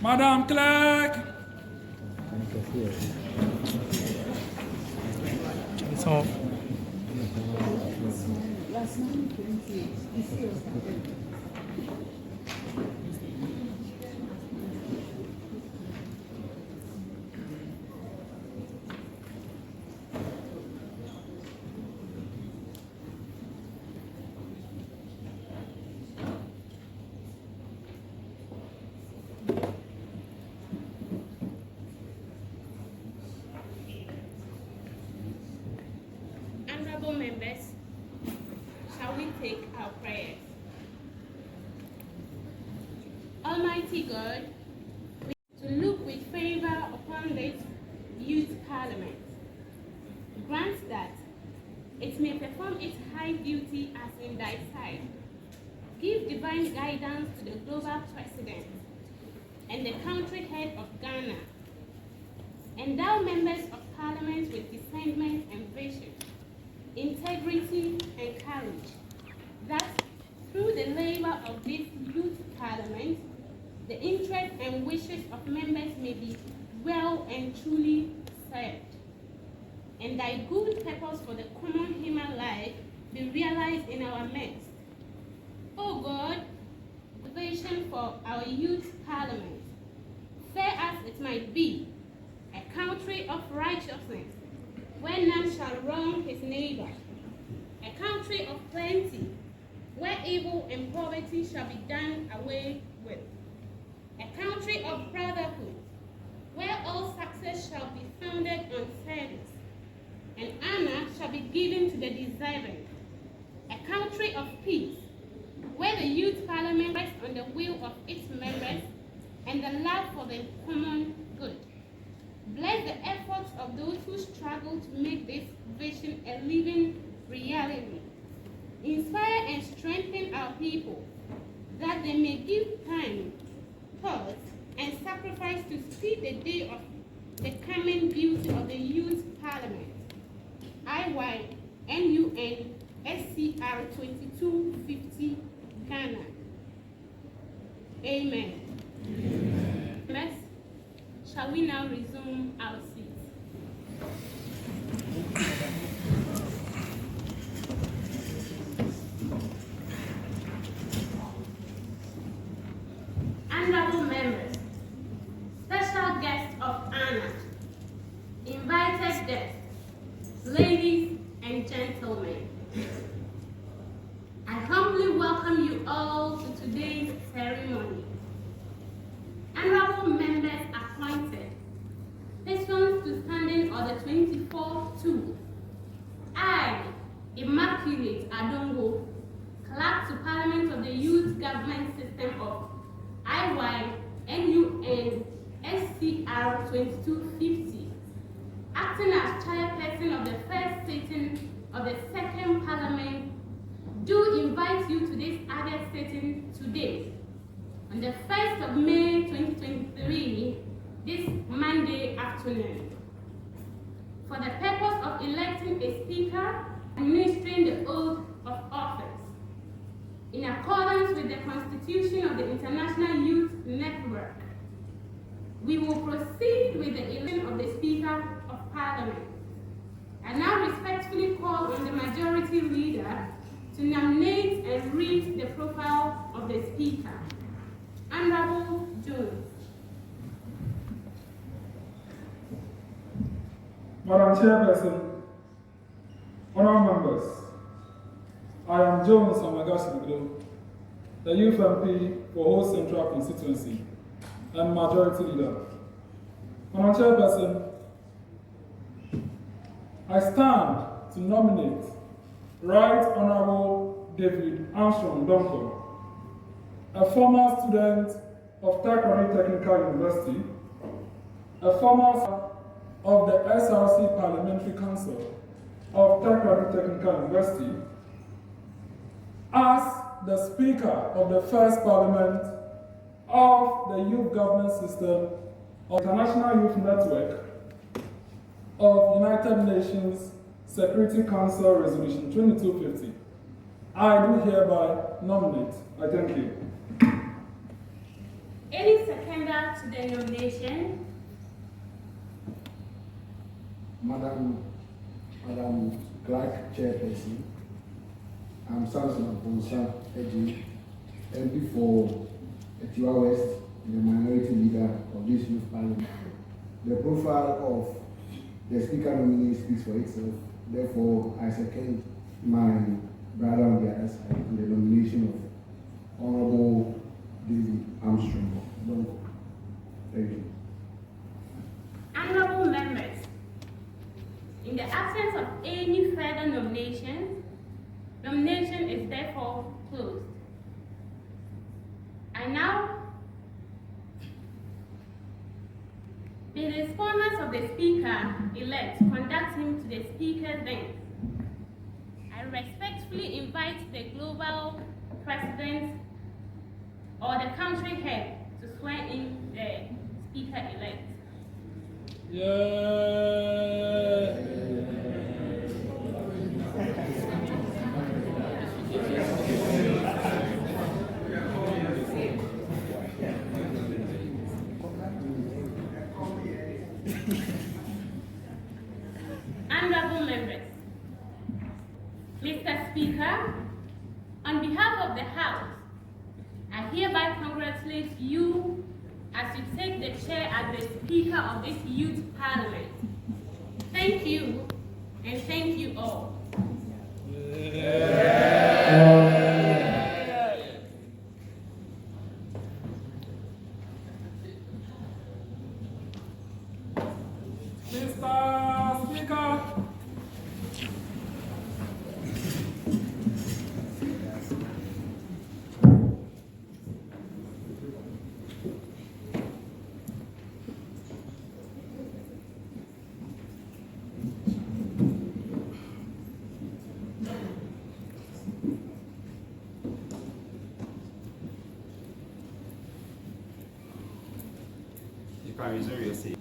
Madam Clerk. So, Honorable members, shall we take our prayers? Almighty God, to look with favor upon this youth parliament. Grant that it may perform its high duty as in thy sight. Give divine guidance to the global president and the country head of Ghana. Endow members of parliament with discernment and vision, integrity and courage, that through the labor of this youth parliament, the interests and wishes of members may be well and truly served, and thy good purpose for the common human life be realized in our midst. O God, the vision for our youth parliament, fair as it might be, a country of righteousness, where none shall wrong his neighbor, a country of plenty, where evil and poverty shall be done away with, a country of brotherhood, where all success shall be founded on service, and honor shall be given to the deserving, a country of peace, where the youth parliament rests on the will of its members and the love for the common good. Bless the efforts of those who struggle to make this vision a living reality. Inspire and strengthen our people, that they may give time, thought, and sacrifice to speed the day of the coming beauty of the youth parliament. UN SCR 2250 Ghana. Amen. Amen. Shall we now resume our seats? Honorable members, special guests of honor, invited guests, ladies and gentlemen, I humbly welcome you all to today's ceremony. Honorable members appointed, persons to standing on the 24th to I, Emmauclate Adongo, Clerk to Parliament of the Youth Government System of YGS SCR 2250, acting as chairperson of the first sitting of the second Parliament, do invite you to this other sitting today, on the 1st of May 2023, this Monday afternoon, for the purpose of electing a speaker and administering the oath of office. In accordance with the Constitution of the International Youth Network, we will proceed with the election of the Speaker of Parliament. I now respectfully call on the Majority Leader to nominate and read the profile of the Speaker. Honorable Jones. Madam Chairperson, honorable members, I am Jones Amegashie-Viglo, the Youth MP for Ho Central Constituency and Majority Leader. Madam Chairperson, I stand to nominate Right Honorable David Armstrong Donkor, a former student of Accra Technical University, a former of the SRC Parliamentary Council of Accra Technical University, as the Speaker of the First Parliament of the Youth Government System of the International Youth Network of United Nations Security Council Resolution 2250. I do hereby nominate. I thank you. Any seconder to the nomination? Madam Clerk, Chairperson, I'm Samson Amponsah Adjei, MP for Etiwa West and the Minority Leader of this Youth Parliament. The profile of the Speaker nominee speaks for itself. Therefore, I second my brother on the other side on the nomination of Honorable David Armstrong Donkor. Thank you. Honorable members, in the absence of any further nominations, nomination is therefore closed. I now may the respondents of the Speaker-elect conduct him to the Speaker's bench. I respectfully invite the global president or the country head to swear in the Speaker-elect. Honorable members, Mr. Speaker, on behalf of the House, I hereby congratulate you as you take the chair as the Speaker of this Youth Parliament. Thank you, and thank you all. Mr. Speaker, you can resume your seat.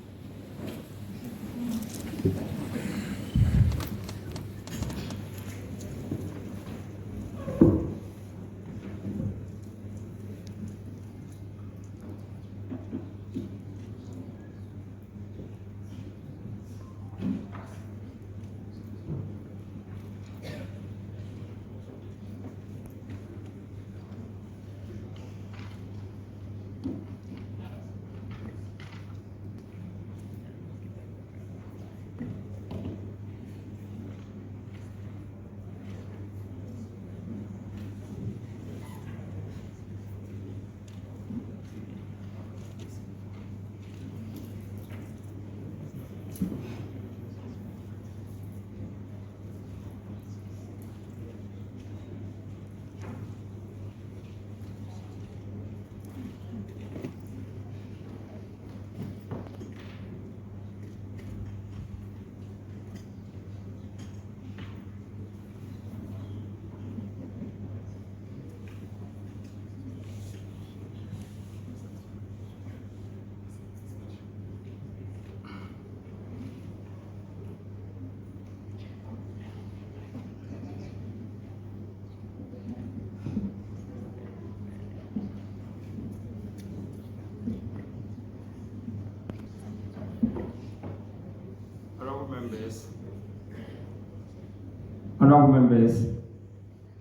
Honorable members,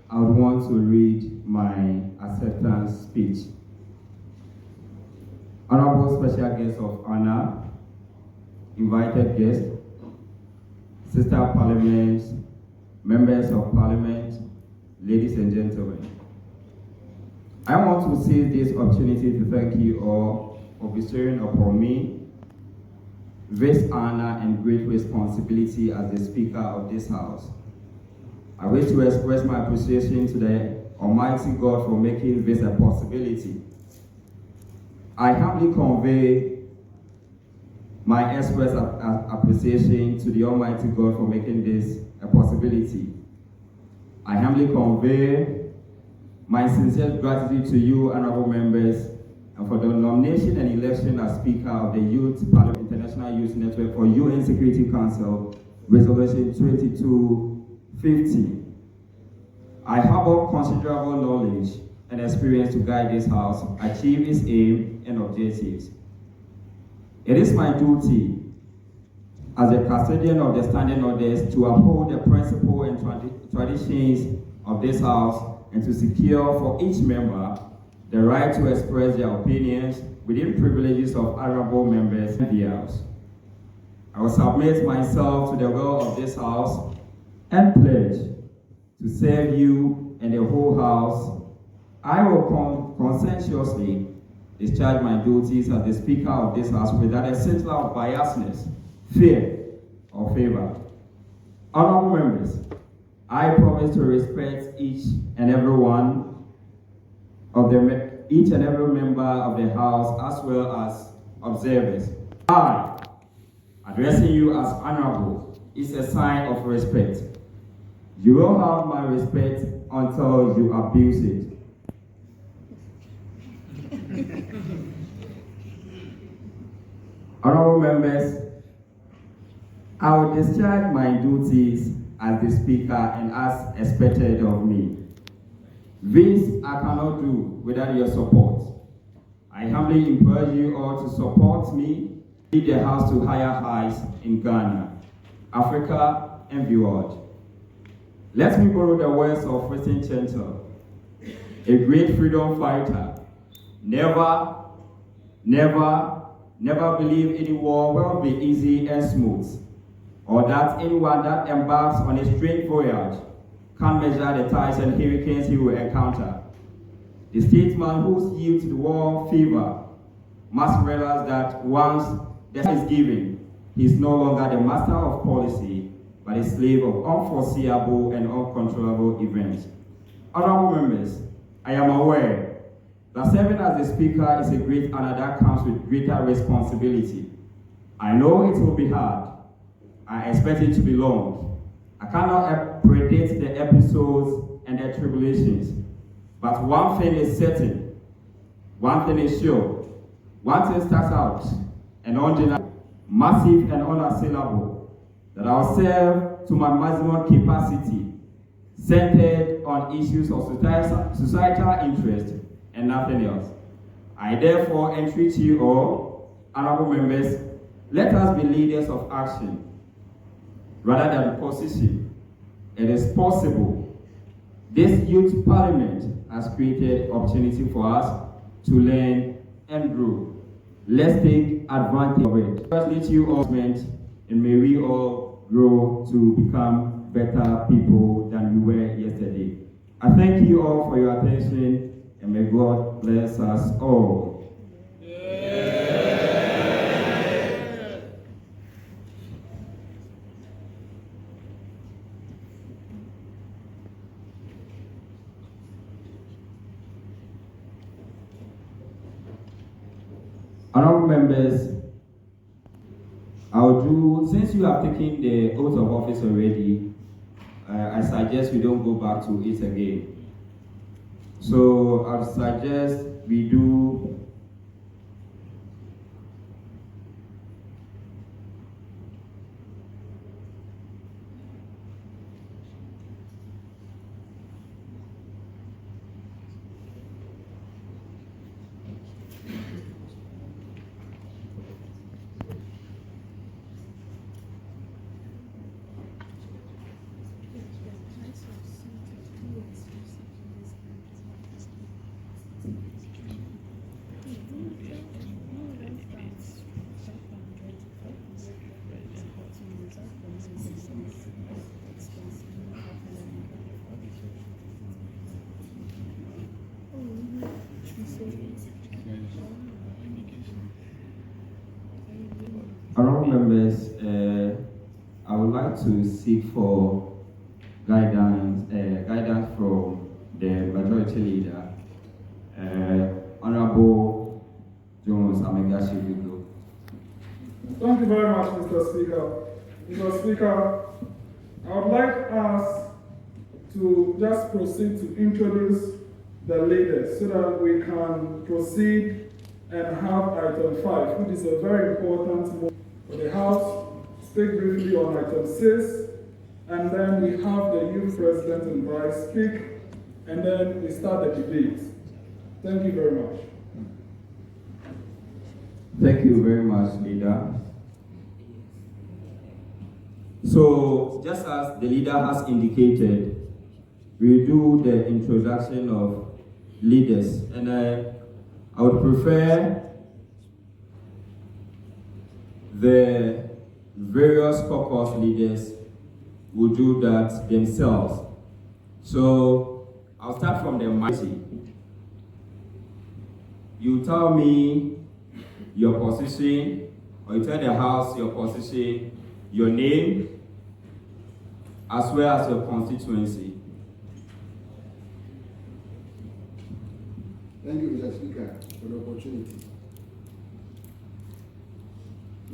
I would want to read my acceptance speech. Honorable special guests of honor, invited guests, sister parliaments, members of parliament, ladies and gentlemen. I want to seize this opportunity to thank you all for bestowing upon me this honor and great responsibility as the Speaker of this House. I wish to express my appreciation to the Almighty God for making this a possibility. I humbly convey my express appreciation to the Almighty God for making this a possibility. I humbly convey my sincere gratitude to you, honorable members, and for the nomination and election as Speaker of the Youth Parliament International Youth Network for UN Security Council, Resolution 2250. I harbor considerable knowledge and experience to guide this House achieve its aim and objectives. It is my duty as a custodian of the standing orders to uphold the principle and traditions of this House and to secure for each member the right to express their opinions within privileges of honorable members in the House. I will submit myself to the will of this House and pledge to serve you and the whole House. I will conscientiously discharge my duties as the Speaker of this House without a scintilla of biasness, fear, or favor. Honorable members, I promise to respect each and every member of the House as well as observers. I, addressing you as honorable, is a sign of respect. You will have my respect until you abuse it. Honorable members, I will discharge my duties as the Speaker and as expected of me. This I cannot do without your support. I humbly implore you all to support me, lead the House to higher heights in Ghana, Africa, and beyond. Let me borrow the words of Winston Churchill, a great freedom fighter. Never believe any war will be easy and smooth, or that anyone that embarks on a strange voyage can measure the tides and hurricanes he will encounter. The statesman who yields to the war fever must realize that once the time is given, he is no longer the master of policy, but a slave of unforeseeable and uncontrollable events. Honorable members, I am aware that serving as the Speaker is a great honor that comes with greater responsibility. I know it will be hard. I expect it to be long. I cannot predict the episodes and the tribulations, but one thing is certain, one thing is sure. One thing starts out and undeniable, massive and unassailable, that I'll serve to my maximum capacity, centered on issues of societal interest and nothing else. I therefore entreat you all, honorable members, let us be leaders of action rather than position. It is possible. This youth parliament has created opportunity for us to learn and grow. Let's take advantage of it. Congratulate you all, and may we all grow to become better people than we were yesterday. I thank you all for your attention, and may God bless us all. Honorable members, since you have taken the oath of office already, I suggest we don't go back to it again. So I suggest we do honorable members, I would like to seek for guidance from the majority leader, Honorable Jones Amegashie-Viglo. Thank you very much, Mr. Speaker. Mr. Speaker, I would like us to just proceed to introduce the leaders so that we can proceed and have item 5, which is a very important moment for the House. Speak briefly on item 6, and then we have the youth president and vice speak, and then we start the debate. Thank you very much. Thank you very much, leader. So, just as the leader has indicated, we do the introduction of leaders, and I would prefer the various caucus leaders will do that themselves. So, I'll start from the mighty. You tell me your position, or you tell the House your position, your name, as well as your constituency. Thank you, Mr. Speaker, for the opportunity.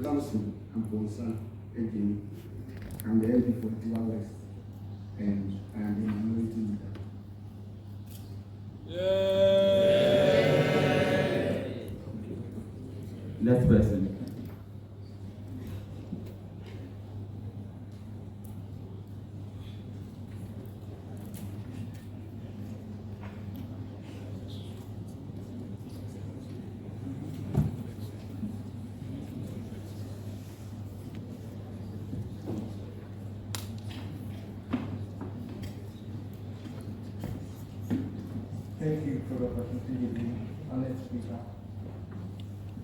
Samson Amponsah Adjei, I'm the MP for Tiwa West, and I am the minority leader. Next person. Thank you for the opportunity, Honored Speaker.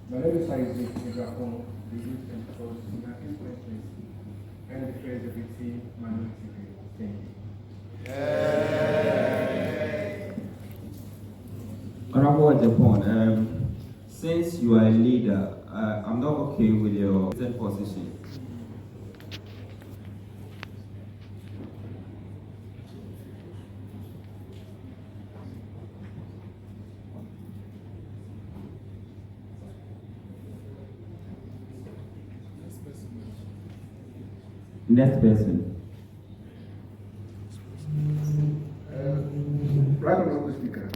My name is Emmauclate Adongo, the Youth and Proceedings and the Presided Minority Group. Thank you. Honorable Japan, since you are a leader, I'm not okay with your present position. Next person. Right Honorable Speaker,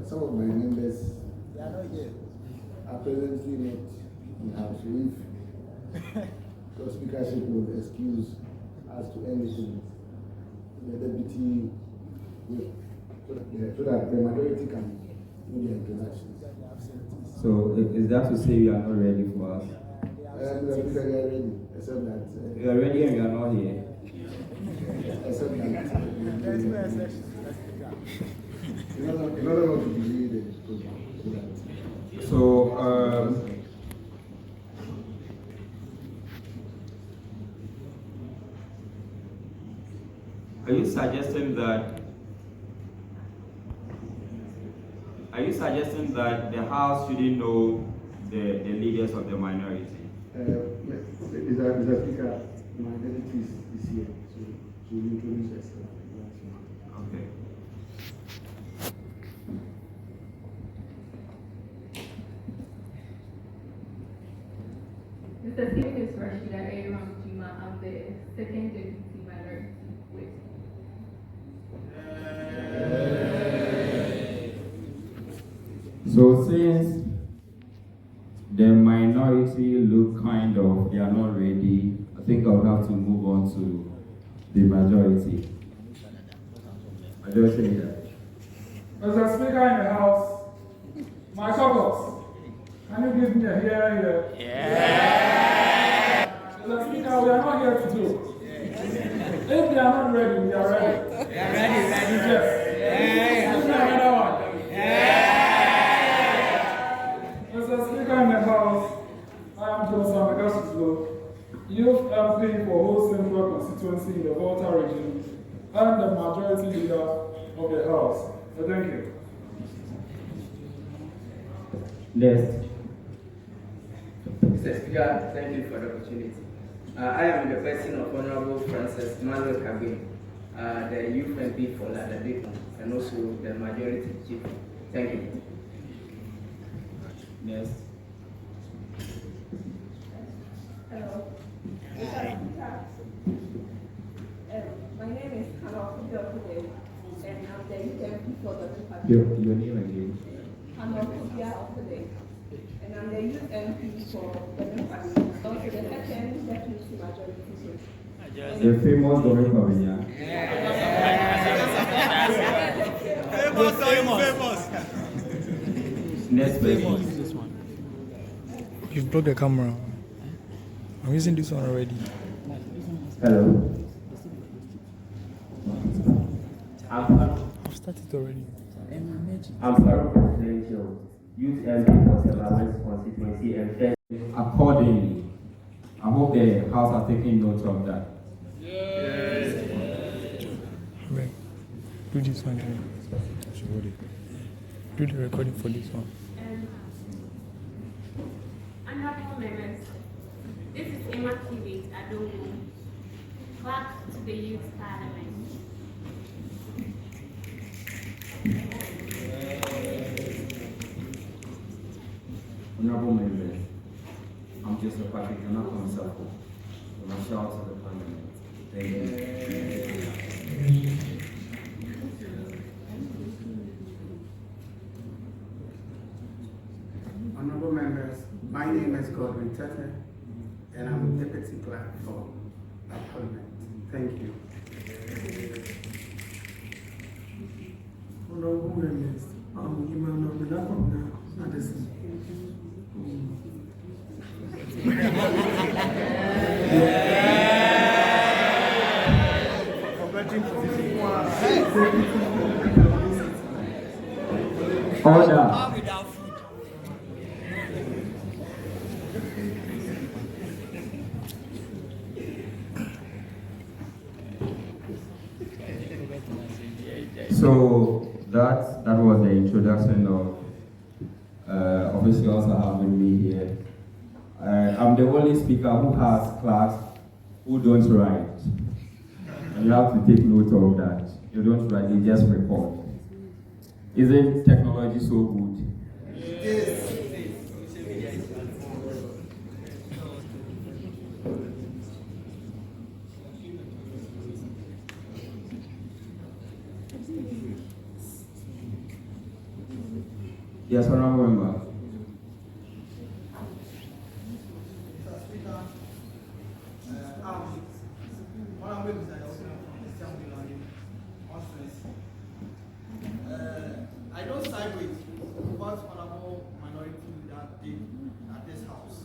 some of my members are presently not in house. If the speakership will excuse us to anything, the deputy will, so that the majority can do the introduction. So is that to say you are not ready for us? Mr. Speaker, we are ready, except that You are ready and you are not here. except that in order not to delay the program. So are you suggesting that the House shouldn't know the leaders of the minority? Mr. Speaker, my deputy is here, so she will introduce herself. Okay. Mr. Speaker, is Rashida Aaron Juma. I'm the second deputy minority whip. So since the minority look they are not ready, I think I would have to move on to the majority. Majority leader. Mr. Speaker in the House, my caucus, can you give me a here? Yeah. Mr. Speaker, we are not here to do. If they are not ready, we are ready. We are ready. Yes. Give me another one. Mr. Speaker in the House, I am Amegashie-Viglo, Youth MP for whole Central constituency in the Volta region, and the majority leader of the House. So thank you. Next. Mr. Speaker, thank you for the opportunity. I am the person of Honorable Francis Emmanuel, the Youth MP for Addo, and also the majority chief. Thank you. Next. Hello. My name is Havi Justice Delasi, and I'm the youth for the Republic. Your name again? Havi Justice, and I'm the youth MP for the Republic. Also the second deputy majority. The famous Dorin Pavilion. Famous. next person. You've blocked the camera. I'm using this one already. Hello. I've started already. I'm Clerk Presidential, Youth MP for Seven constituency and first. Accordingly, I hope the House are taking note of that. Right. Do this one. Do the recording for this one. Honorable members, this is Emmauclate Adongo, Clerk to the Youth Parliament. Honorable members, I'm Joseph Patrick, and I'm from Suffolk. I'm a shout to the Parliament. Thank you. Honorable members, my name is Godwin Tete, and I'm Deputy Clerk for the Parliament. Thank you. Honorable members, I'm Emmanuel Addison. Order. So that was the introduction of officials that have with me here. I'm the only speaker who has clerks who don't write. And you have to take note of that. You don't write, you just record. Isn't technology so good? Yes. Yes, honorable member. I don't side with what honorable minority leader did at this house.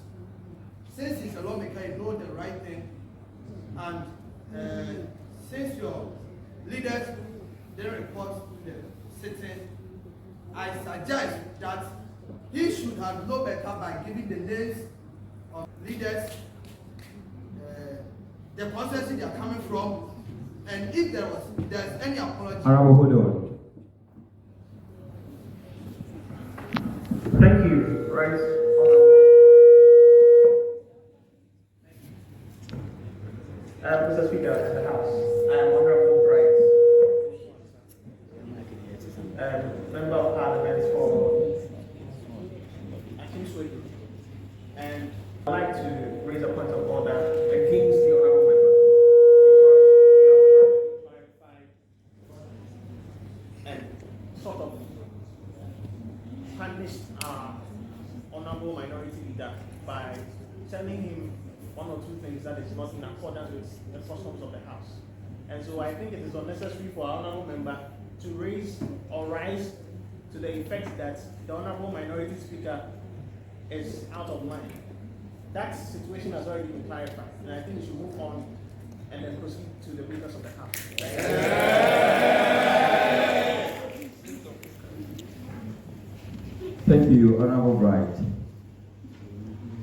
Since he's a lawmaker, he knows the right thing, and since your leaders didn't report to the sitting, I suggest that he should have known better by giving the names of leaders, the constituency they are coming from, and if there's any apology. Honorable, hold on. Thank you, right? Mr. Speaker of the House, I am Honorable Bright, Member of Parliament for Accra, and I'd like to raise a point of order against the Honorable Member because you have clarified and sort of punished our honorable minority leader by telling him one or two things that is not in accordance with the customs of the House. And so I think it is unnecessary for our honorable member to rise to the effect that the honorable minority speaker is out of line. That situation has already been clarified, and I think we should move on and then proceed to the business of the House. Thank you, Honorable Bright.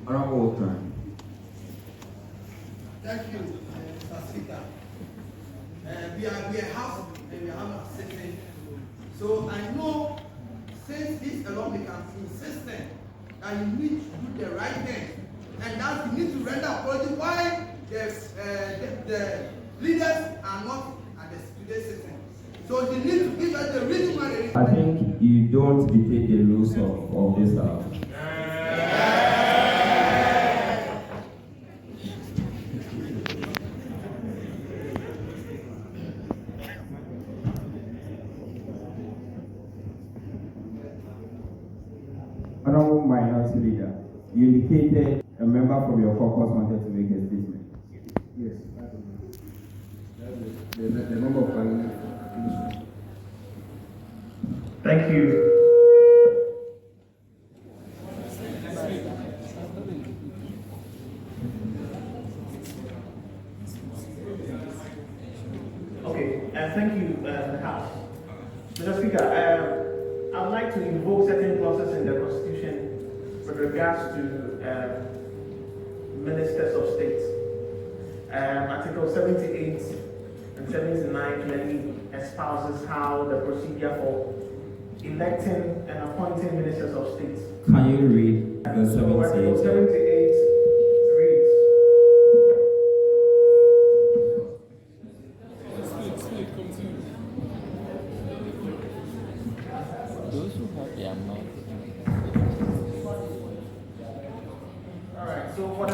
Honorable Walker. Thank you, Mr. Speaker. We are a house and we are not sitting. So I know since this lawmaker is insistent that you need to do the right thing and that you need to render apology why the leaders are not at the today's sitting. So you need to give us the reason why they I think you don't dictate the rules of this house. Honorable Minority Leader, you indicated a member from your caucus wanted to make a statement. Yes, the member of Parliament. Thank you. Mr. Speaker, I would like to invoke certain clauses in the Constitution with regards to ministers of state. Article 78 and 79 clearly espouses how the procedure for electing and appointing ministers of state. Can you read the So Article 78? 78 reads. Those who have their mouth. Alright, so for the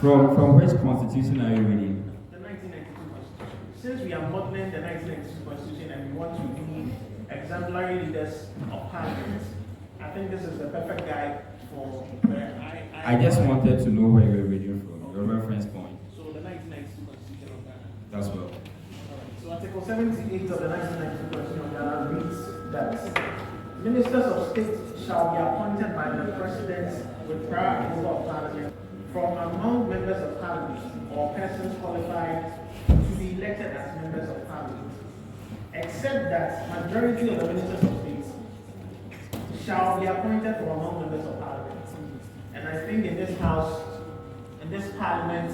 From which constitution are you reading? The 1992 Constitution. Since we are modeling the 1992 Constitution and we want to be exemplary leaders of parliament, I think this is the perfect guide for where I just wanted to know where you were reading from, your reference point. So the 1992 Constitution of Ghana. That's well. So Article 78 of the 1992 Constitution of Ghana reads that ministers of state shall be appointed by the president with prior approval of parliament from among members of parliament or persons qualified to be elected as members of parliament, except that majority of the ministers of state shall be appointed from among members of parliament. And I think in this house, in this parliament,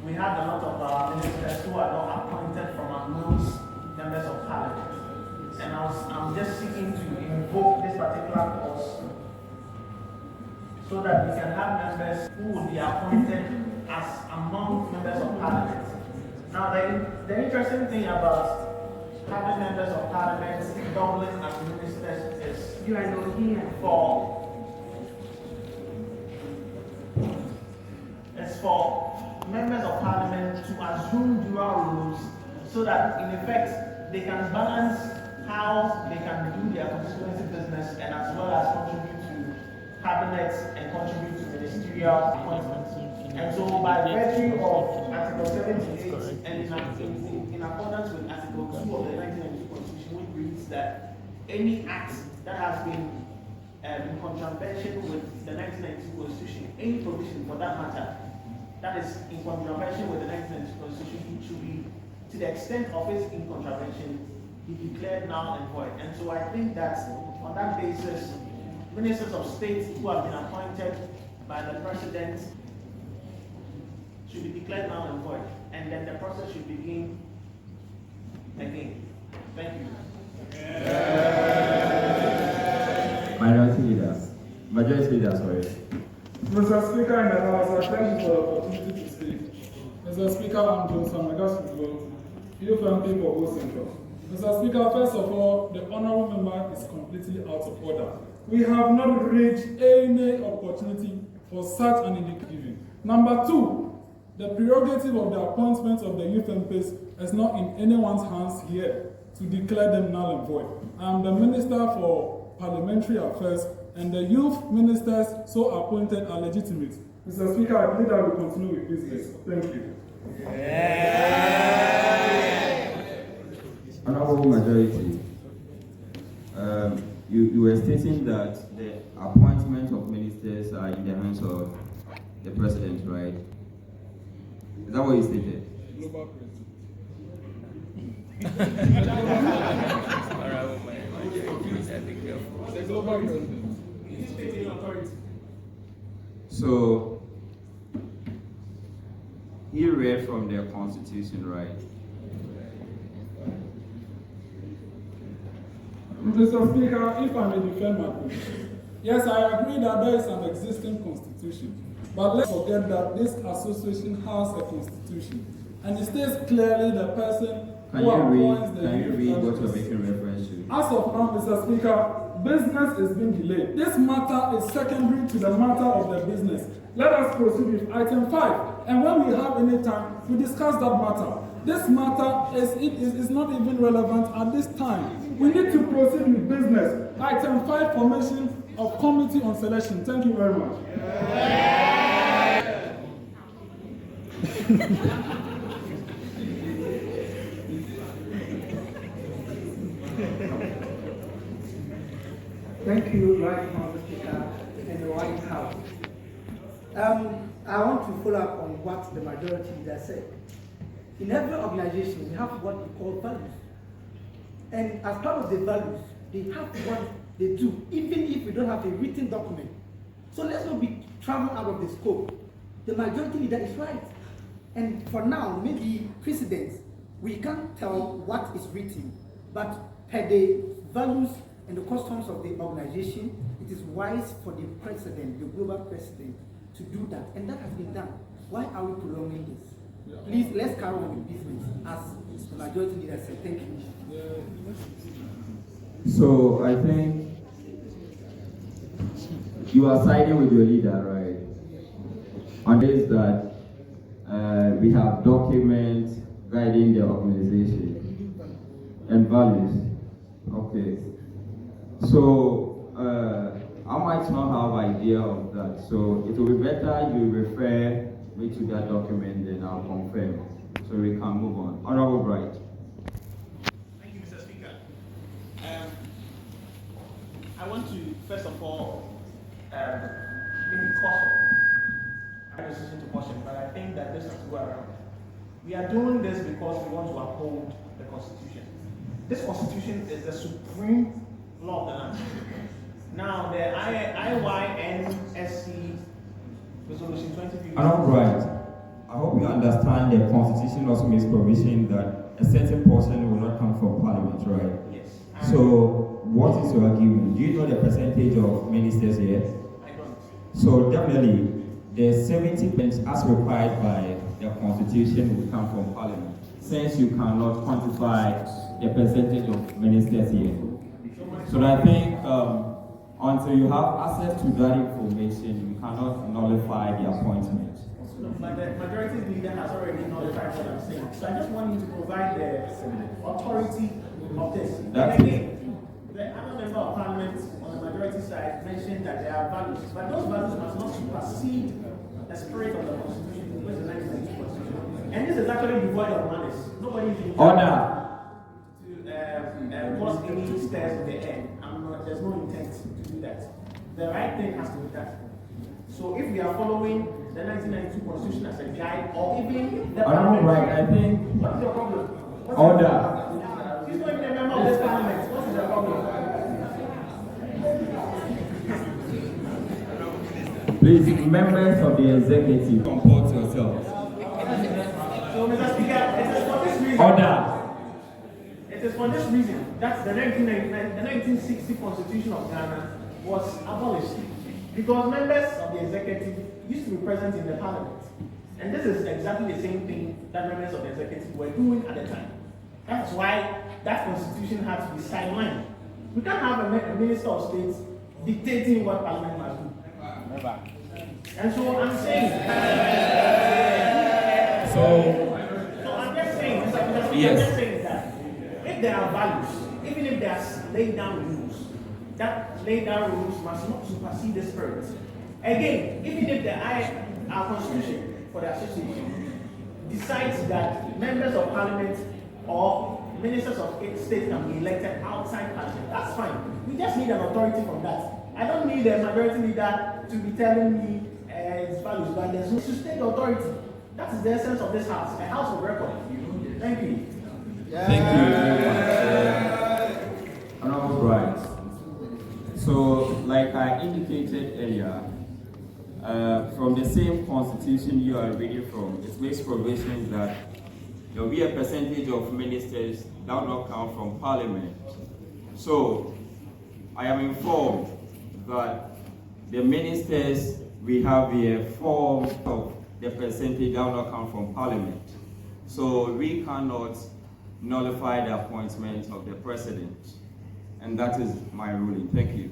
we have a lot of our ministers who are not appointed from amongst members of parliament. And I'm just seeking to invoke this particular clause so that we can have members who will be appointed as among members of parliament. Now, the interesting thing about having members of parliament doubling as ministers is you are not here for members of parliament to assume dual roles so that in effect they can balance how they can do their constituency business and as well as contribute to cabinet and contribute to ministerial appointments. And so by virtue of Article 78 and in accordance with Article 2 of the 1992 Constitution, which reads that any act that has been in contravention with the 1992 Constitution, any provision for that matter, that is in contravention with the 1992 Constitution should be, to the extent of its in contravention, be declared null and void. And so I think that on that basis, ministers of state who have been appointed by the president should be declared null and void. And then the process should begin again. Thank you. Minority leaders. Majority leaders, sorry. Mr. Speaker in the House, I thank you for the opportunity to speak. Mr. Speaker, I'm Amegashie-Viglo, Youth MP for West Central. Mr. Speaker, first of all, the honourable member is completely out of order. We have not reached any opportunity for such an indication. Number two, the prerogative of the appointment of the youth MPs is not in anyone's hands here to declare them null and void. I am the Minister for Parliamentary Affairs, and the youth ministers so appointed are legitimate. Mr. Speaker, I believe that we continue with business. Thank you. Honorable Majority, you were stating that the appointment of ministers are in the hands of the president, right? Is that what you stated? Global president. The global president. So, he read from their constitution, right? Mr. Speaker, if I may defend my position. Yes, I agree that there is an existing constitution. But let's forget that this association has a constitution. And it states clearly the person who appoints the Can you read what you're making reference to? As of now, Mr. Speaker, business is being delayed. This matter is secondary to the matter of the business. Let us proceed with item 5. And when we have any time, we discuss that matter. This matter is not even relevant at this time. We need to proceed with business. Item 5, formation of committee on selection. Thank you very much. Thank you, Right Honourable Speaker and the White House. I want to follow up on what the majority leader said. In every organization, we have what we call values. And as part of the values, they have what they do, even if we don't have a written document. So let's not be traveling out of the scope. The majority leader is right. And for now, maybe precedents, we can't tell what is written, but per the values and the customs of the organization, it is wise for the president, the global president, to do that. And that has been done. Why are we prolonging this? Yeah. Please, let's carry on with business, as the majority leader said. Thank you. So I think you are siding with your leader, right? On this that we have documents guiding the organization and values. Okay. So I might not have idea of that. So it will be better you refer me to that document, then I'll confirm. So we can move on. Honorable Bright. Thank you, Mr. Speaker. I want to first of all maybe caution. I have a decision to caution, but I think that this has to go around. We are doing this because we want to uphold the Constitution. This Constitution is the supreme law of the land. Now, the IYNSC Resolution 2015. Honorable Bright, I hope you understand the Constitution also makes provision that a certain portion will not come from Parliament, right? Yes. So, what is your argument? Do you know the percentage of ministers here? I don't. So, definitely, the 70% as required by the Constitution will come from Parliament, since you cannot quantify the percentage of ministers here. So, I think until you have access to that information, you cannot nullify the appointment. But the majority leader has already nullified what I'm saying. So I just want you to provide the authority of this. That's and again, the other member of parliament on the majority side mentioned that there are values, but those values must not supersede the spirit of the Constitution, which is the 1992 Constitution. And this is actually devoid of malice. Nobody is Order. To cause any stairs in the air. There's no intent to do that. The right thing has to be done. So if we are following the 1992 Constitution as a guide, or even the Right, I think. What is your problem? Order. He's not even a member of this parliament. What is the problem? Please, members of the executive, comport yourselves. So, Mr. Speaker, it is for this reason. Order. It is for this reason that the 1960 Constitution of Ghana was abolished, because members of the executive used to be present in the parliament. And this is exactly the same thing that members of the executive were doing at the time. That's why that constitution had to be sidelined. We can't have a minister of state dictating what parliament must do. Never. And so I'm saying. So I'm just saying. Yes. I'm just saying that if there are values, even if there's laid down rules, that laid down rules must not supersede the spirit. Again, even if our constitution for the association decides that members of parliament or ministers of state can be elected outside parliament, that's fine. We just need an authority from that. I don't need a majority leader to be telling me its values, but there's no state authority. That is the essence of this house, a house of record. Thank you. Thank you. Honorable Bright. So, like I indicated earlier, from the same constitution you are reading from, it makes provisions that there will be a percentage of ministers that will not come from parliament. So, I am informed that the ministers we have here form of the percentage that will not come from parliament. So, we cannot nullify the appointment of the president. And that is my ruling. Thank you.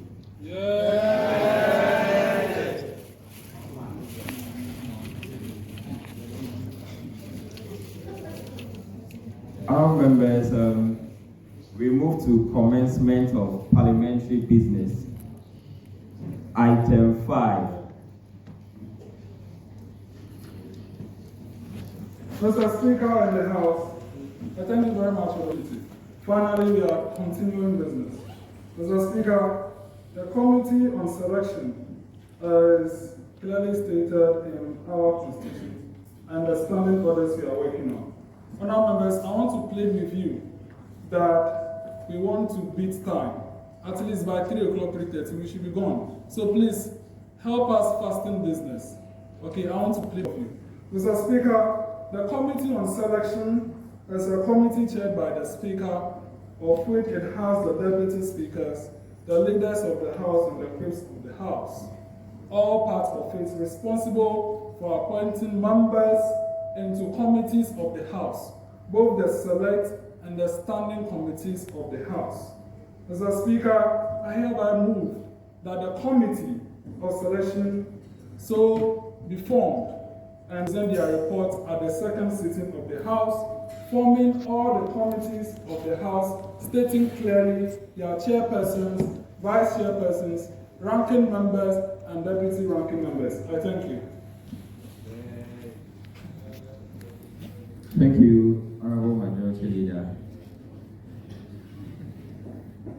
Our members, we move to commencement of parliamentary business. Item 5. Mr. Speaker and the House, I thank you very much for the meeting. Finally, we are continuing business. Mr. Speaker, the Committee on Selection is clearly stated in our Constitution and the standing orders we are working on. Honourable members, I want to plead with you that we want to beat time. At least by 3 o'clock, 3:30, we should be gone. So please, help us fasten business. Okay, I want to plead with you. Mr. Speaker, the Committee on Selection is a committee chaired by the Speaker, of which it has the Deputy Speakers, the leaders of the House, and the whips of the House. All parts of it responsible for appointing members into committees of the House, both the select and the standing committees of the House. Mr. Speaker, I hereby move that the Committee of Selection so be formed and present their report at the second sitting of the House, forming all the committees of the House, stating clearly their chairpersons, vice chairpersons, ranking members, and deputy ranking members. I thank you. Thank you, Honorable Majority Leader.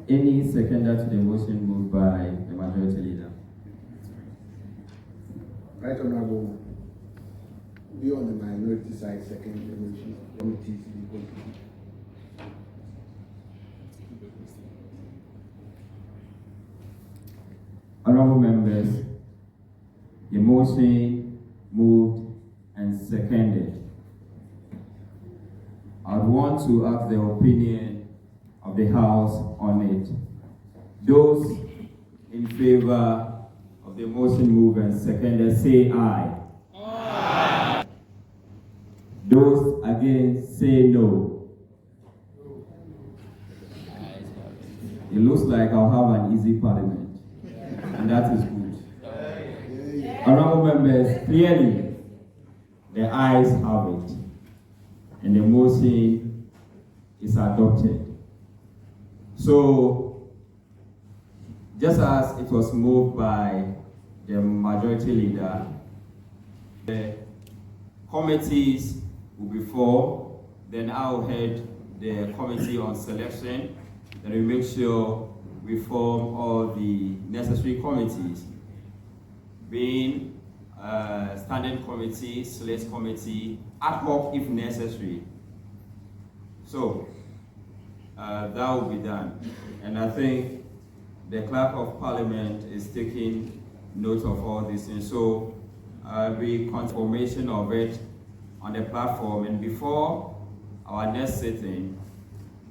Any seconder to the motion moved by the Majority Leader? Right Honorable, be on the minority side, second the motion. Committees to be constituted. Honorable members, the motion moved and seconded. I would want to ask the opinion of the House on it. Those in favor of the motion moved and seconded, say aye. Aye. Those against, say no. It looks like I'll have an easy parliament, and that is good. Honorable members, clearly the ayes have it, and the motion is adopted. So, just as it was moved by the Majority Leader, the committees will be formed, then I'll head the Committee on Selection, then we make sure we form all the necessary committees, being standing committee, select committee, ad hoc if necessary. So, that will be done. And I think the Clerk of Parliament is taking note of all these things. So, we confirmation of it on the platform, and before our next sitting,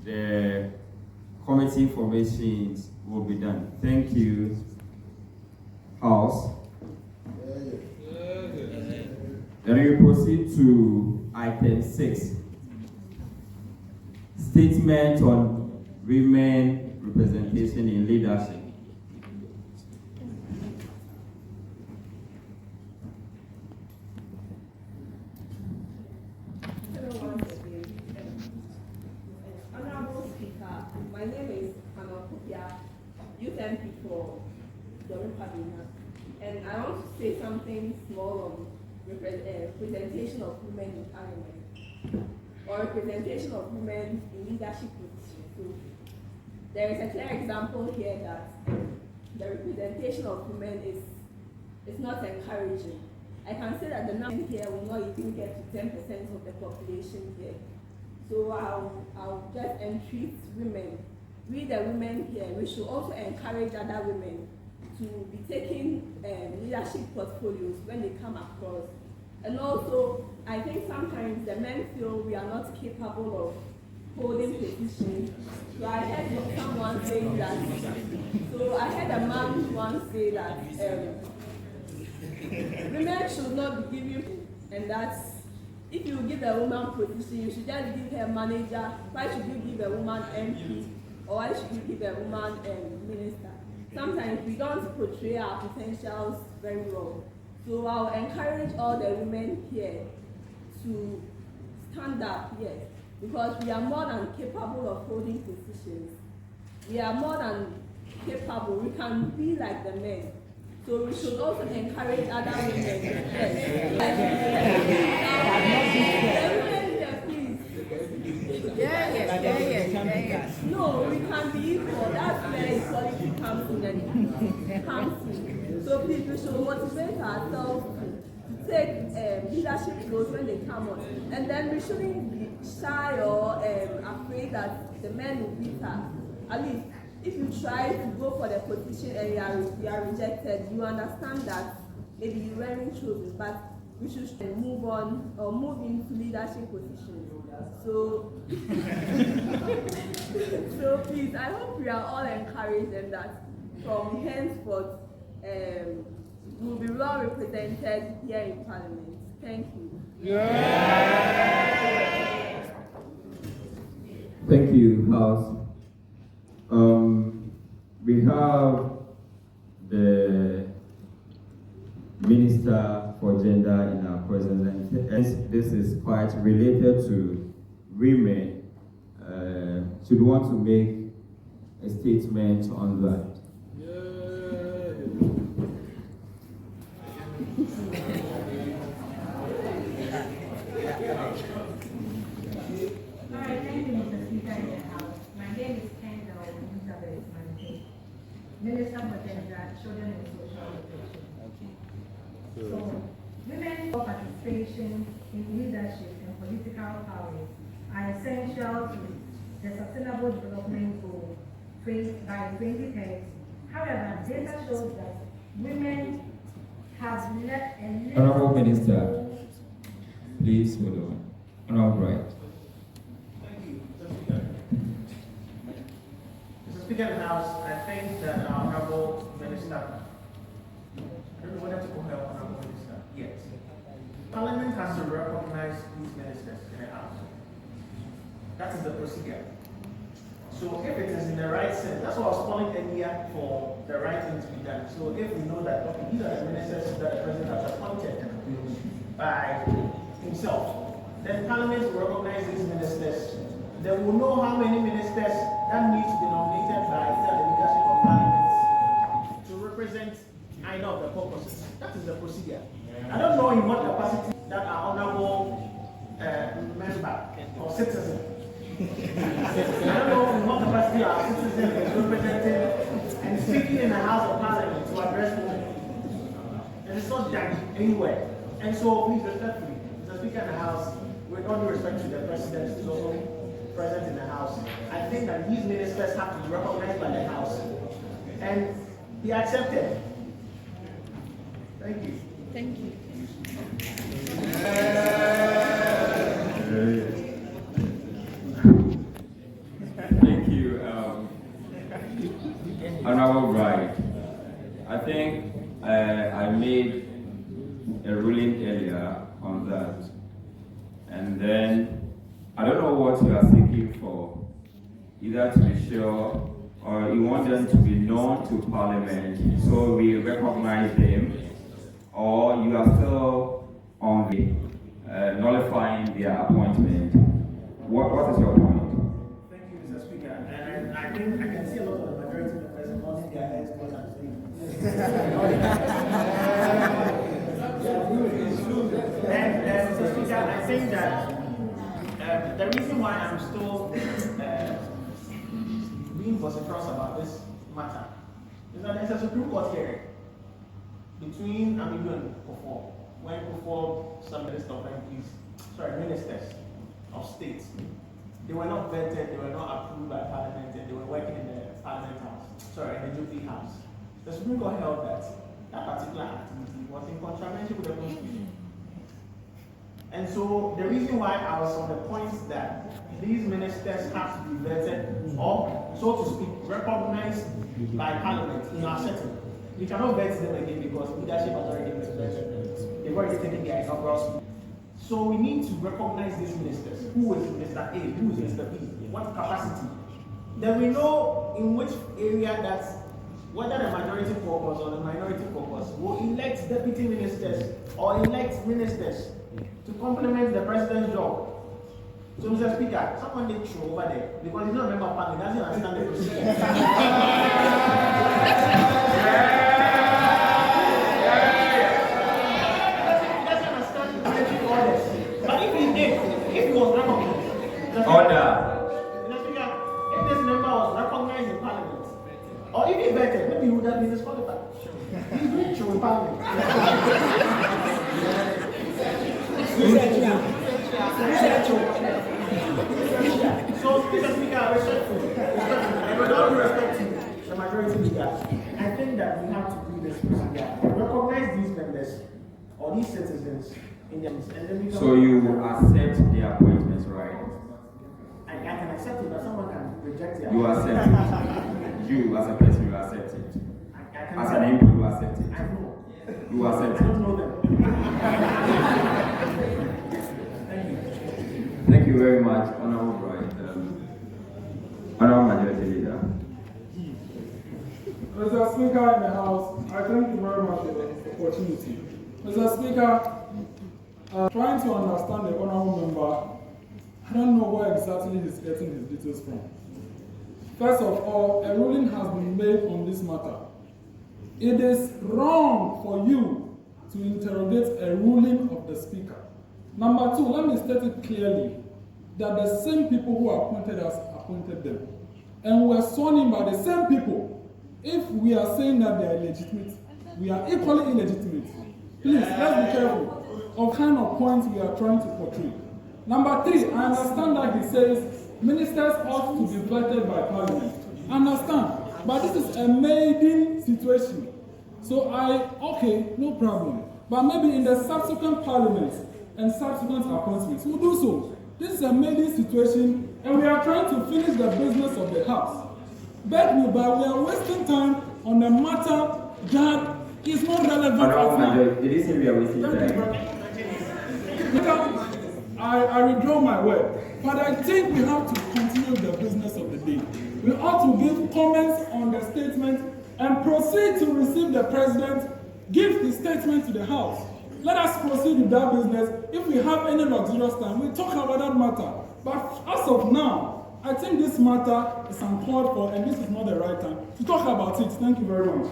the committee formations will be done. Thank you, House. Then we proceed to item 6. Statement on women representation in leadership. Honorable Speaker, my name is Emmauclate, Youth MP for the Republic, and I want to say something small on representation of women in Parliament, or representation of women in leadership positions. So there is a clear example here that the representation of women is not encouraging. I can say that the number here will not even get to 10% of the population here. So I'll just entreat women. We the women here, we should also encourage other women to be taking leadership portfolios when they come across. And also, I think sometimes the men feel we are not capable of holding positions. So I heard someone saying that, so I heard a man once say that women should not be given, and that's, if you give a woman position, you should just give her manager. Why should you give a woman MP? Or why should you give a woman minister? Sometimes we don't portray our potentials very well. So I'll encourage all the women here to stand up, yes, because we are more than capable of holding positions. We are more than capable. We can be like the men. So we should also encourage other women. Yes. No, we can be equal. That's where equality comes in. So please, we should motivate ourselves to take leadership roles when they come on. And then we shouldn't be shy or afraid that the men will beat us. at least if you try to go for the position and you are rejected, you understand that maybe you weren't chosen, but we should move on or move into leadership positions. So, so please, I hope we are all encouraged and that from henceforth we will be well represented here in Parliament. Thank you. Yeah. Thank you, House. We have the Minister for Gender in our presence, and this is quite related to women. Should want to make a statement on that. Alright, thank you, Mr. Speaker in the House. My name is Elizabeth Mante, Minister for Gender, Children and Social Protection. So, women's participation in leadership and political power are essential to the Sustainable Development Goal by 2030. However, data shows that women have left a little. Honorable Minister, please hold on. Honorable Bright. Thank you, Mr. Speaker. Mr. Speaker of the House, I think that our Honorable Minister, I don't know whether to call her Honorable Minister yet. Parliament has to recognize these ministers in the House. That is the procedure. So if it is in the right sense, that's what I was calling earlier for the right thing to be done. So if we know that, okay, these are the ministers that the President has appointed by himself, then Parliament will recognize these ministers. They will know how many ministers that need to be nominated by either the leadership of Parliament to represent either of the purposes. That is the procedure. I don't know in what capacity that our honorable member or citizen, I don't know in what capacity our citizen is representing and speaking in the House of Parliament to address women. And it's not done anywhere. And so, please respectfully, Mr. Speaker in the House, with all due respect to the President who is also present in the House, I think that these ministers have to be recognized by the House and be accepted. Thank you. Thank you. Thank you, Honorable Bright. I think I made a ruling earlier on that, and then I don't know what you are seeking for, either to be sure or you want them to be known to Parliament so we recognize them, or you are still on the nullifying their appointment. What is your point? Thank you, Mr. Speaker. And I think I can see a lot of the majority of the President nodding their heads what I'm saying. And Mr. Speaker, I think that the reason why I'm still being vociferous about this matter is that there's a Supreme Court hearing between Amegashie and Kufuor, when Kufuor, some ministers of MPs, ministers of states, they were not vetted, they were not approved by Parliament, and they were working in the Parliament House, in the Jubilee House. The Supreme Court held that that particular activity was in contravention with the Constitution. And so the reason why I was on the point that these ministers have to be vetted, or so to speak, recognized by Parliament in our setting. We cannot vet them again because leadership has already been vetted. They've already taken their inaugural. So we need to recognize these ministers. Who is Minister A? Who is Minister B? What capacity? Then we know in which area that whether the majority caucus or the minority caucus will elect deputy ministers or elect ministers to complement the president's job. So, Mr. Speaker, someone did throw over there because he's not a member of parliament, doesn't understand the procedure. Order. Mr. Speaker, if this member was recognized in Parliament, or if he vetted, maybe he would have been disqualified. He's doing show in Parliament. So, Mr. Speaker, respectfully, And with all due respect to the majority leader, I think that we have to do this procedure. Recognize these members or these citizens in the and then we can. So you accept the appointments, right? I can accept it, but someone can reject it. You accept it. You as a person, you accept it. As an MP, you accept it. I know. You accept I don't know them. Thank you. Thank you very much, Honorable Bright. Honorable Majority Leader. Mr. Speaker in the House, I thank you very much for the opportunity. Mr. Speaker, trying to understand the honorable member, I don't know where exactly he's getting his details from. First of all, a ruling has been made on this matter. It is wrong for you to interrogate a ruling of the Speaker. Number two, let me state it clearly that the same people who appointed us appointed them. And we are sworn in by the same people. If we are saying that they are illegitimate, we are equally illegitimate. Please, let's be careful of kind of points we are trying to portray. Number three, I understand that he says ministers ought to be vetted by Parliament. I understand, but this is a maiden situation. So okay, no problem. But maybe in the subsequent Parliaments and subsequent appointments, we'll do so. This is a maiden situation, and we are trying to finish the business of the House. But we are wasting time on a matter that is not relevant right now. Did you say we are wasting time? I withdraw my word, but I think we have to continue the business of the day. We ought to give comments on the statement and proceed to receive the President, give his statement to the House. Let us proceed with that business. If we have any luxurious time, we'll talk about that matter. But as of now, I think this matter is uncalled for, and this is not the right time to talk about it. Thank you very much.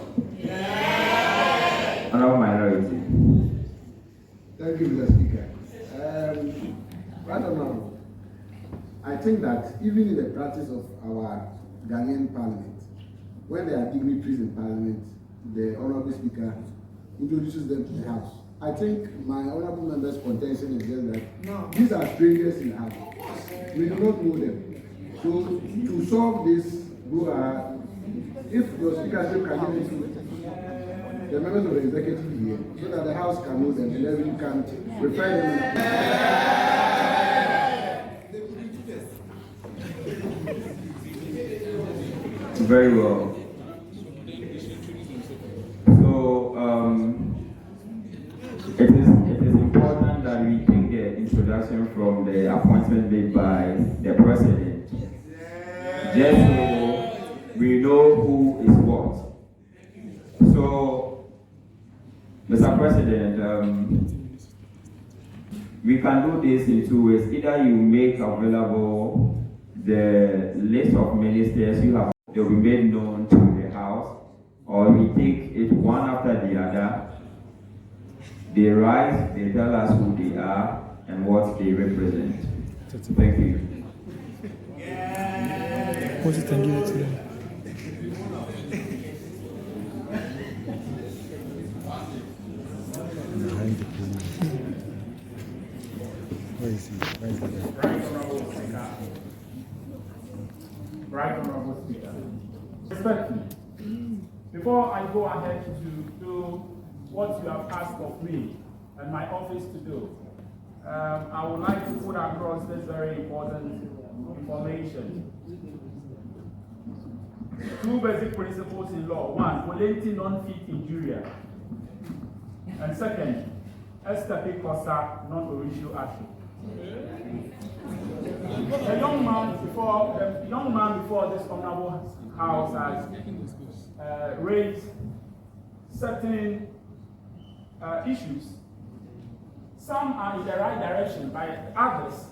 Honorable Minority. Thank you, Mr. Speaker. Right or now, I think that even in the practice of our Ghanaian Parliament, when there are dignitaries in Parliament, the Honorable Speaker introduces them to the House. I think my honorable member's contention is just that these are strangers in the House. We do not know them. So to solve this, if your speakership can give it to the members of the executive here, so that the House can know them and then we can refer them. Very well. So it is important that we take the introduction from the appointment made by the President, just so we know who is what. So, Mr. President, we can do this in two ways. Either you make available the list of ministers you have, they will be made known to the House, or we take it one after the other. They rise, they tell us who they are and what they represent. Thank you. Put it and give it to them. Where is he? Where is the guy? Right Honorable Speaker. Respectfully, before I go ahead to do what you have asked of me and my office to do, I would like to put across this very important information. Two basic principles in law. One, volenti non fit injuria. And second, estape cosa non oritio actu. The young man before this honorable House has raised certain issues. Some are in the right direction, but others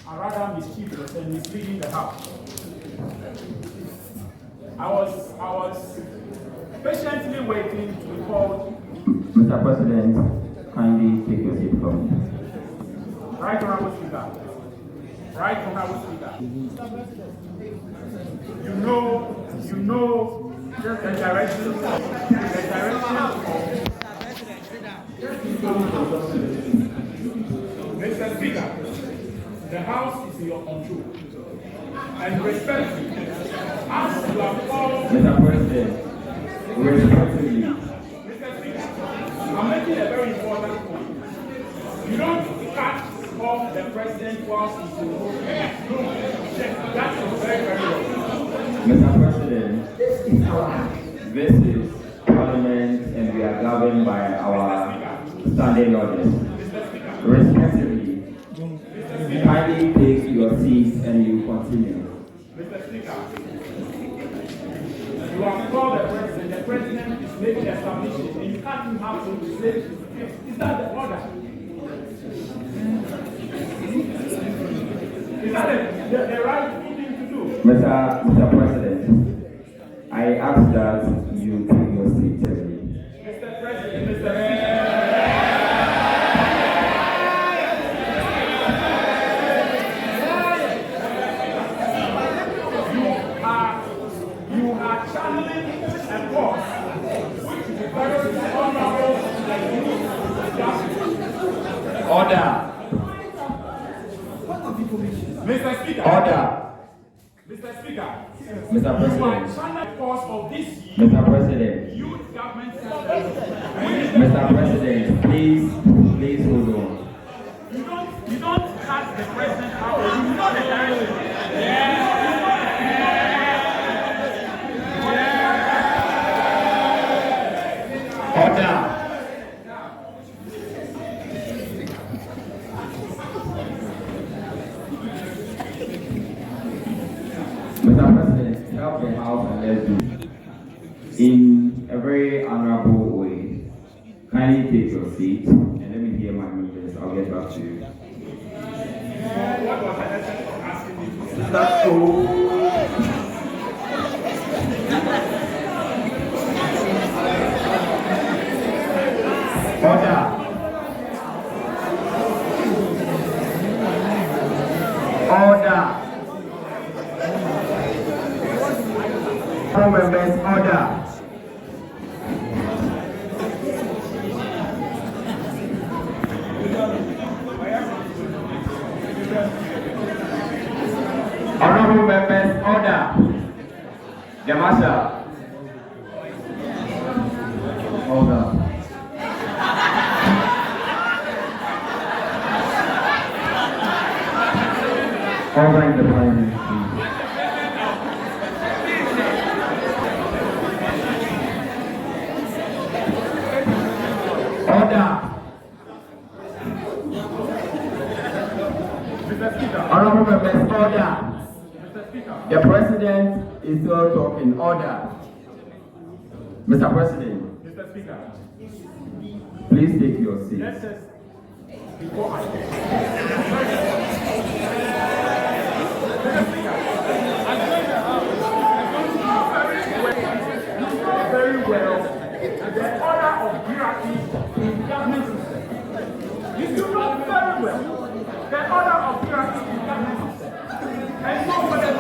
are rather mischievous and misleading the House. I was patiently waiting to be called. Mr. President, kindly take your seat from me. Right Honorable Speaker. Right Honorable Speaker. You know the direction of Mr. Speaker, the House is in your control. And respectfully, as Mr. President, respectfully. I'm making a very important point. You don't cut off the president whilst he's in office. No, that is very, very wrong. Mr. President, this is Parliament and we are governed by our standing orders. Respectively, kindly take your seats and you continue. Mr. Speaker, you have called the president is making a submission and you can't even have to say, is that the order? Is that the right thing to do? Mr. President, I ask that you take your seat. Mr. President, Mr. Speaker. You are channeling a course which is very honorable. Order. Mr. Speaker. Order. Mr. Speaker. Mr. President. You are channeling the course of this year. Mr. President. Youth government. Mr. President, please hold on. You don't cut the president out. You know the direction. Order. Mr. President, help the House and let's do in a very honorable way. Kindly take your seat and let me hear my members. I'll get back to you. That's so. Order. Order. All members, order. Honorable members, order. The Marshal. Order. Order in the Parliament, please. Order. Honorable members, order. The President is still talking. Order. Mr. President. Mr. Speaker. Please take your seat. Before I very well the order of hierarchy in government system. You do know very well the order of hierarchy in government system. And so for the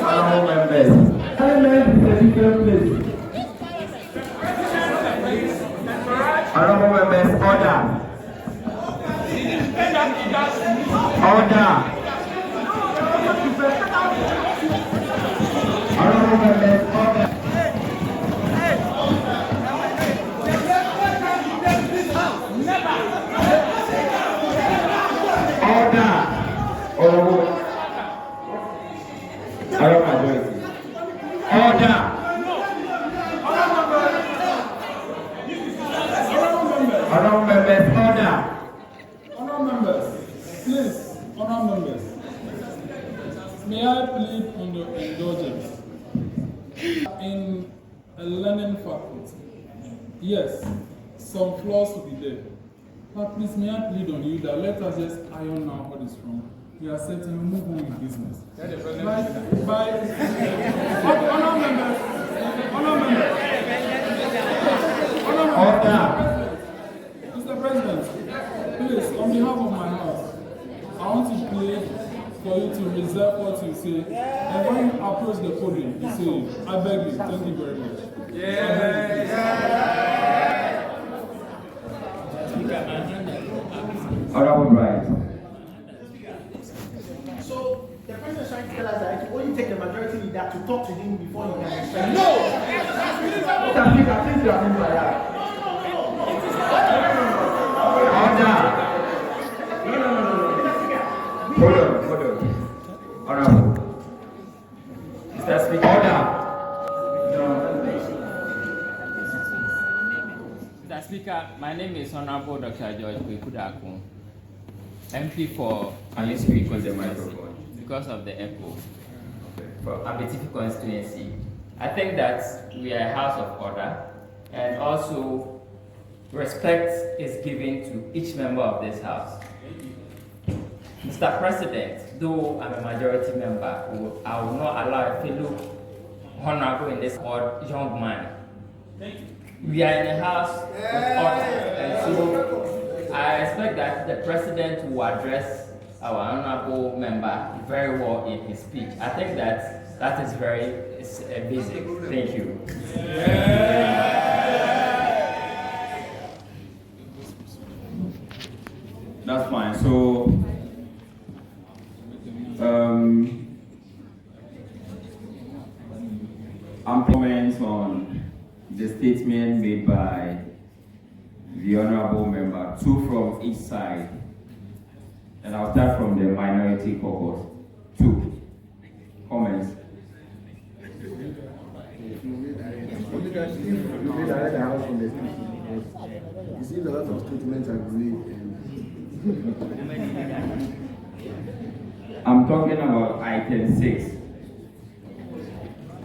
Honorable members, Parliament is a different place. Honorable members, order. Order. Honorable members, order. Order. Honorable majority. Order. Honorable members, order. Honorable members, please, honorable members, may I plead on your indulgence? In a learning faculty, yes, some flaws will be there, but please, may I plead on you that let us just iron out what is wrong. We are set and move on with business. By honorable members, order. Mr. President, please, on behalf of my house, I want to plead for you to reserve what you say, and when you approach the podium, you say, I beg you, thank you very much. Honorable Bright. So the president is trying to tell us that you only take the majority leader to talk to him before you can explain. No! see that things like that. Hold on. Honorable. Mr. Speaker. Order. Mr. Speaker, my name is Honorable Dr. George Kwekudakun, MP for Can you speak on the microphone? Because of the echo. For Abetifi constituency. I think that we are a house of order, and also respect is given to each member of this house. Mr. President, though I'm a majority member, I will not allow a fellow honorable in this court, young man. We are in a house of order, and so I expect that the president will address our honorable member very well in his speech. I think that is very basic. Thank you. That's fine. So, comments on the statement made by the honorable member, two from each side, and I'll start from the minority caucus. Two comments. You see a lot of statements I believe. I'm talking about item 6.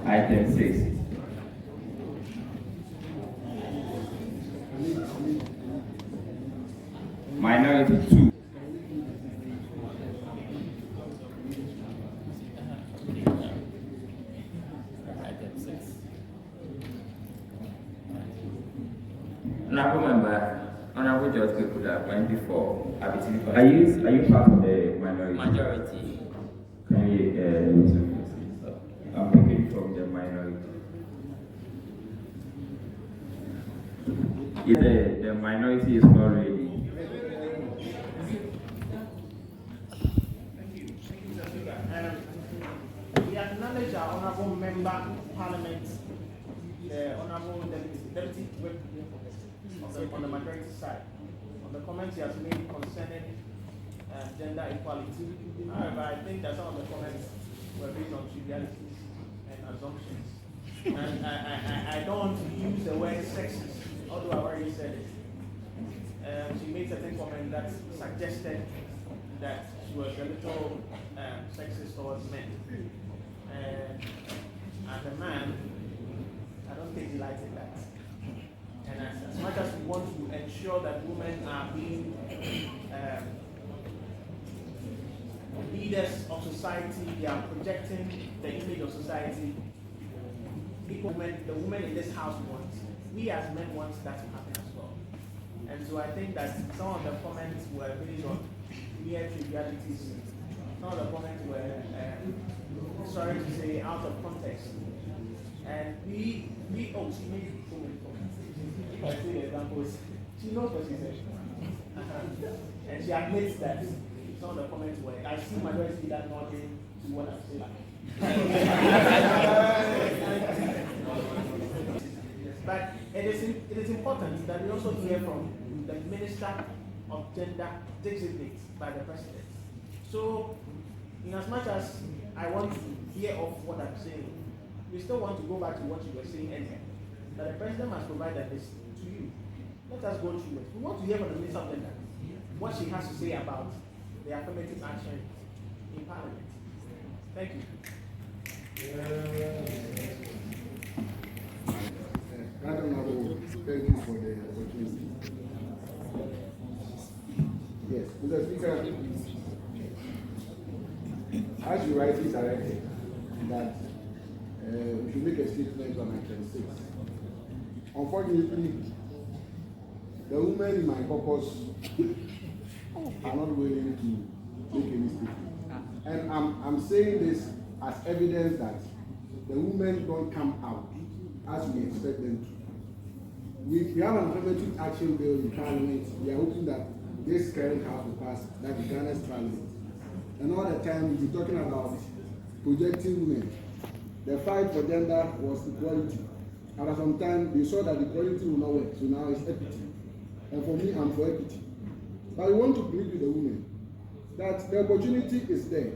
Item 6. Minority 2. Honorable member, Honorable George Kwekudakun went before Abetifi. Are you part of the minority? Majority. Can you I'm picking from the minority. If the minority is not ready. We acknowledge our honorable member of parliament, the honorable deputy on the majority side, on the comments he has made concerning gender equality. However, I think that some of the comments were based on trivialities and assumptions. And I don't want to use the word sexist, although I already said it. She made certain comments that suggested that she was a little sexist towards men. As a man, I don't take delight in that. And as much as we want to ensure that women are being leaders of society, they are projecting the image of society, the women in this house want. We as men want that to happen as well. And so I think that some of the comments were based on mere trivialities. Some of the comments were, sorry to say, out of context. And she made so many comments. If I say examples, she knows what she said. And she admits that some of the comments were, I see majority leader nodding to what I say. But it is important that we also hear from the Minister of Gender designate by the President. So, in as much as I want to hear of what I'm saying, we still want to go back to what you were saying earlier, that the President must provide that list to you. Let us go through it. We want to hear from the Minister of Gender what she has to say about the affirmative action in Parliament. Thank you. Thank you for the opportunity. Yes, Mr. Speaker, as you rightly directed, that we should make a statement on item 6. Unfortunately, the women in my caucus are not willing to make any statement. And I'm saying this as evidence that the women don't come out as we expect them to. We have an affirmative action bill in Parliament. We are hoping that this current House will pass, that the Ghana's Parliament. And all the time we'll be talking about projecting women. The fight for gender was equality. And at some time, they saw that the quality will not work, so now it's equity. And for me, I'm for equity. But we want to plead with the women that the opportunity is there.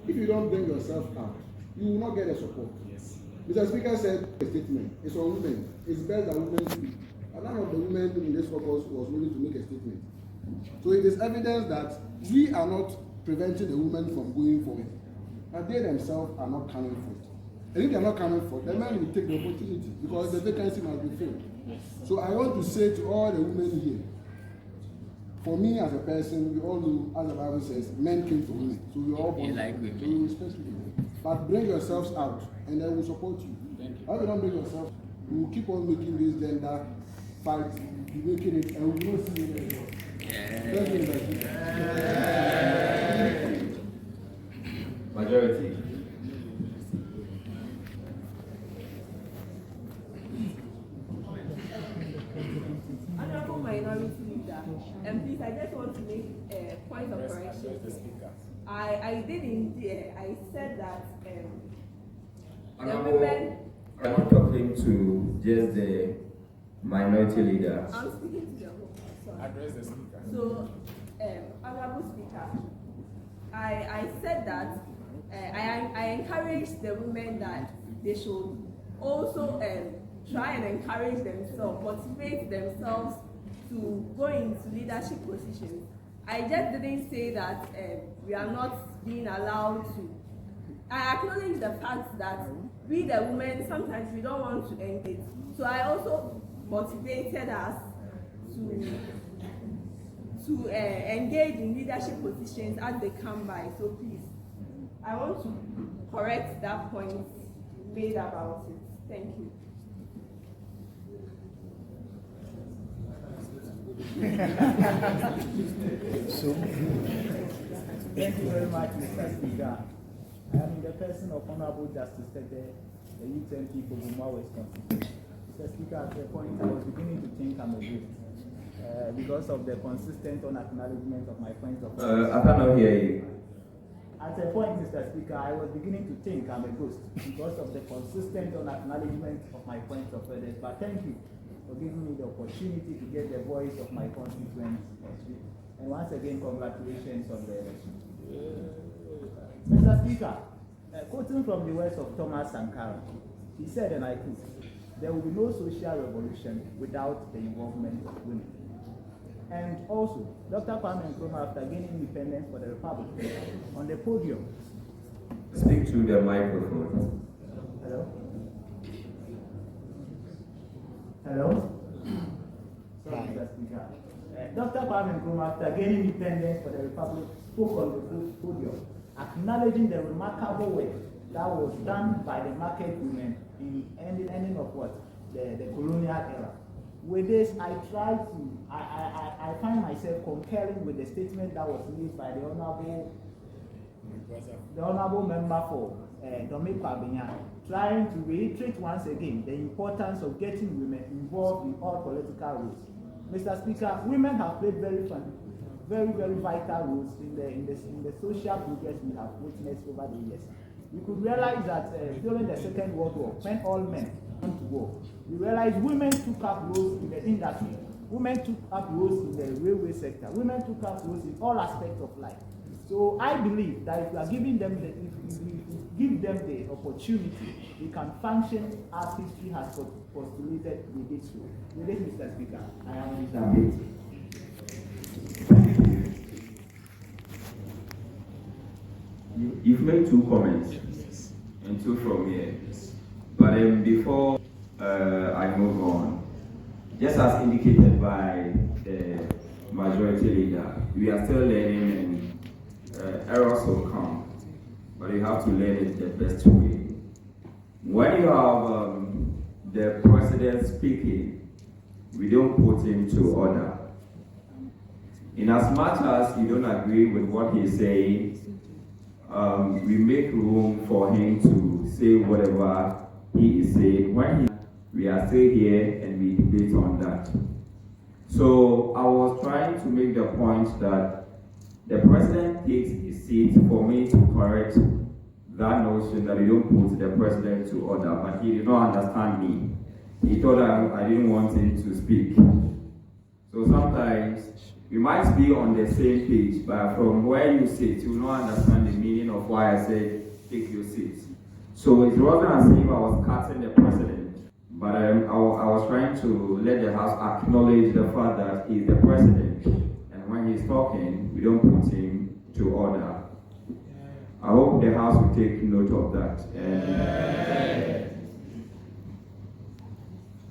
If you don't bring yourself out, you will not get the support. Yes. Mr. Speaker said a statement. It's on women. It's best that women speak. And none of the women in this caucus was willing to make a statement. So it is evidence that we are not preventing the women from going for it. And they themselves are not coming for it. And if they are not coming for it, the men will take the opportunity because the vacancy must be filled. Yes. So I want to say to all the women here, for me as a person, we all know, as the Bible says, men came for women. So we are all born like women. So we respect women. But bring yourselves out and they will support you. If you don't bring yourself, we will keep on making this gender fight, making it, and we will not see it anymore. Thank you, Mr. Majority. Honorable Minority Leader, and please, I just want to make a point of correction. I did indeed. I said that the women. I'm not talking to just the minority leader. I'm speaking to the whole. Address the speaker. So, Honorable Speaker, I said that I encourage the women that they should also try and encourage themselves, motivate themselves to go into leadership positions. I just didn't say that we are not being allowed to. I acknowledge the fact that we the women, sometimes we don't want to engage. So I also motivated us to engage in leadership positions as they come by. So please, I want to correct that point made about it. Thank you. Thank you very much, Mr. Speaker. I am in the person of Honorable Justice Delasi, the youth MP for Buma West constituency. Mr. Speaker, at the point I was beginning to think I'm a ghost because of the consistent unacknowledgement of my points of I cannot hear you. At a point, Mr. Speaker, I was beginning to think I'm a ghost because of the consistent unacknowledgement of my points of order. But thank you for giving me the opportunity to get the voice of my constituents. And once again, congratulations on the election. Mr. Speaker, quoting from the words of Thomas Sankara, he said, and I quote, "There will be no social revolution without the involvement of women." And also, Dr. Kwame Nkrumah, after gaining independence for the Republic, on the podium. Speak to the microphone. Hello? Hello? Sorry, Mr. Speaker. Dr. Kwame Nkrumah, after gaining independence for the Republic, spoke on the podium, acknowledging the remarkable work that was done by the market women in ending of what? The colonial era. With this, I find myself concurring with the statement that was made by the honorable member for Domekwa, trying to reiterate once again the importance of getting women involved in all political roles. Mr. Speaker, women have played very vital roles in the social progress we have witnessed over the years. We could realize that during the Second World War, when all men went to war, we realized women took up roles in the industry, women took up roles in the railway sector, women took up roles in all aspects of life. So I believe that if we are giving them give them the opportunity, they can function as history has postulated with it. With it, Mr. Speaker, I am Mr. You've made two comments and two from here. But before I move on, just as indicated by the majority leader, we are still learning and errors will come, but you have to learn it the best way. When you have the president speaking, we don't put him to order. In as much as you don't agree with what he's saying, we make room for him to say whatever he is saying. We are still here and we debate on that. So I was trying to make the point that the president takes his seat for me to correct that notion that you don't put the president to order, but he did not understand me. he thought I didn't want him to speak. So sometimes we might be on the same page, but from where you sit, you will not understand the meaning of why I said take your seat. So it wasn't as if I was cutting the president, but I was trying to let the House acknowledge the fact that he's the president, and when he's talking, we don't put him to order. I hope the House will take note of that.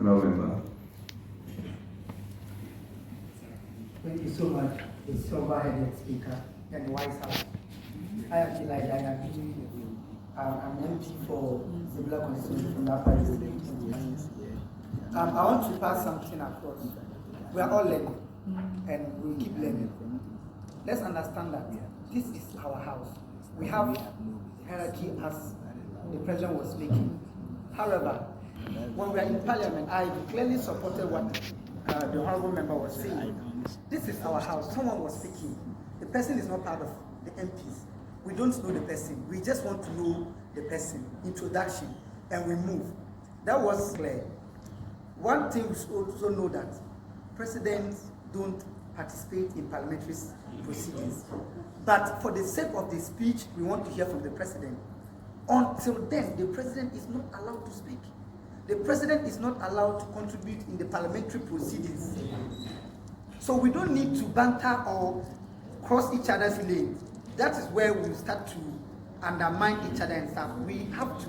November. Thank you so much, the silver-headed speaker and the White House. I am Lilian. I'm MP for the Black constituency from that party. I want to pass something across. We are all learning, and we will keep learning. Let's understand that this is our house. We have hierarchy as the president was speaking. However, when we are in parliament, I clearly supported what the honorable member was saying. This is our house. Someone was speaking. The person is not part of the MPs. We don't know the person. We just want to know the person, introduction, and we move. That was clear. One thing we should also know that presidents don't participate in parliamentary proceedings. But for the sake of the speech, we want to hear from the president. Until then, the president is not allowed to speak. The president is not allowed to contribute in the parliamentary proceedings. So we don't need to banter or cross each other's lane. That is where we start to undermine each other and stuff. We have to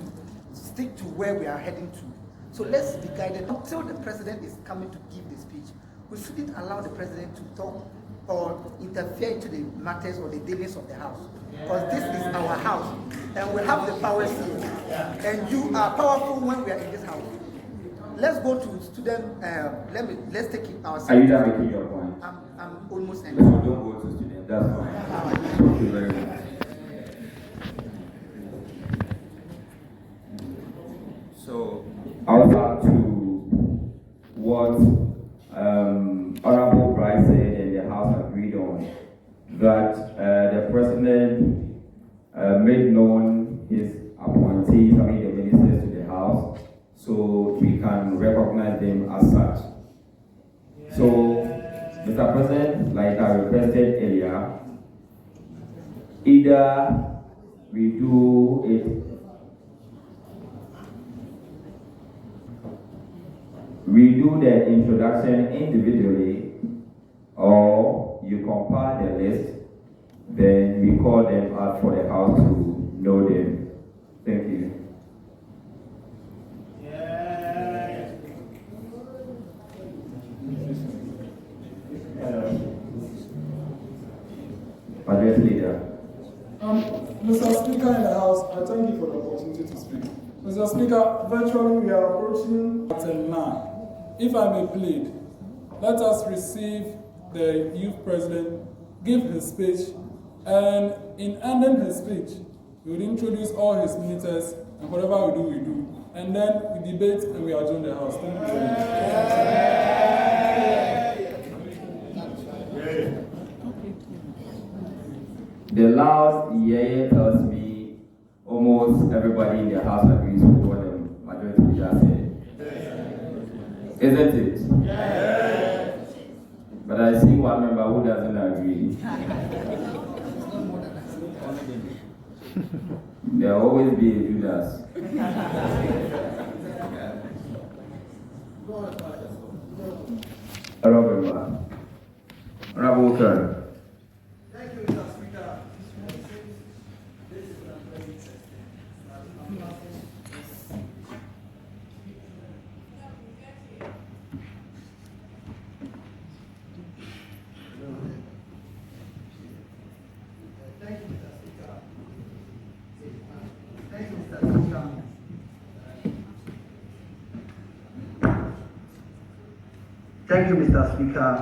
stick to where we are heading to. So let's be guided. Until the president is coming to give the speech, we shouldn't allow the president to talk or interfere into the matters or the dealings of the House. Because this is our house, and we have the powers here. And you are powerful when we are in this house. Let's go to student, let's take it ourselves. Are you done making your point? I'm almost ending. No, don't go to student, that's fine. Thank you very much. So, I'll start to what Honorable Bryce said and the House agreed on, that the President made known his appointees, the ministers to the House, so we can recognize them as such. So, Mr. President, like I requested earlier, either we do the introduction individually, or you compile the list, then we call them out for the House to know them. Thank you. Address leader. Mr. Speaker in the House, I thank you for the opportunity to speak. Mr. Speaker, virtually we are approaching at 9. If I may plead, let us receive the youth president, give his speech, and in ending his speech, we will introduce all his ministers, and whatever we do, we do. And then we debate and we adjourn the House. Thank you very much. The loud yeah tells me almost everybody in the House agrees with what the majority leader said. Isn't it? Yes. But I see one member who doesn't agree. There will always be a Judas. Honorable Clerk. Thank you, Mr. Speaker. Thank you, Mr. Speaker.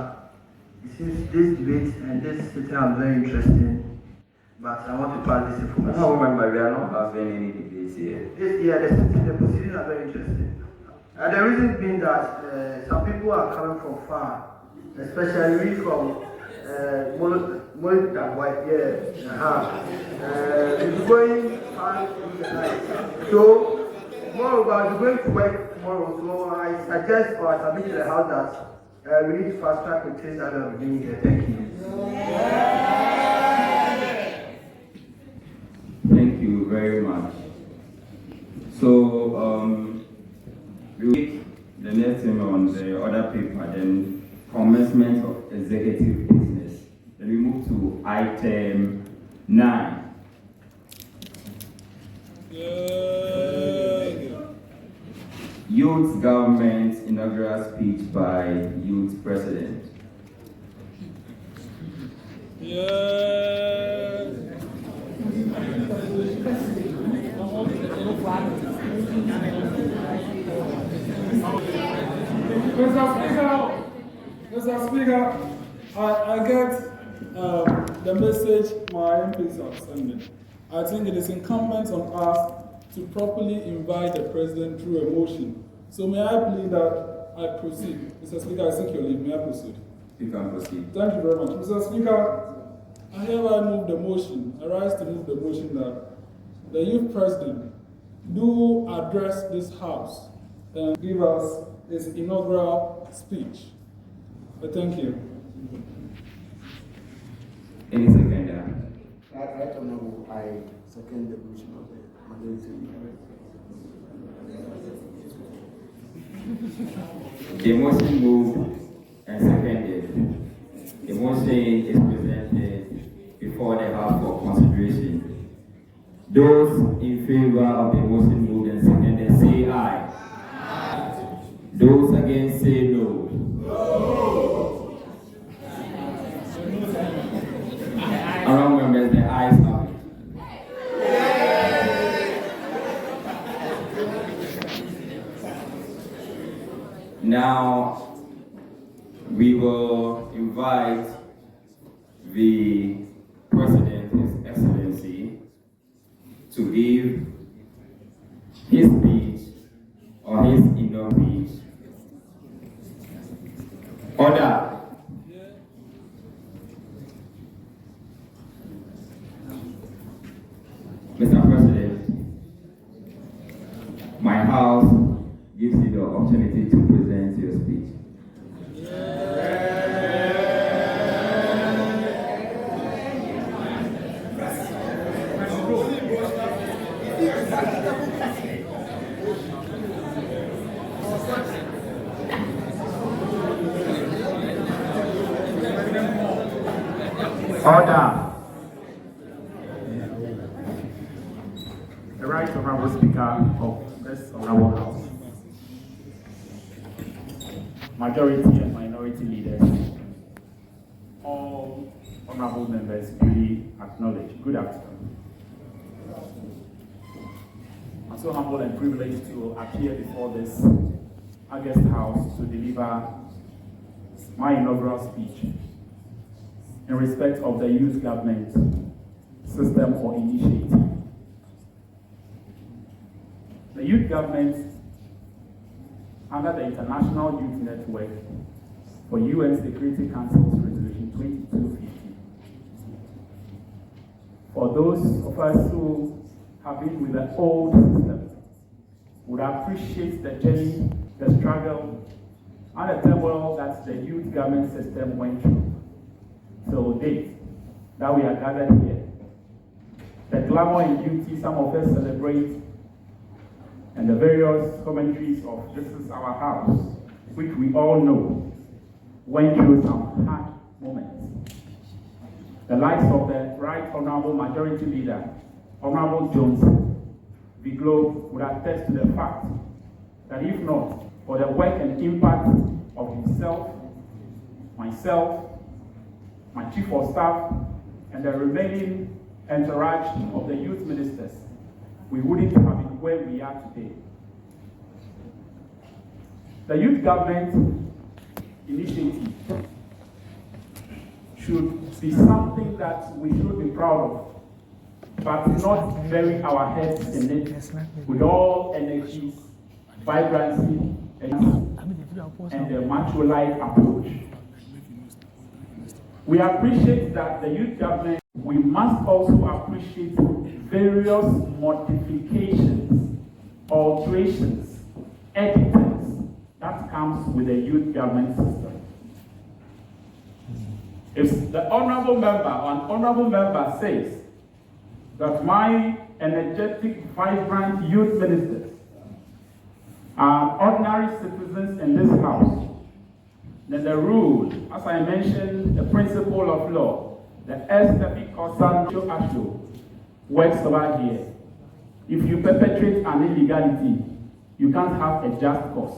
It seems this debate and this sitting are very interesting, but I want to pass this information. No, remember, we are not having any debates here. The proceedings are very interesting. The reason being that some people are coming from far, especially from it's going far in the night. So, moreover, we're going to work tomorrow, so I suggest or I submit to the House that we need to fast track the things that we are doing here. Thank you. Thank you very much. So we will take the next thing on the other paper, then commencement of executive business. Then we move to item 9. Youth Government Inaugural Speech by Youth President. Mr. Speaker, I get the message my MPs have sent me. I think it is incumbent on us to properly invite the President through a motion. So may I plead that I proceed? Mr. Speaker, I seek your leave. May I proceed? You can proceed. Thank you very much. Mr. Speaker, I hereby move the motion. I rise to move the motion that the Youth President do address this House and give us his inaugural speech. Thank you. Any seconder? Right Honorable, I second the motion of the majority. The motion moved and seconded. The motion is presented before the House for consideration. Those in favor of the motion moved and seconded say aye. Aye. Those against say no. No. Around members, the ayes have it. Now, we will invite the President, His Excellency, to give his speech or his inaugural speech. Order. Mr. President, my House gives you the opportunity to present your speech. Order. The Right Honorable Speaker of this Honorable House, majority and minority leaders, all honorable members duly acknowledged. Good afternoon. I'm so humbled and privileged to appear before this August House to deliver my inaugural speech in respect of the Youth Government System or Initiative. The Youth Government, under the International Youth Network for UN Security Council's Resolution 2250. For those of us who have been with the old system, would appreciate the journey, the struggle, and the turmoil that the youth government system went through till date that we are gathered here. The glamour and beauty some of us celebrate, and the various commentaries of this is our house, which we all know, went through some hard moments. The likes of the Right Honorable Majority Leader, Honorable Amegashie-Viglo, would attest to the fact that if not for the work and impact of himself, myself, my Chief of Staff, and the remaining entourage of the youth ministers, we wouldn't have been where we are today. The Youth Government Initiative should be something that we should be proud of, but not bury our heads in it with all energy, vibrancy, and the macho-like approach. We appreciate that the youth government, we must also appreciate various modifications, alterations, editors that comes with the youth government system. If the honorable member says that my energetic, vibrant youth ministers are ordinary citizens in this house, then the rule, as I mentioned, the principle of law, the STP Addo works over here. If you perpetrate an illegality, you can't have a just cause.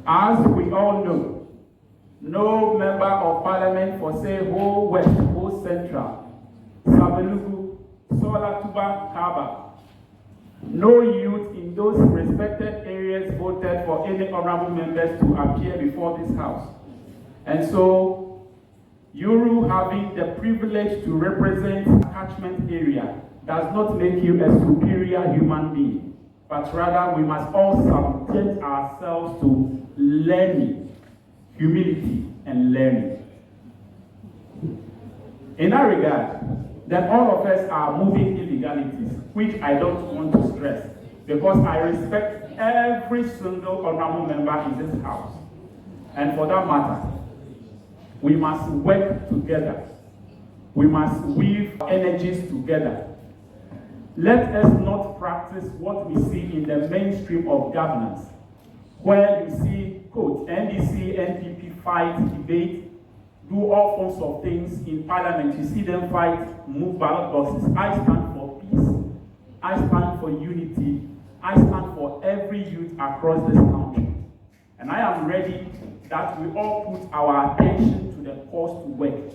As we all know, no member of parliament for say whole West, whole Central, Sabelugu, Solatuba, Kaba, no youth in those respected areas voted for any honorable members to appear before this house. And so, you having the privilege to represent a catchment area does not make you a superior human being, but rather we must all subject ourselves to learning, humility and learning. In that regard, then all of us are moving illegalities, which I don't want to stress, because I respect every single honorable member in this house. And for that matter, we must work together. We must weave energies together. Let us not practice what we see in the mainstream of governance, where you see, quote, NDC, NPP fight, debate, do all forms of things in parliament. You see them fight, move ballot boxes. I stand for peace. I stand for unity. I stand for every youth across this country. And I am ready that we all put our attention to the cause to work.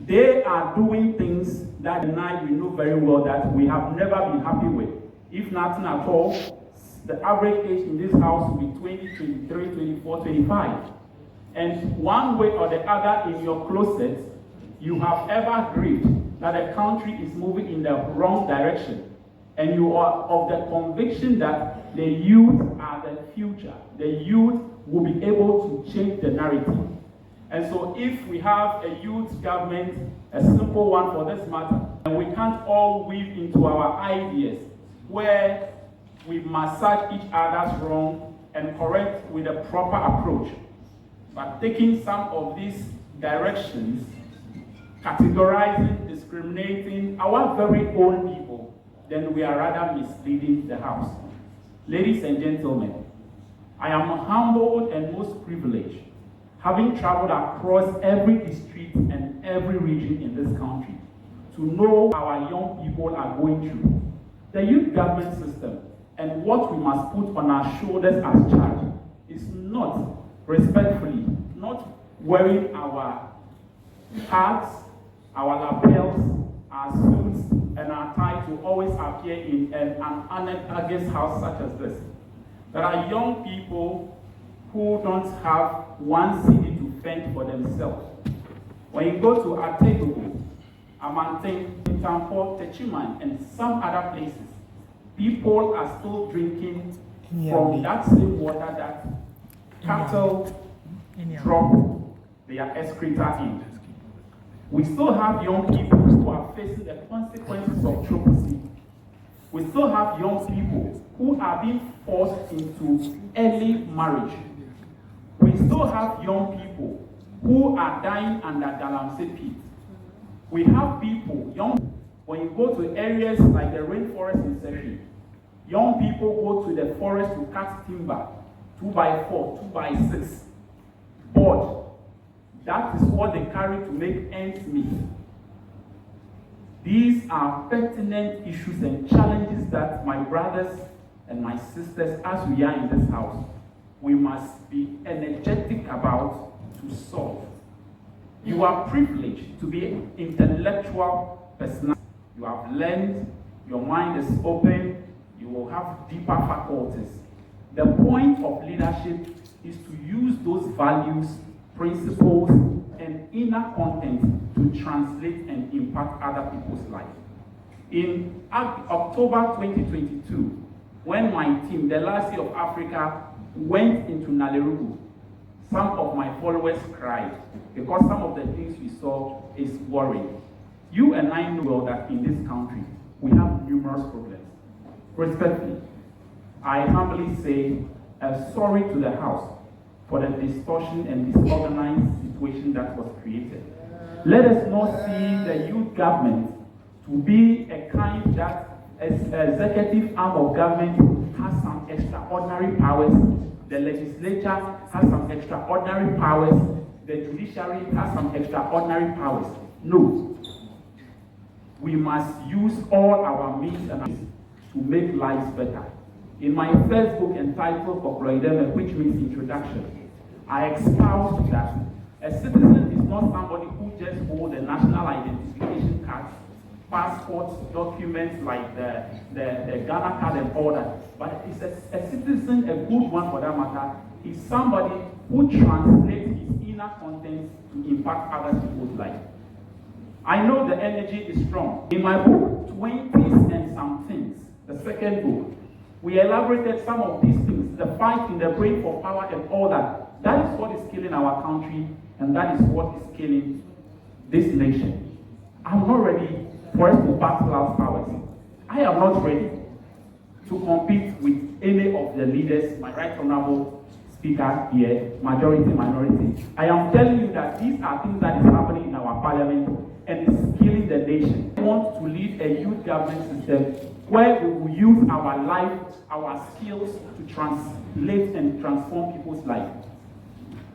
They are doing things that we know very well that we have never been happy with. If nothing at all, the average age in this house will be 20, 23, 24, 25. And one way or the other in your closet, you have ever agreed that the country is moving in the wrong direction. And you are of the conviction that the youth are the future. The youth will be able to change the narrative. And so if we have a youth government, a simple one for this matter, and we can't all weave into our ideas where we massage each other's wrong and correct with a proper approach, but taking some of these directions, categorizing, discriminating our very own people, then we are rather misleading the house. Ladies and gentlemen, I am humbled and most privileged, having traveled across every district and every region in this country, to know our young people are going through. The youth government system and what we must put on our shoulders as charge is not, respectfully, not wearing our hats, our lapels, our suits, and our tie to always appear in an August house such as this. There are young people who don't have one city to fend for themselves. When you go to Addo, Amante, Tampo, Techiman, and some other places, people are still drinking from that same water that cattle drop their excreta in. We still have young people who are facing the consequences of trophy. We still have young people who are being forced into early marriage. We still have young people who are dying under Galamsey pit. We have people, when you go to areas like the rainforest in Seshi, young people go to the forest to cut timber, 2x4, 2x6, board. That is what they carry to make ends meet. These are pertinent issues and challenges that my brothers and my sisters, as we are in this house, we must be energetic about to solve. You are privileged to be intellectual personality. You have learned, your mind is open, you will have deeper faculties. The point of leadership is to use those values, principles, and inner content to translate and impact other people's lives. In October 2022, when my team, the Delasi of Africa, went into Nalerugu, some of my followers cried because some of the things we saw is worrying. You and I know well that in this country, we have numerous problems. Respectfully, I humbly say sorry to the House for the distortion and disorganized situation that was created. Let us not see the youth government to be a kind that as executive arm of government has some extraordinary powers, the legislature has some extraordinary powers, the judiciary has some extraordinary powers. No. We must use all our means and to make lives better. In my first book entitled Caucuses, which means introduction, I espoused that a citizen is not somebody who just holds a national identification card, passports, documents like the Ghana card and all that, but it's a citizen, a good one for that matter, is somebody who translates his inner contents to impact other people's lives. I know the energy is strong. In my book, 20s and some things, the second book, we elaborated some of these things, the fight in the brain for power and all that. That is what is killing our country, and that is what is killing this nation. I'm not ready for us to battle our powers. I am not ready to compete with any of the leaders, my right honorable speaker here, majority, minority. I am telling you that these are things that is happening in our parliament and it's killing the nation. We want to lead a youth government system where we will use our life, our skills to translate and transform people's lives.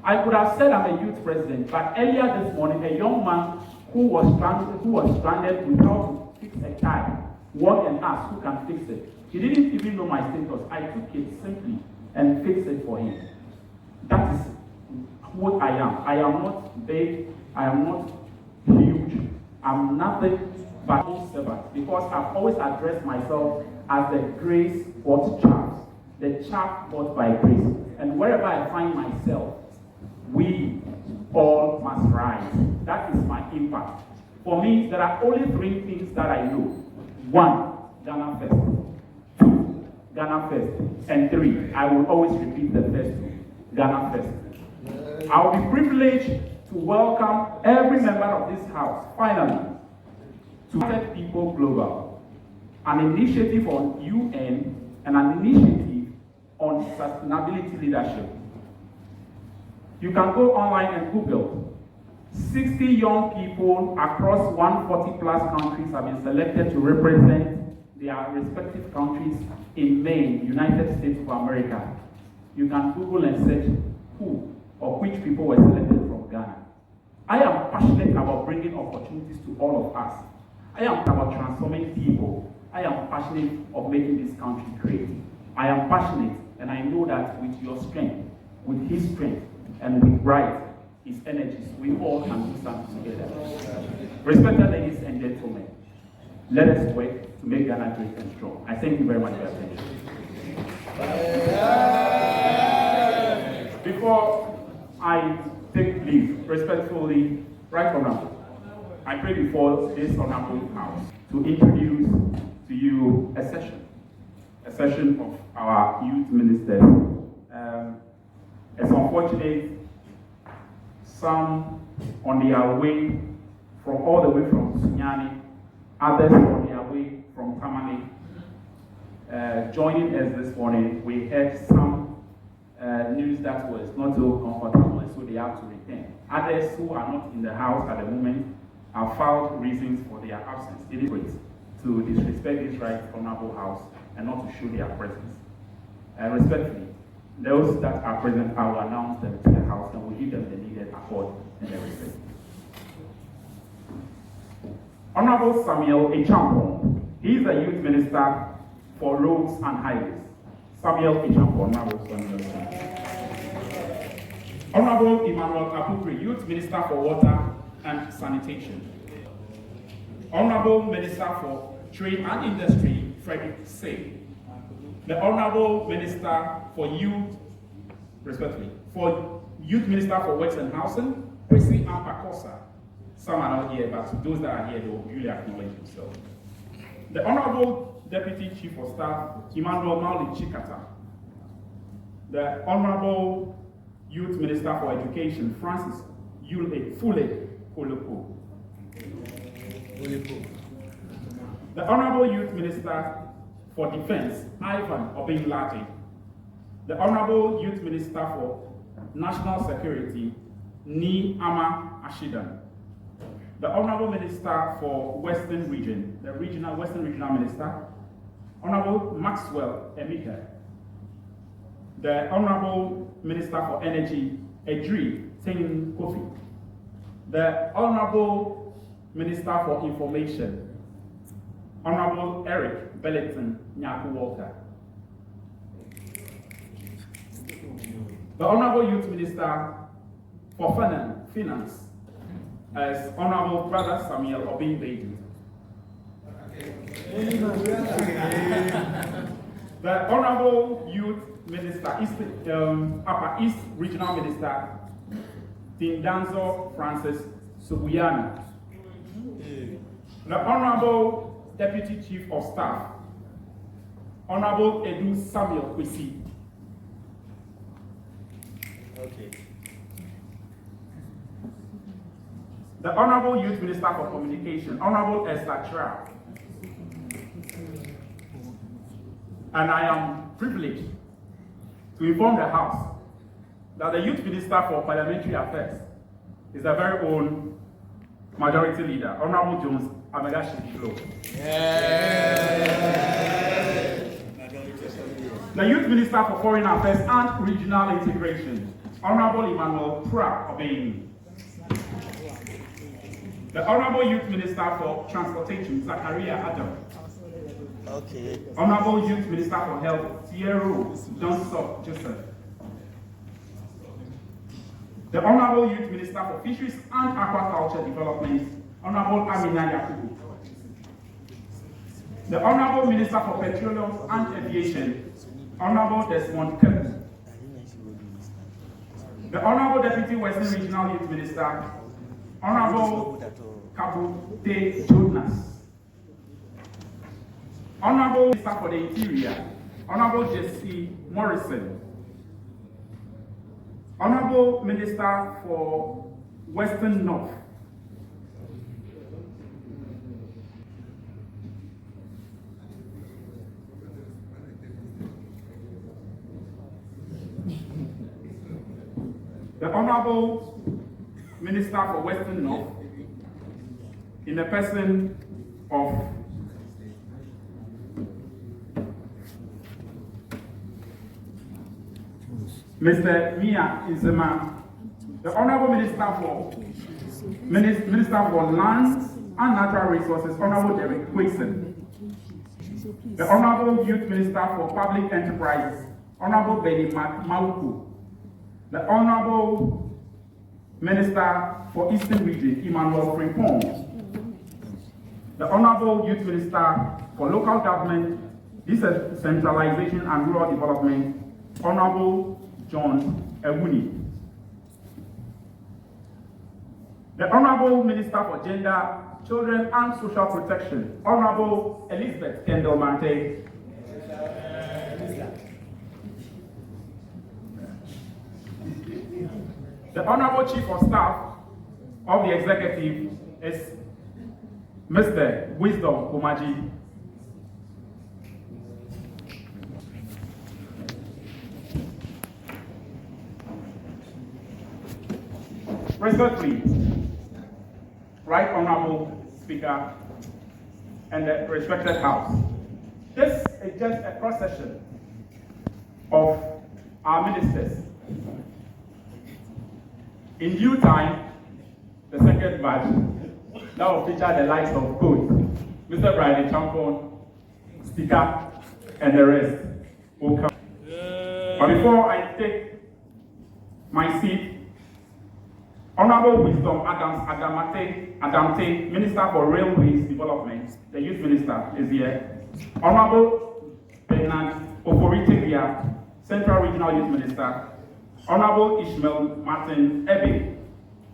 I could have said I'm a youth president, but earlier this morning, a young man who was stranded without to fix a tie walked and asked who can fix it. He didn't even know my status. I took it simply and fixed it for him. That is what I am. I am not big. I am not huge. I'm nothing but a servant, because I've always addressed myself as the grace bought chaff, the chaff bought by grace. And wherever I find myself, we all must rise. That is my impact. For me, there are only three things that I know. 1, Ghana first. 2, Ghana first. And 3, I will always repeat the first 2, Ghana first. I will be privileged to welcome every member of this house, finally, to Set People Global, an initiative on UN and an initiative on sustainability leadership. You can go online and Google. 60 young people across 140 plus countries have been selected to represent their respective countries in Maine, United States of America. You can Google and search who or which people were selected from Ghana. I am passionate about bringing opportunities to all of us. I am about transforming people. I am passionate of making this country great. I am passionate, and I know that with your strength, with his strength, and with Bright, his energies, we all can do something together. Respected ladies and gentlemen, let us work to make Ghana great and strong. I thank you very much for your attention. Before I take leave, respectfully, Right Honorable, I pray before this Honorable House to introduce to you a session of our youth ministers. It's unfortunate, some on their way from all the way from Sunyani, others on their way from Tamale. Joining us this morning, we had some news that was not so comfortable, and so they have to return. Others who are not in the house at the moment have filed reasons for their absence. It is great to disrespect this right honorable house and not to show their presence. Respectfully, those that are present, I will announce them to the house and will give them the needed accord and the respect. Honorable Samuel Amponsah, he is the youth minister for roads and highways. Samuel Amponsah, Honorable Samuel. Honorable Emmauclate Adongo, youth minister for water and sanitation. Honorable Minister for Trade and Industry, Frederick Say. The Honorable Minister for Youth, respectfully, for Youth Minister for Works and Housing, Samson Amponsah. Some are not here, but those that are here, they will really acknowledge themselves. The Honorable Deputy Chief of Staff, Emmauclate Adongo. The Honorable Youth Minister for Education, Francis Fule Koloko. The Honorable Youth Minister for Defense, Ivan Obinlade. the Honorable Youth Minister for National Security, Ni Ama Ashidan, the Honorable Minister for Western Region, the Western Regional Minister, Honorable Maxwell Emeka, the Honorable Minister for Energy, Adjei Ting Kofi, the Honorable Minister for Information, Honorable Eric Belleton Nyaku Walker, the Honorable Youth Minister for Finance as Honorable Brother Samuel Obin Bedu, the Honorable Youth Minister, Upper East Regional Minister, Tindanzo Francis Subuyana, the Honorable Deputy Chief of Staff, Honorable Edu Samuel Kwesi. Okay. The Honorable Youth Minister for Communication, Honorable Esther Tra. And I am privileged to inform the House that the Youth Minister for Parliamentary Affairs is the very own Majority Leader, Honorable Jones Amegashie-Viglo. The Youth Minister for Foreign Affairs and Regional Integration, Honorable Emmanuel Obeying. The Honorable Youth Minister for Transportation, Zachariah Addo. Okay. Honorable Youth Minister for Health, Thierry Johnson Joseph. The Honorable Youth Minister for Fisheries and Aquaculture Development, Honorable Amina Yakubu. The Honorable Minister for Petroleum and Aviation, Honorable Desmond Kelly. The Honorable Deputy Western Regional Youth Minister, Honorable Kabute Jonas. Honorable Minister for the Interior, Honorable Jesse Morrison. Honorable Minister for Western North, the Honorable Minister for Western North, in the person of Mr. Mia Izema, the Honorable Minister for Lands and Natural Resources, Honorable Derek Quason, the Honorable Youth Minister for Public Enterprise, Honorable Benny Mauku, the Honorable Minister for Eastern Region, Emmanuel Frimpong, the Honorable Youth Minister for Local Government, Decentralization and Rural Development, Honorable John Ewuni, the Honorable Minister for Gender, Children and Social Protection, Honorable Elizabeth Kendall Mante, the Honorable Chief of Staff of the Executive is Mr. Wisdom Umaji. Respectfully, Right Honorable Speaker and the respected House, this is just a cross-section of our ministers. In due time, the second batch that will feature the likes of both Mr. Brian Champon, Speaker, and the rest will come. But before I take my seat, Honorable Wisdom Adamte, Minister for Railways Development, the Youth Minister, is here. Honorable Bernard Oforite, Central Regional Youth Minister. Honorable Ishmael Martin Ebe,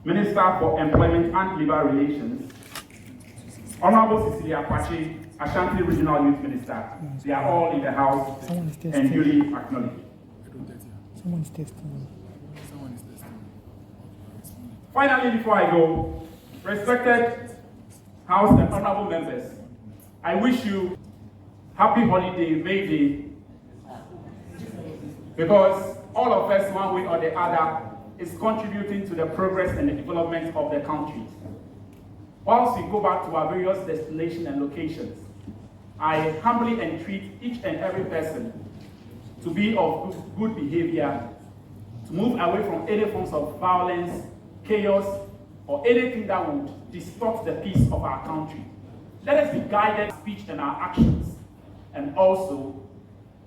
Minister for Employment and Labor Relations. Honorable Cecilia Pachi, Ashanti Regional Youth Minister. They are all in the House and duly acknowledged. Someone is testing. Finally, before I go, respected House and honorable members, I wish you happy holiday, May Day, because all of us, one way or the other, is contributing to the progress and the development of the country. Whilst we go back to our various destinations and locations, I humbly entreat each and every person to be of good behavior, to move away from any forms of violence, chaos, or anything that would distort the peace of our country. Let us be guided in speech and our actions. And also,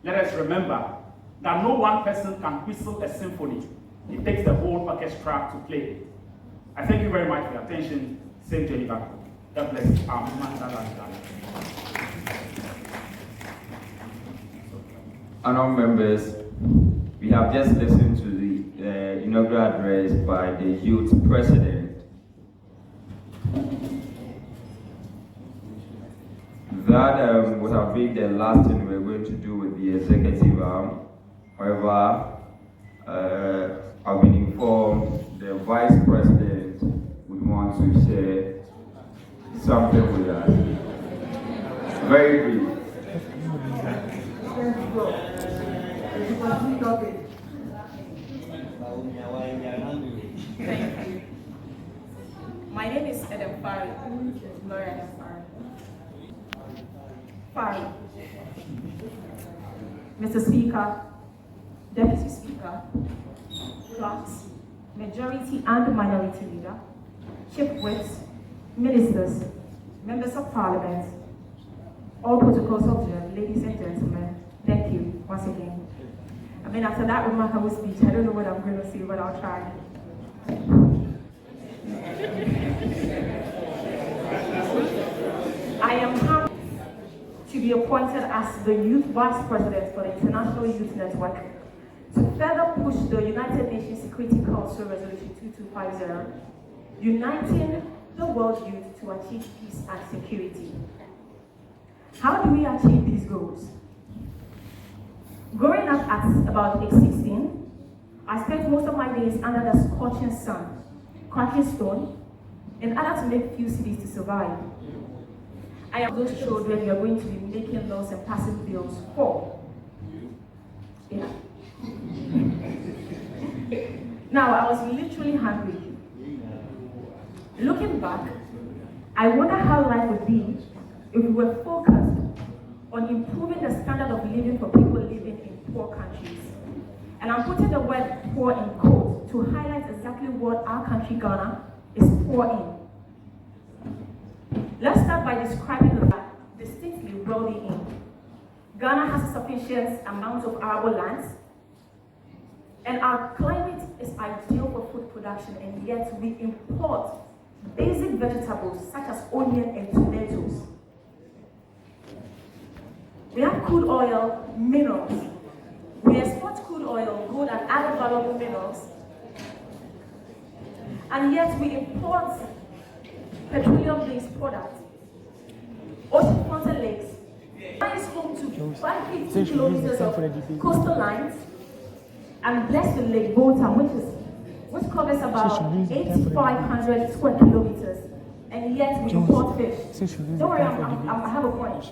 let us remember that no one person can whistle a symphony. It takes the whole orchestra to play it. I thank you very much for your attention. Same to you back. God bless you. Honourable members, we have just listened to the inaugural address by the youth president. That would have been the last thing we're going to do with the executive arm. However, I've been informed the vice president would want to share something with us. Very brief. Thank you. My name is Adam Fari, Lawyer Adam Fari. Mr. Speaker, Deputy Speaker, clerks, majority and minority leader, chief whips, ministers, members of parliament, all protocols observed, ladies and gentlemen, thank you once again. I mean, after that remarkable speech, I don't know what I'm going to say, but I'll try. I am happy to be appointed as the Youth Vice President for the International Youth Network to further push the United Nations Security Council Resolution 2250, uniting the world youth to achieve peace and security. How do we achieve these goals? Growing up at about age 16, I spent most of my days under the scorching sun, cracking stone, in order to make few cities to survive. I am those children you are going to be making laws and passing bills for. Yeah. Now, I was literally hungry. Looking back, I wonder how life would be if we were focused on improving the standard of living for people living in poor countries. And I'm putting the word poor in quotes to highlight exactly what our country, Ghana, is poor in. Let's start by describing the fact distinctly wealthy in. Ghana has a sufficient amount of arable lands, and our climate is ideal for food production, and yet we import basic vegetables such as onion and tomatoes. We have crude oil, minerals. We export crude oil, gold, and other valuable minerals, and yet we import petroleum-based products. Ocean-fronted lakes. Ghana is home to 550 kilometers of coastal lines and blessed with Lake Volta, which covers about 8,500 square kilometers, and yet we import fish. Don't worry, I have a point.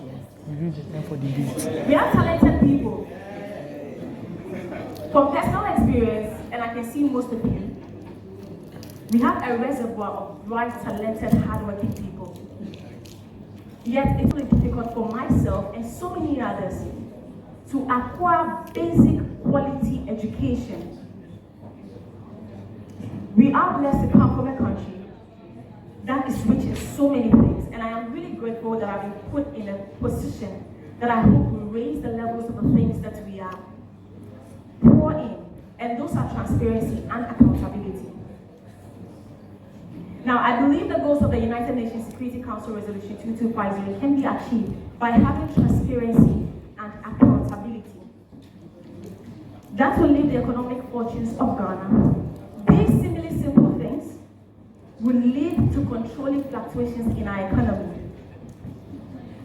We are talented people. From personal experience, and I can see most of you, we have a reservoir of bright, talented, hardworking people. Yet it's really difficult for myself and so many others to acquire basic quality education. We are blessed to come from a country that is rich in so many things, and I am really grateful that I've been put in a position that I hope will raise the levels of the things that we are poor in, and those are transparency and accountability. Now, I believe the goals of the United Nations Security Council Resolution 2250 can be achieved by having transparency and accountability. That will leave the economic fortunes of Ghana. These seemingly simple things will lead to controlling fluctuations in our economy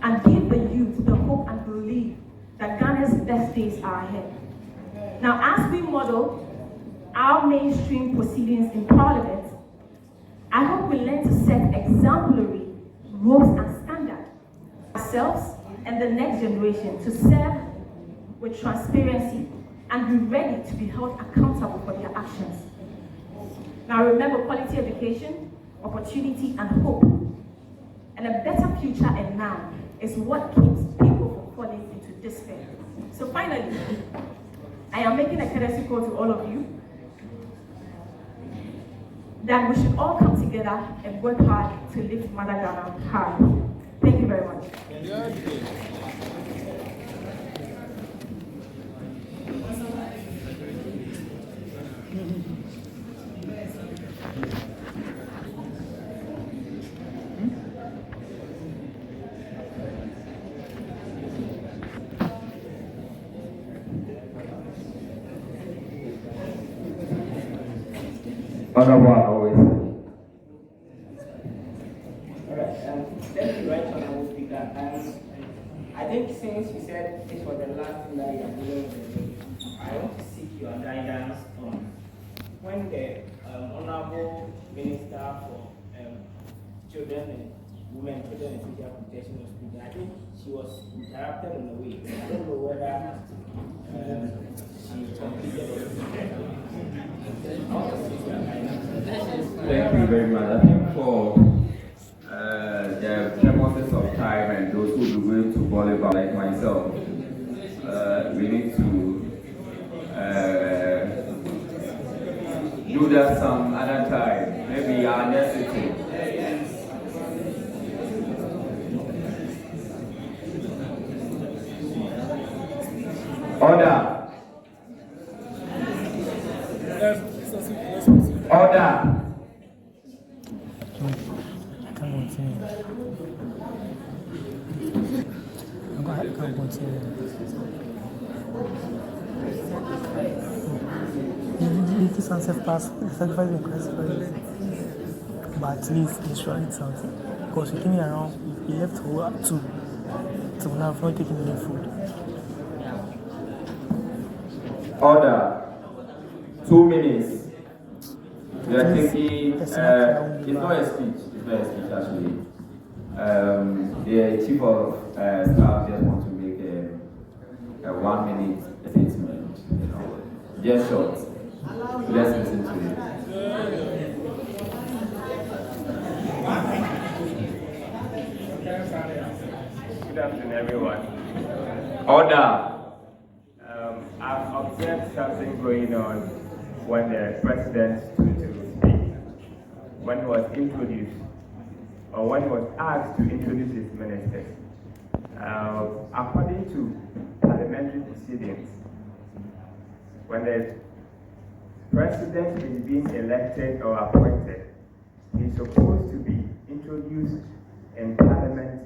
and give the youth the hope and belief that Ghana's best days are ahead. Now, as we model our mainstream proceedings in Parliament, I hope we learn to set exemplary rules and standards for ourselves and the next generation to serve with transparency and and be ready to be held accountable for their actions. Now remember, quality education, opportunity, and hope, and a better future and now is what keeps people from falling into despair. So finally, I am making a courtesy call to all of you that we should all come together and work hard to lift Mother Ghana high. Thank you very much. Honorable always. Alright, thank you, right, Honorable Speaker. I think since you said this was the last thing that you are dealing with, I want to seek your guidance on when the Honorable Minister for Children and Women, Children and Social Protection was speaking. I think she was interrupted in a way. I don't know whether she completed it. Thank you very much. I think for the purposes of time and those who will be going to volleyball like myself, we need to do that some other time, maybe our next sitting. Order. Order. I can't continue. This answer passed, sacrifice the request for it. But at least it's surely something. Because we came here around, we left work at 2. So now we're not taking any food. Order. 2 minutes. We are taking, it's not a speech, actually. The Chief of Staff just want to make a 1 minute statement, just short. Let's listen to it. Good afternoon, everyone. Order. I've observed something going on when the president stood to speak, when he was introduced, or when he was asked to introduce his ministers. According to parliamentary proceedings, when the president is being elected or appointed, he's supposed to be introduced in parliament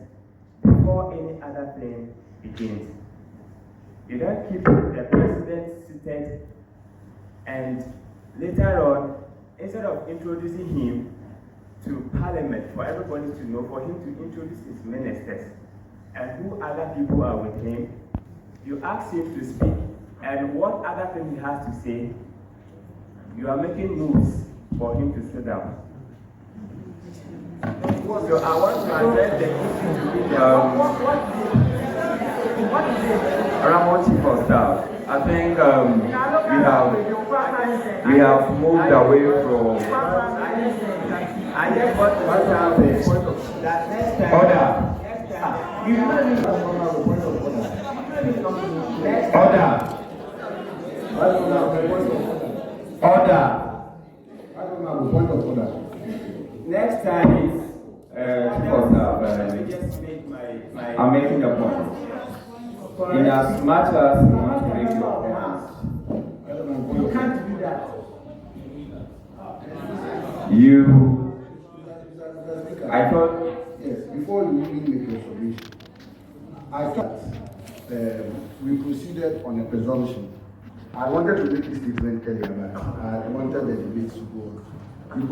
before any other thing begins. You don't keep the president seated and later on, instead of introducing him to parliament for everybody to know, for him to introduce his ministers and who other people are with him, you ask him to speak, and what other thing he has to say, you are making moves for him to sit down. So I want to address the issue to be Honorable Chief of Staff, I think we have moved away from. I just want to say that next time. Order. Order. Point of order. Next time is Chief of Staff, I'm making a point. In as much as you want to make your points, you can't do that. I thought. Yes, before you even make your submission, I thought we proceeded on a presumption. I wanted to make this statement earlier, but I wanted the debate to go on. We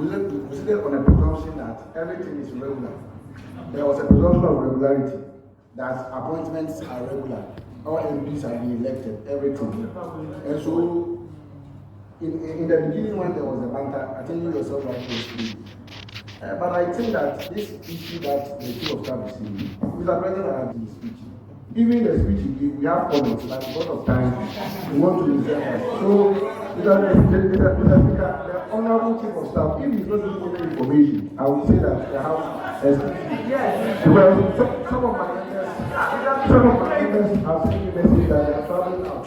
proceeded on a presumption that everything is regular. There was a presumption of regularity, that appointments are regular. Our MPs are being elected, everything. And so, in the beginning when there was a banter, I think you yourself were free. But I think that this issue that the Chief of Staff is saying, Mr. President has been speaking. even the speech he gave, we have comments, but because of time, we want to reserve that. So, the honorable chief of staff, if he's not giving any information, I would say that the house has because some of my members have sent me message that they are traveling out.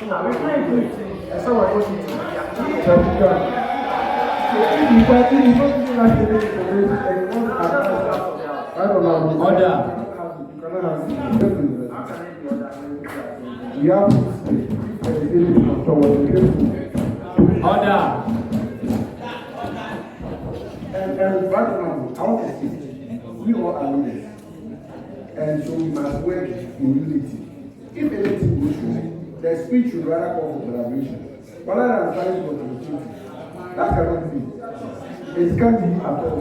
And some are going to Order. You have to Order. And right now, I want to say, we all are leaders. And so we must work in unity. If anything goes wrong, the speech should rather call for collaboration. Rather than trying to contribute, that cannot be. It can't be at all.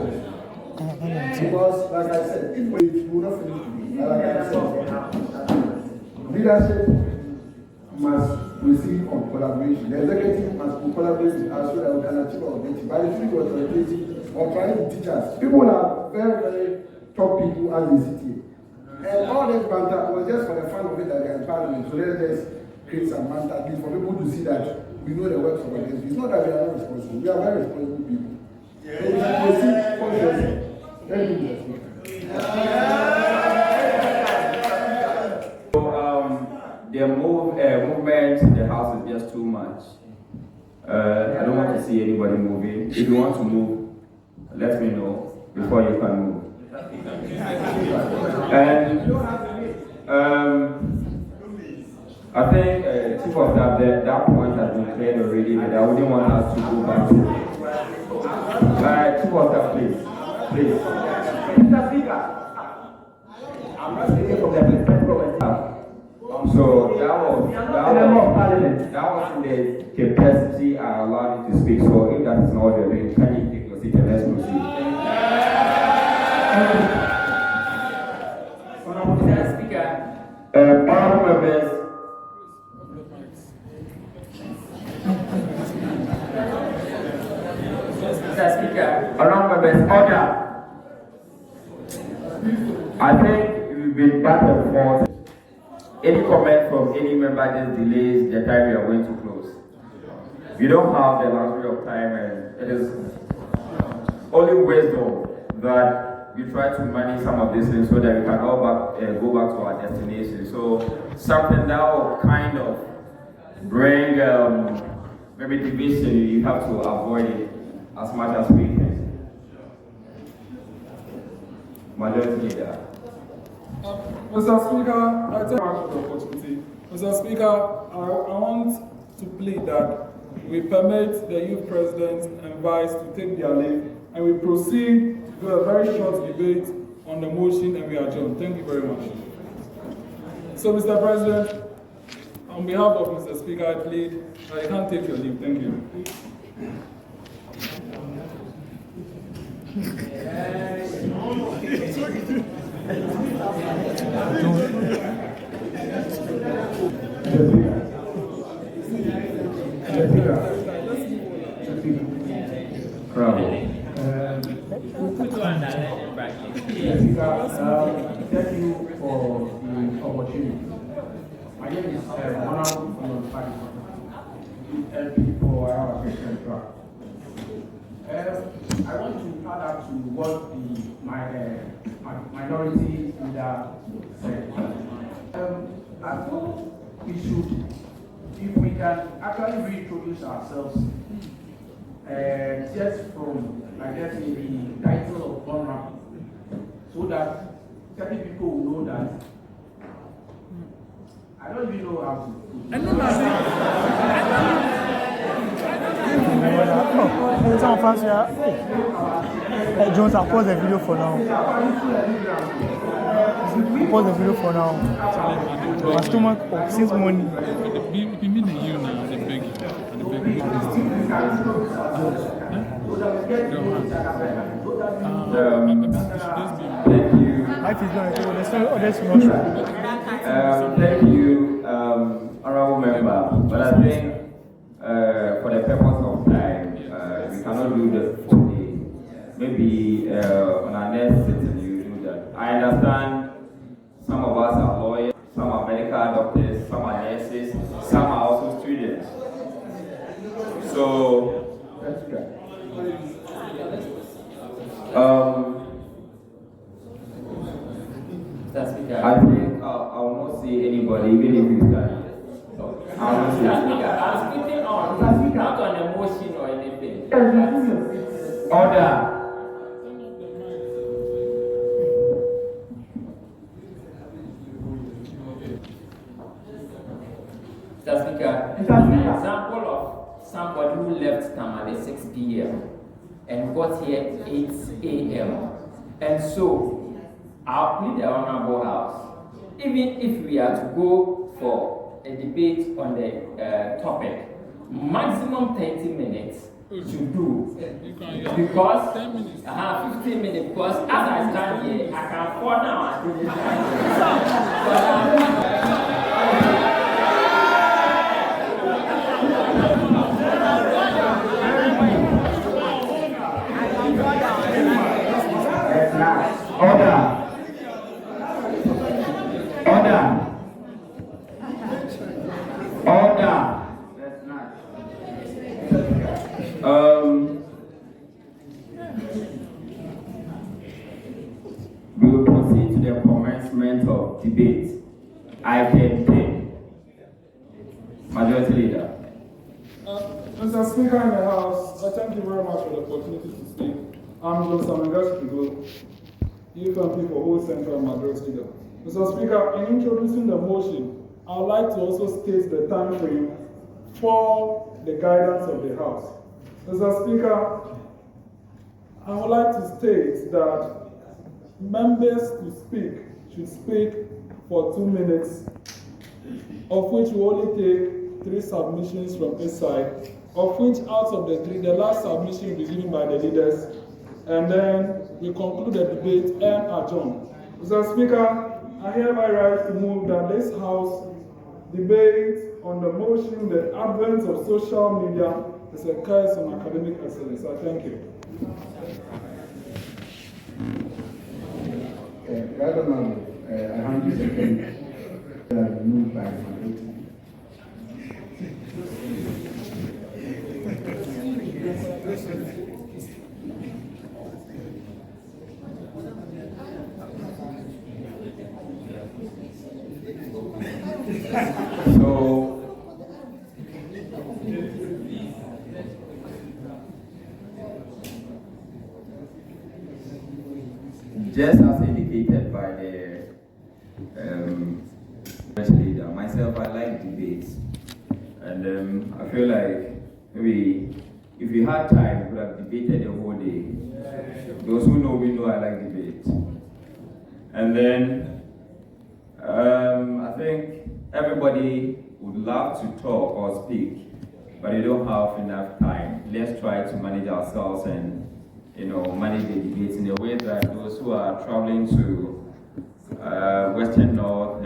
Because, like I said, if we will not finish today, like I said, leadership must receive on collaboration. The executive must collaborate with us so that we can achieve our objective. By the time we are authoritative or trying to teach us, people are very, very top people as they sit here. And all this banter was just for the fun of it that they are in Parliament. So let's just create some banter at least for people to see that we know the works of our country. It's not that we are not responsible. We are very responsible people. So we should proceed consciously. Thank you, Mr. Speaker. The movement in the house is just too much. I don't want to see anybody moving. If you want to move, let me know before you can move. And I think Chief of Staff, that point has been cleared already, but I wouldn't want us to go back to it. Chief of Staff, please. Mr. Speaker, I'm not speaking from the perspective of staff. So that was in the capacity I allowed you to speak. So if that is not the way, can you take your seat and let's proceed? Mr. Speaker. Honorable members. Mr. Speaker. Honorable members, order. I think we've been back and forth. Any comment from any member just delays the time we are going to close. We don't have the luxury of time, and it is only wisdom that we try to manage some of these things so that we can all go back to our destination. So something that will kind of bring maybe division, you have to avoid it as much as we can. Majority Leader. Mr. Speaker, I thank you for the opportunity. Mr. Speaker, I want to plead that we permit the youth president and vice to take their leave, and we proceed to do a very short debate on the motion, and we adjourn. Thank you very much. So, Mr. President, on behalf of Mr. Speaker, I plead that you can't take your leave. Thank you. Thank you for the opportunity. My name is Honorable LP for our Christian Clerk. I want to add up to what my minority leader said. I thought we should, if we can actually reintroduce ourselves, just from, I guess, the title of honorable, so that certain people will know that. I don't even know how to. Jones, I'll pause the video for now. Pause the video for now. My stomach up since morning. We mean the you now, the big and the big. Thank you. Life is going to go. There's no other. Thank you, honorable member. But I think for the purpose of time, we cannot do that today. Maybe on our next sitting you do that. I understand some of us are lawyers, some are medical I think I will not see anybody, even if you can. I will not see. I'm speaking on, not on a motion or anything. Order. Mr. Speaker, an example of somebody who left Tamale 6 p.m. and got here at 8 a.m. And so, I'll plead the Honorable House, even if we are to go for a debate on the topic, maximum 30 minutes should do. Because 15 minutes, because as I stand here, I can fall down and do this. Order. We will proceed to the commencement of debate. Item 10. Majority Leader. Mr. Speaker in the House, I thank you very much for the opportunity to speak. I'm Amegashie-Viglo, Youth and People Whole Central Majority Leader. Mr. Speaker, in introducing the motion, I would like to also state the time frame for the guidance of the House. Mr. Speaker, I would like to state that members to speak should speak for 2 minutes, of which we only take 3 submissions from each side, of which out of the 3, the last submission will be given by the leaders, and then we conclude the debate and adjourn. Mr. Speaker, I hereby rise to move that this House debate on the motion, the advent of social media is a curse on academic excellence. I thank you. Right on, 100 seconds moved by majority. Just as indicated by the leader, myself, I like debates, and I feel like maybe if we had time, we would have debated the whole day. Those who know me know I like debate. And then I think everybody would love to talk or speak, but they don't have enough time. Let's try to manage ourselves and manage the debates in a way that those who are traveling to Western North,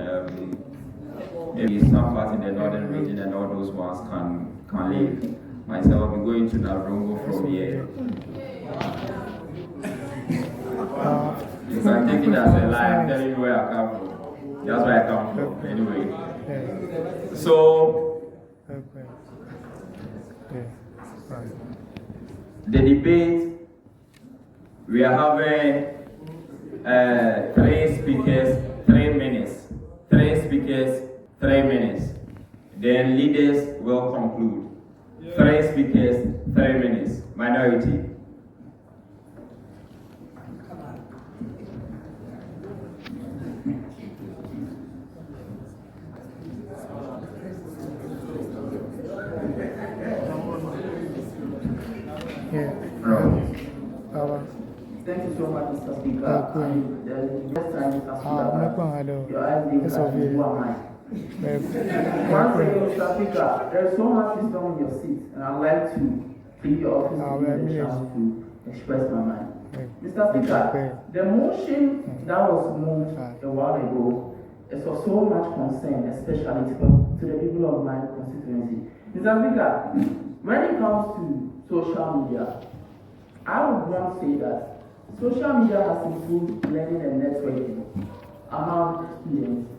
maybe some part in the northern region and all those ones can leave. Myself, I'll be going to Adongo from here. If I'm taking as a lie, I'm telling you where I come from. That's where I come from, anyway. So, the debate, we are having 3 speakers, 3 minutes. 3 speakers, 3 minutes. Then leaders will conclude. 3 speakers, 3 minutes. Minority. Thank you so much, Mr. Speaker. The first time Once again, Mr. Speaker, there's so much wisdom in your seat, and I'd like to plead your office to give me a chance to express my mind. Mr. Speaker, the motion that was moved a while ago is of so much concern, especially to the people of my constituency. Mr. Speaker, when it comes to social media, I would want to say that social media has improved learning and networking among students,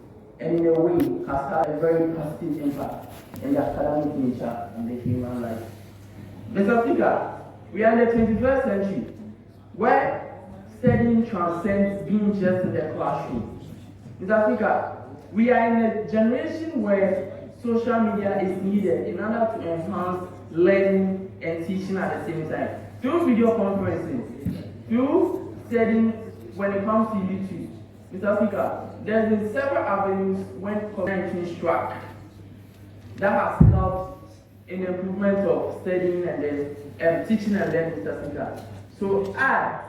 and in a way has had a very positive impact in the academic nature and the human life. Mr. Speaker, we are in the 21st century, where studying transcends being just in the classroom. Mr. Speaker, we are in a generation where social media is needed in order to enhance learning and teaching at the same time. Through video conferencing, through studying when it comes to YouTube. Mr. Speaker, there have been several avenues when COVID-19 struck that has helped in the improvement of studying and then teaching and learning, Mr. Speaker. So I,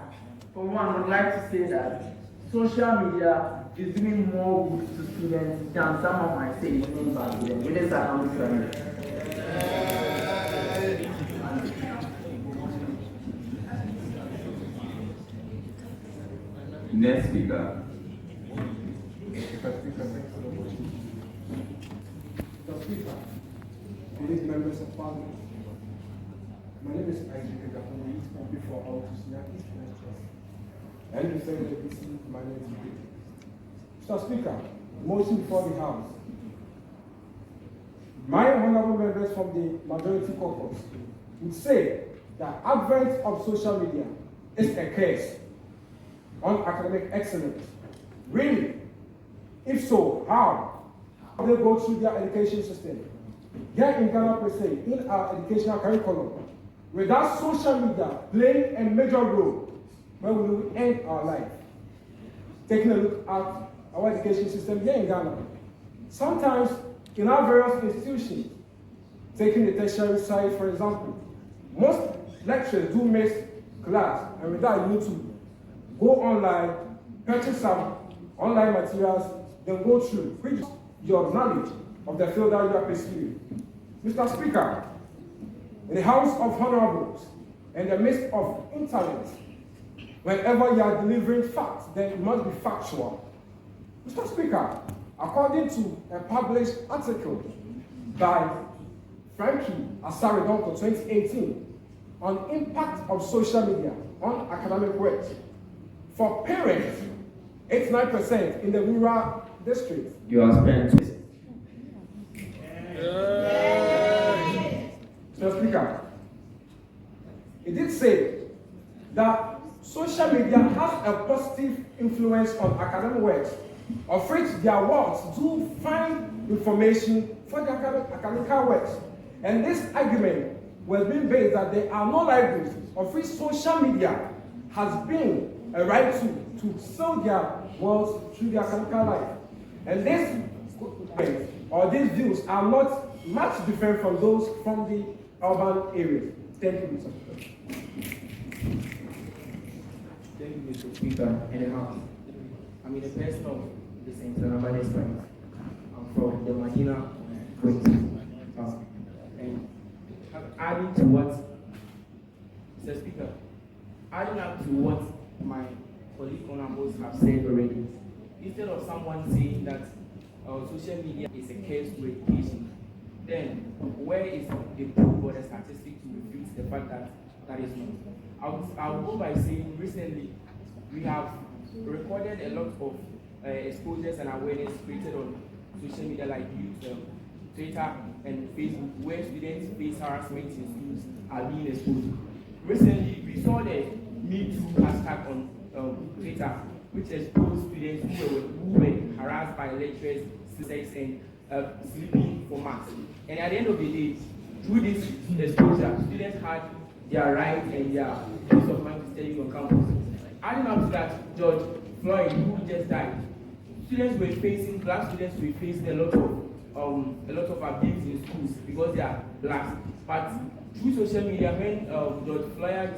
for one, would like to say that social media is doing more good to students than some of my say back then. With this announcement. Next speaker. Mr. Speaker, ladies members of Parliament, my name is AICC on before all to Sinaki and the First Parliamentary Sitting. Mr. Speaker, motion before the House. My honorable members from the majority caucus would say that advent of social media is a curse on academic excellence. Really? If so, how? How they go through their education system? Here in Ghana per se, in our educational curriculum, without social media playing a major role, where will we end our life? Taking a look at our education system here in Ghana. Sometimes in our various institutions, taking the tertiary side, for example, most lecturers do miss class, and without you to go online, purchase some online materials, then go through, which is your knowledge of the field that you are pursuing. Mr. Speaker, in the House of Honorables, in the midst of internet, whenever you are delivering facts, then it must be factual. Mr. Speaker, according to a published article by Havi Justice Delasi 2018 on impact of social media on academic work, for parents, 89% in the rural districts. You are spent. Mr. Speaker, it did say that social media has a positive influence on academic work, of which their works do find information for the academic works. And this argument was being based that there are no libraries of which social media has been a right to sell their works through their academic life. And these views are not much different from those from the urban areas. Thank you, Mr. Speaker. Thank you, Mr. Speaker, and the House. I'm in the person of the St. Anabades Friends. I'm from the Medina Point. And adding to what, Mr. Speaker, adding up to what my colleague honorables have said already, instead of someone saying that social media is a curse to education, then where is the proof or the statistic to refute the fact that that is not? I'll go by saying recently we have recorded a lot of exposures and awareness created on social media like YouTube, Twitter, and Facebook, where students face harassment in schools are being exposed. Recently, we saw the #MeToo hashtag on Twitter, which exposed students who were harassed by lecturers, sex, and sleeping for marks. And at the end of the day, through this exposure, students had their right and their peace of mind to study on campus. Adding up to that, George Floyd, who just died, black students were facing a lot of abuse in schools because they are black. But through social media, when George Floyd's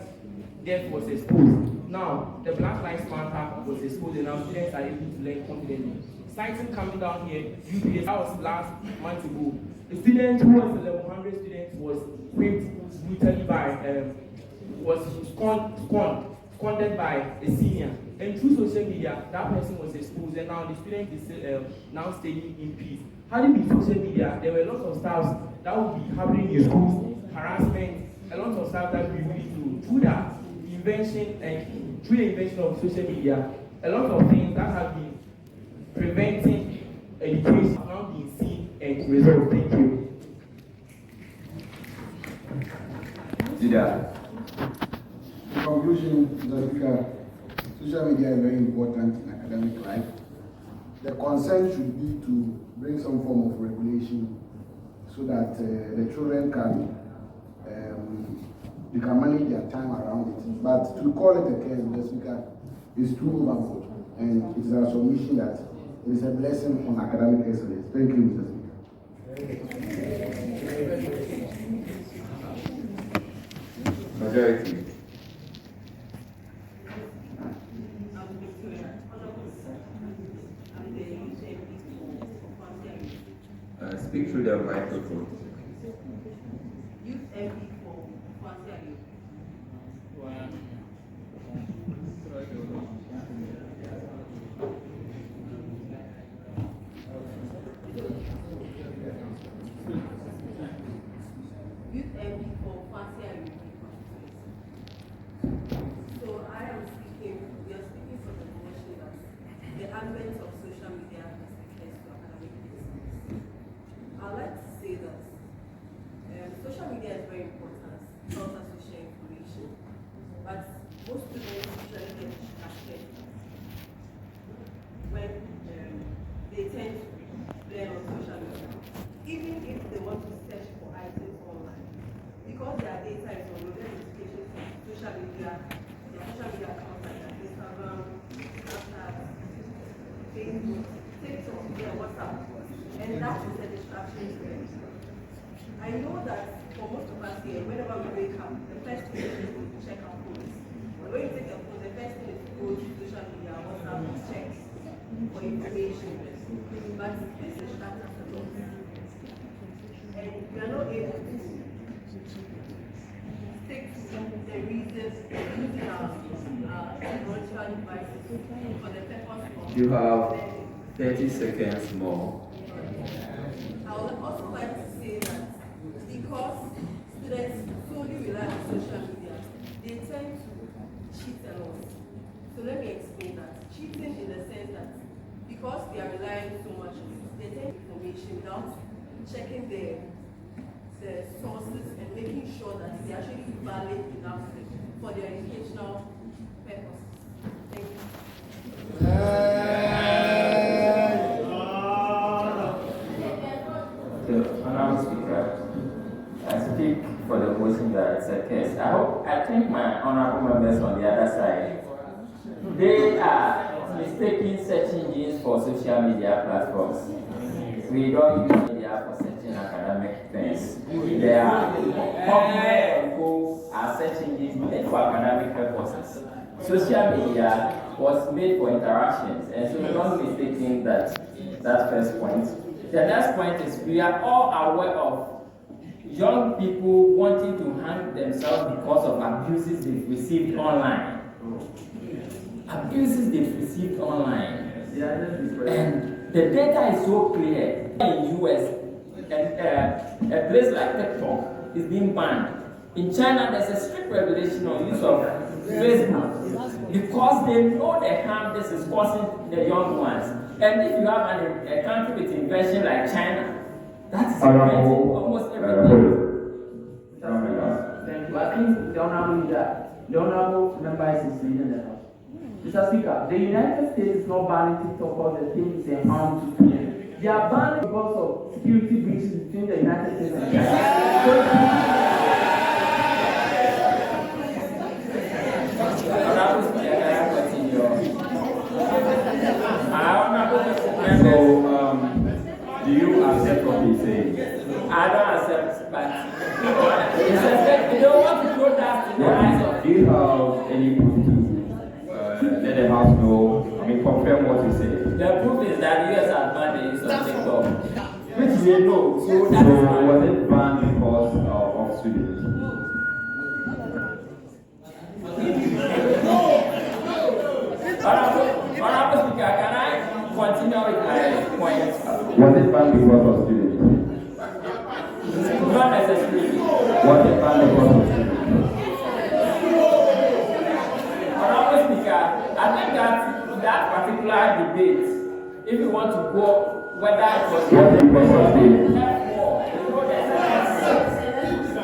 death was exposed, now the Black Lives Matter was exposed, and now students are able to learn confidently. Citing coming down here, UPS, that was last month ago. The student who was a level 100 student was raped brutally by, was squandered by a senior. And through social media, that person was exposed, and now the student is now staying in peace. Had it been social media, there were lots of stuff that would be happening in schools, harassment, a lot of stuff that we really do. Through the invention of social media, a lot of things that have been preventing education have now been seen and resolved. Thank you. In conclusion, Mr. Speaker, social media is very important in academic life. The concern should be to bring some form of regulation so that the children can they can manage their time around it. But to call it a curse, Mr. Speaker, is too overboard, and it is our submission that it is a blessing on academic excellence. Thank you, Mr. Speaker. Majority. Speak through the microphone. Youth MP for Kwanzaa. Youth MP for Kwanzaa. So I am speaking, we are speaking from the position that the advent of social media has led to academic excellence. I'd like to say that social media is very important, not as we share information, but most students usually get distracted when they tend to learn on social media, even if they want to search for items online, because their data is on their notifications from social media, their social media accounts like Instagram, Snapchat, Facebook, TikTok, WhatsApp, and that is a distraction to them. I know that for most of us here, whenever we wake up, the first thing is to check our phones. And when you take your phone, the first thing is to go to social media, WhatsApp, check for information. But this distracts us a lot. And we are not able to stick to the reasons using our technological devices for the purpose of You have 30 seconds more. I would also like to say that because students solely rely on social media, they tend to cheat a lot. So let me explain that. Cheating in the sense that because they are relying so much on it, they take information without checking the sources and making sure that it's actually valid enough for their educational purposes. Thank you. Honourable Speaker, I speak for the motion that it's a case. I think my honourable members on the other side, they are mistaking search engines for social media platforms. We don't use media for searching academic things. There are popular and go are search engines made for academic purposes. Social media was made for interactions, and so don't mistake that first point. The next point is we are all aware of young people wanting to harm themselves because of abuses they've received online. Abuses they've received online. And the data is so clear. In US, a place like TikTok is being banned. In China, there's a strict regulation on use of Facebook because they know the harm this is causing the young ones. And if you have a country with invasion like China, that's inventing almost everything. Thank you. I think the honorable member is leading the house. Mr. Speaker, the United States is not banning TikTok because the thing is a harm to students. They are banning because of security breaches between the United States and China. Do you accept what he's saying? I don't accept, but you don't want to throw that in the eyes of. Do you have any proof to let the House know? I mean, confirm what you say. The proof is that the US has banned the use of TikTok, which they know. So that was it banned because of students? Honorable Speaker, can I continue with my point? Was it banned because of students? Not necessarily. Was it banned because of students? Honorable Speaker, I think that particular debate, if you want to go, whether it was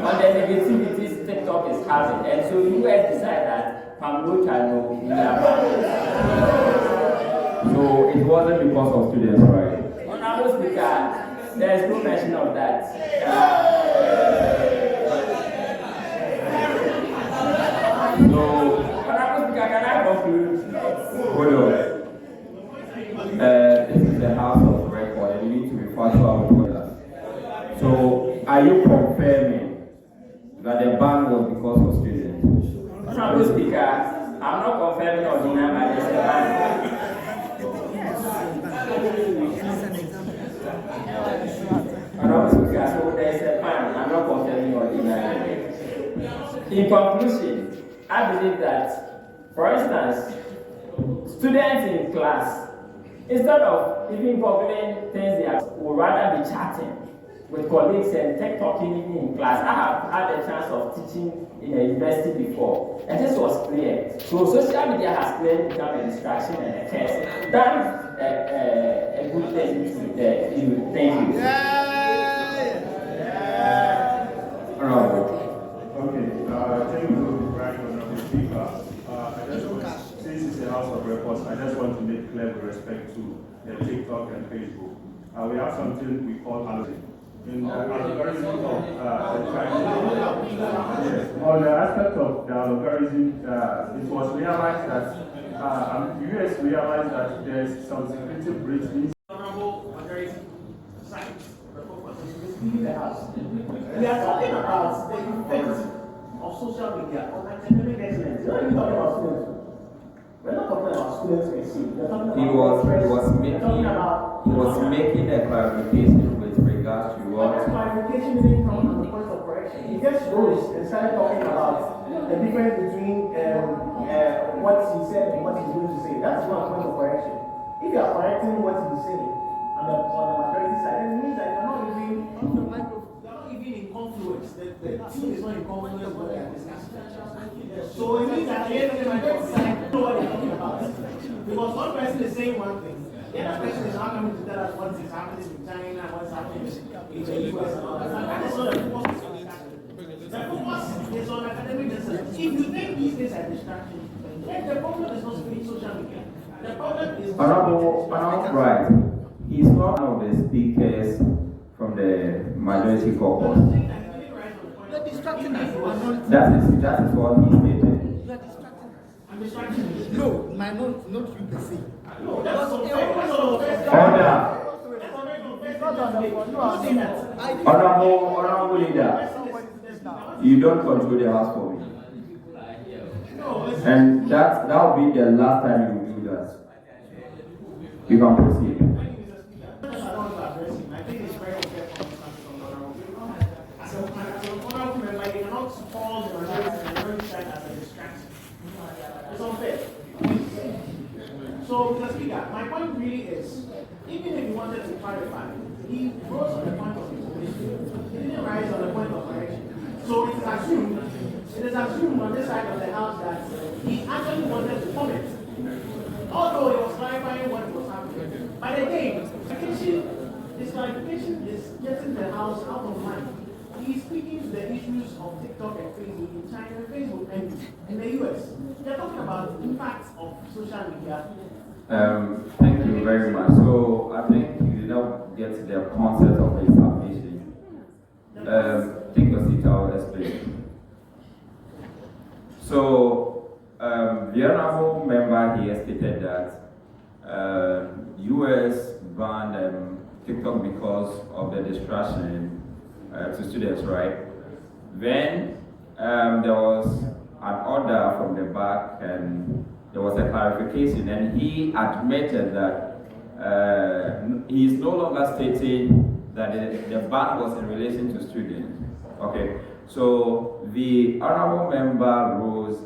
on the negativities TikTok is having, and so US decide that from which I know we are So it wasn't because of students, right? Honorable Speaker, there is no mention of that. Honorable Speaker, can I conclude? Hold on. This is the House of Record, and you need to be factual with us. So, are you confirming that the ban was because of students? Honorable Speaker, I'm not confirming or denying my ban. Honorable Speaker, so there is a ban. I'm not confirming or denying. In conclusion, I believe that, for instance, students in class, instead of even googling things, they would rather be chatting with colleagues and talking in class. I have had a chance of teaching in a university before, and this was clear. So social media has clearly become a distraction and a curse. That's a good thing to thank you. Okay, thank you, right, Honorable Speaker. Since it's a House of Reports, I just want to make clear with respect to the TikTok and Facebook. We have something we call algorithm. In the algorithm of the Chinese, yes, on the aspect of the algorithm, it was realized that the US realized that there's some security breach. Honorable Majority Side, the House. We are talking about the effect of social media on academic excellence. We're not even talking about students. We're not talking about students per se. We're talking about He was making a clarification with regards to what. That clarification didn't come from the point of correction. He just rose and started talking about the difference between what he said and what he's going to say. That's not a point of correction. If you are correcting what he's saying on the majority side, then it means that you're not even in confluence. The team is not in confluence with what they are discussing. So it means that the end of the majority side know what they're talking about. Because one person is saying one thing, the other person is not coming to tell us what is happening in China, what's happening in the US and all that. That is not the focus of the discussion. The focus is on academic excellence. If you think these things are distractions, then the problem is not social media. The problem is Honorable, right. He's not one of the speakers from the majority caucus. You're distracting us. That is what he stated. You're distracting us. I'm distracting you. No, not you per se. Honorable leader, you don't control the house for me. And that will be the last time you will do that. You can proceed. As an honorable member, you cannot call the majority side as a distraction. It's unfair. So, Mr. Speaker, my point really is, even if you wanted to clarify, he rose on the point of information. He didn't rise on the point of correction. So it is assumed on this side of the house that he actually wanted to comment. Although he was clarifying what was happening. But again, this clarification is getting the house out of mind. He's speaking to the issues of TikTok and Facebook in China and Facebook and in the US. They're talking about the impacts of social media. Thank you very much. So I think you did not get the concept of the submission. Take your seat, I'll explain. So the honorable member here stated that US banned TikTok because of the distraction to students, right? Then there was an order from the back and there was a clarification, and he admitted that he is no longer stating that the ban was in relation to students. Okay, so the honorable member rose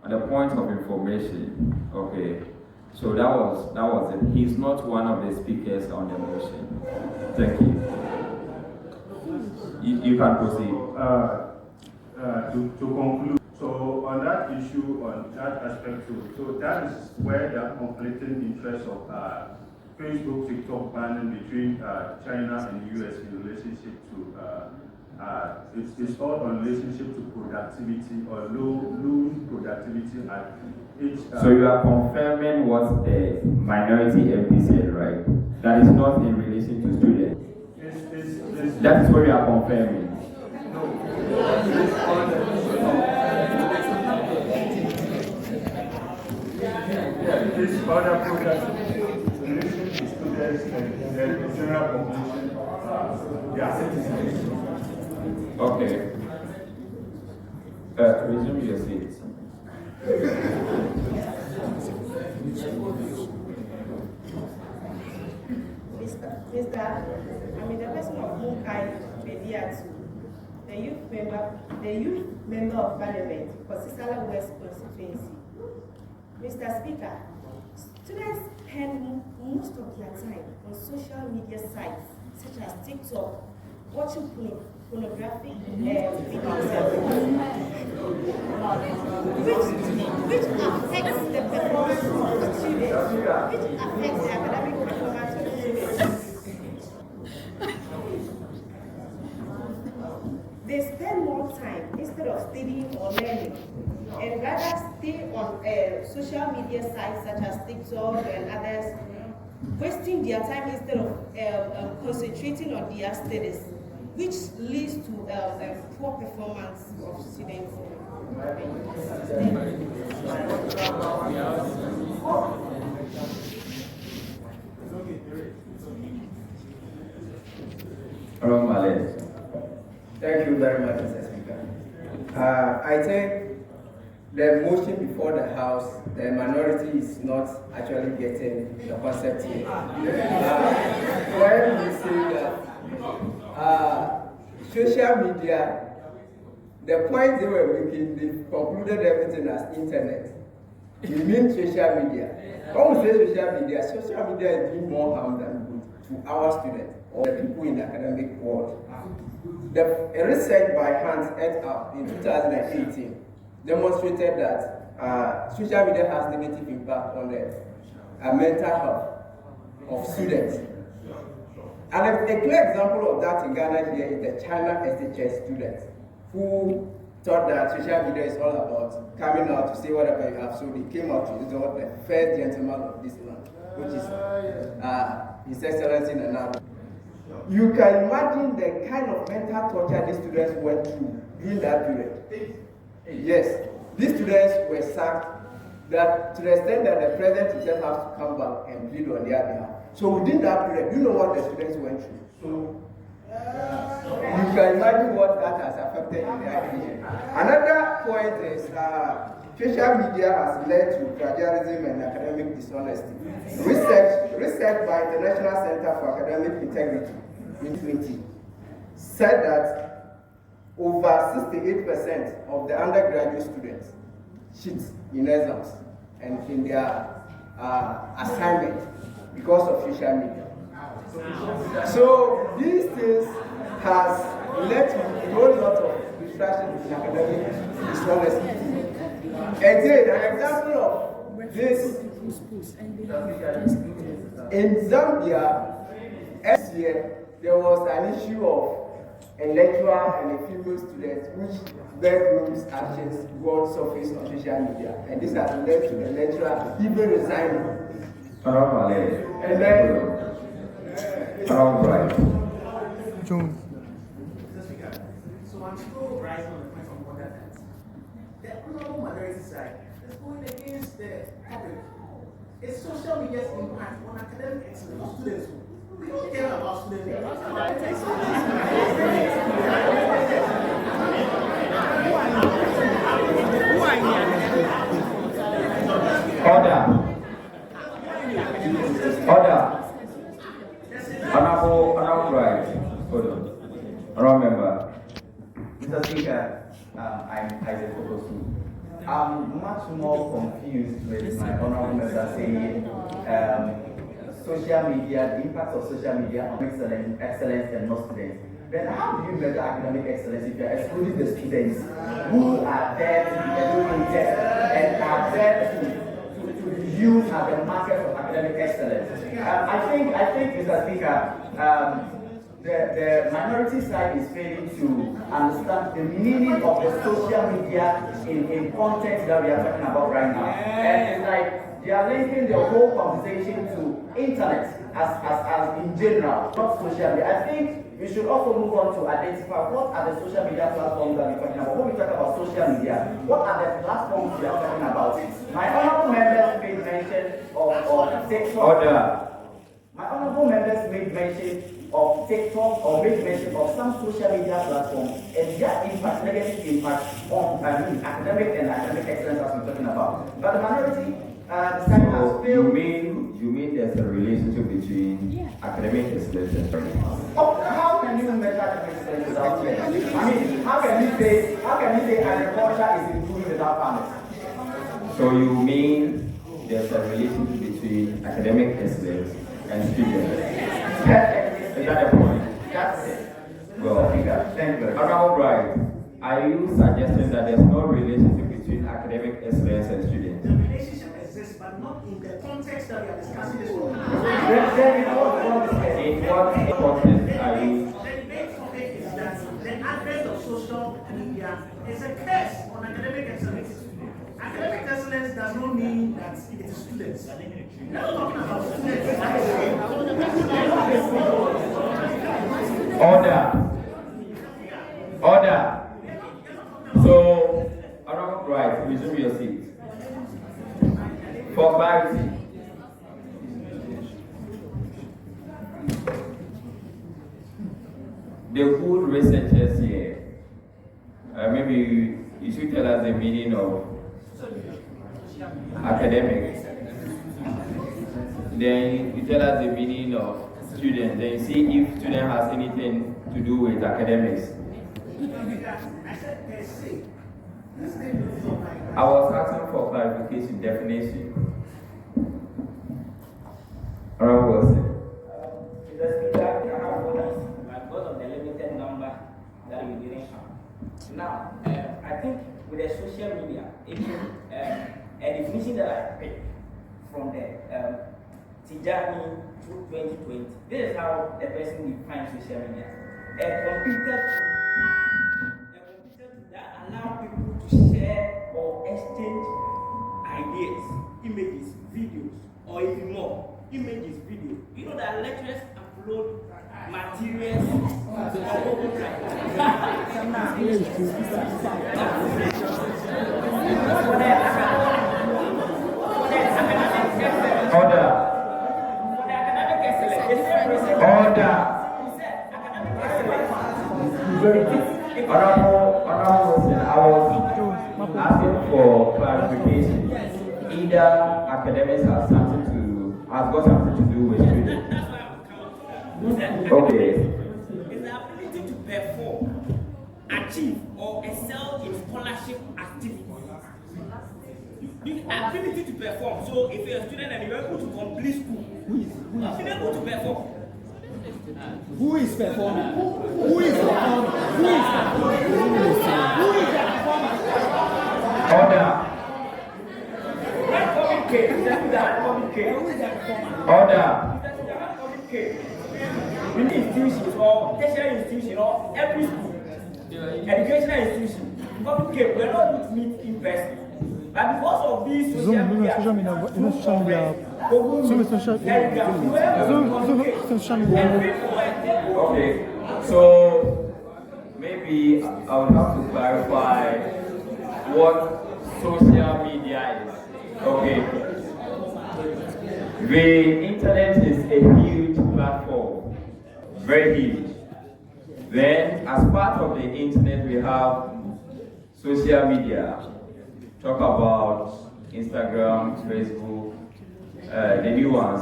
at the point of information. Okay, so that was it. He's not one of the speakers on the motion. Thank you. You can proceed. To conclude, so on that issue, on that aspect too, so that is where the conflicting interests of Facebook, TikTok banning between China and the US in relationship to it's all on relationship to productivity or low productivity at each. So you are confirming what the minority MP said, right? That is not in relation to students. That is what you are confirming. This other productivity in relation to students and the general population. Okay. Resume your seat. I'm the person of Munkai Mediatu, the youth member of Parliament for Sisala West constituency. Mr. Speaker, students spend most of their time on social media sites such as TikTok, watching pornographic videos, which affects the performance of the students, which affects the academic performance of the students. They spend more time instead of studying or learning, and rather stay on social media sites such as TikTok and others, wasting their time instead of concentrating on their studies, which leads to poor performance of students. Thank you very much, Mr. Speaker. I think the motion before the House, the minority is not actually getting the concept here. When we say that social media, the point they were making, they concluded everything as internet. We mean social media. When we say social media is doing more harm than good to our students or the people in the academic world. A research by Hans et al. In 2018 demonstrated that social media has negative impact on the mental health of students. And a clear example of that in Ghana here is the China SHS students who thought that social media is all about coming out to say whatever you have. So they came out to resort the first gentleman of this land, which is His Excellency Nana. You can imagine the kind of mental torture these students went through during that period. Yes, these students were sacked that to the extent that the president himself has to come back and plead on their behalf. So within that period, you know what the students went through. So you can imagine what that has affected in their education. Another point is social media has led to plagiarism and academic dishonesty. Research by International Center for Academic Integrity in 2020 said that over 68% of the undergraduate students cheat in exams and in their assignment because of social media. So these things has led to a whole lot of distraction in academic dishonesty. Again, an example of this in Zambia, last year there was an issue of a lecturer and a female student which bedrooms actions got surface on social media, and this has led to the lecturer even resigning. And then Jones. So I'm still rising on the point of order that the honorable minority side is going against the public. It's social media's impact on academic excellence of students. We don't care about students. Order. Honorable right. Hold on. Honorable member. Mr. Speaker, I'm Isaac Okosu. I'm much more confused with my honorable member saying social media, the impact of social media on excellence and not students. Then how do you measure academic excellence if you are excluding the students who are there to be educated and are there to be used as the market of academic excellence? I think, Mr. Speaker, the minority side is failing to understand the meaning of the social media in context that we are talking about right now. And it's like they are linking the whole conversation to internet as in general, not social media. I think we should also move on to identify what are the social media platforms that we're talking about. When we talk about social media, what are the platforms we are talking about? My honorable members made mention of TikTok. Order. My honorable members made mention of TikTok or made mention of some social media platforms and their impact, negative impact on academic and academic excellence as we're talking about. But the minority so you mean there's a relationship between academic excellence and learning? How can you measure academic excellence without learning? I mean, how can you say agriculture is improving without farmers? So you mean there's a relationship between academic excellence and students? Is that the point? That's it. Well, thank you. Honorable Bright, are you suggesting that there's no relationship between academic excellence and students? The relationship exists, but not in the context that we are discussing this one. In what context are you? The main topic is that the advent of social media is a curse on academic excellence. Academic excellence does not mean that it is students. We're not talking about students. Order. So, Honorable Bright, resume your seat. For clarity. The good researchers here, maybe you should tell us the meaning of academics. Then you tell us the meaning of student. Then you see if student has anything to do with academics. I was asking for clarification, definition. Honorable Wilson. Because of the limited number that we didn't have. Now, I think with the social media, a definition that I picked from the Tijani 2020, this is how a person defines social media. A computer that allows people to share or exchange ideas, images, videos, or even more. Images, videos. You know that lecturers upload materials Honorable, I was asking for clarification. Either academics has got something to do with students. Okay. Is the ability to perform, achieve, or excel in scholarship activities. The ability to perform. So if you're a student and you're able to complete school, you've been able to perform. Who is performing? Who is performing? Who is performing? Who is the performer? Order. Order. Institutions or tertiary institution or every school, educational institution, public care, we're not able to meet in person. But because of these social media, Okay, so maybe I would have to clarify what social media is. Okay. The internet is a huge platform, very huge. Then, as part of the internet, we have social media. Talk about Instagram, Facebook, the new ones,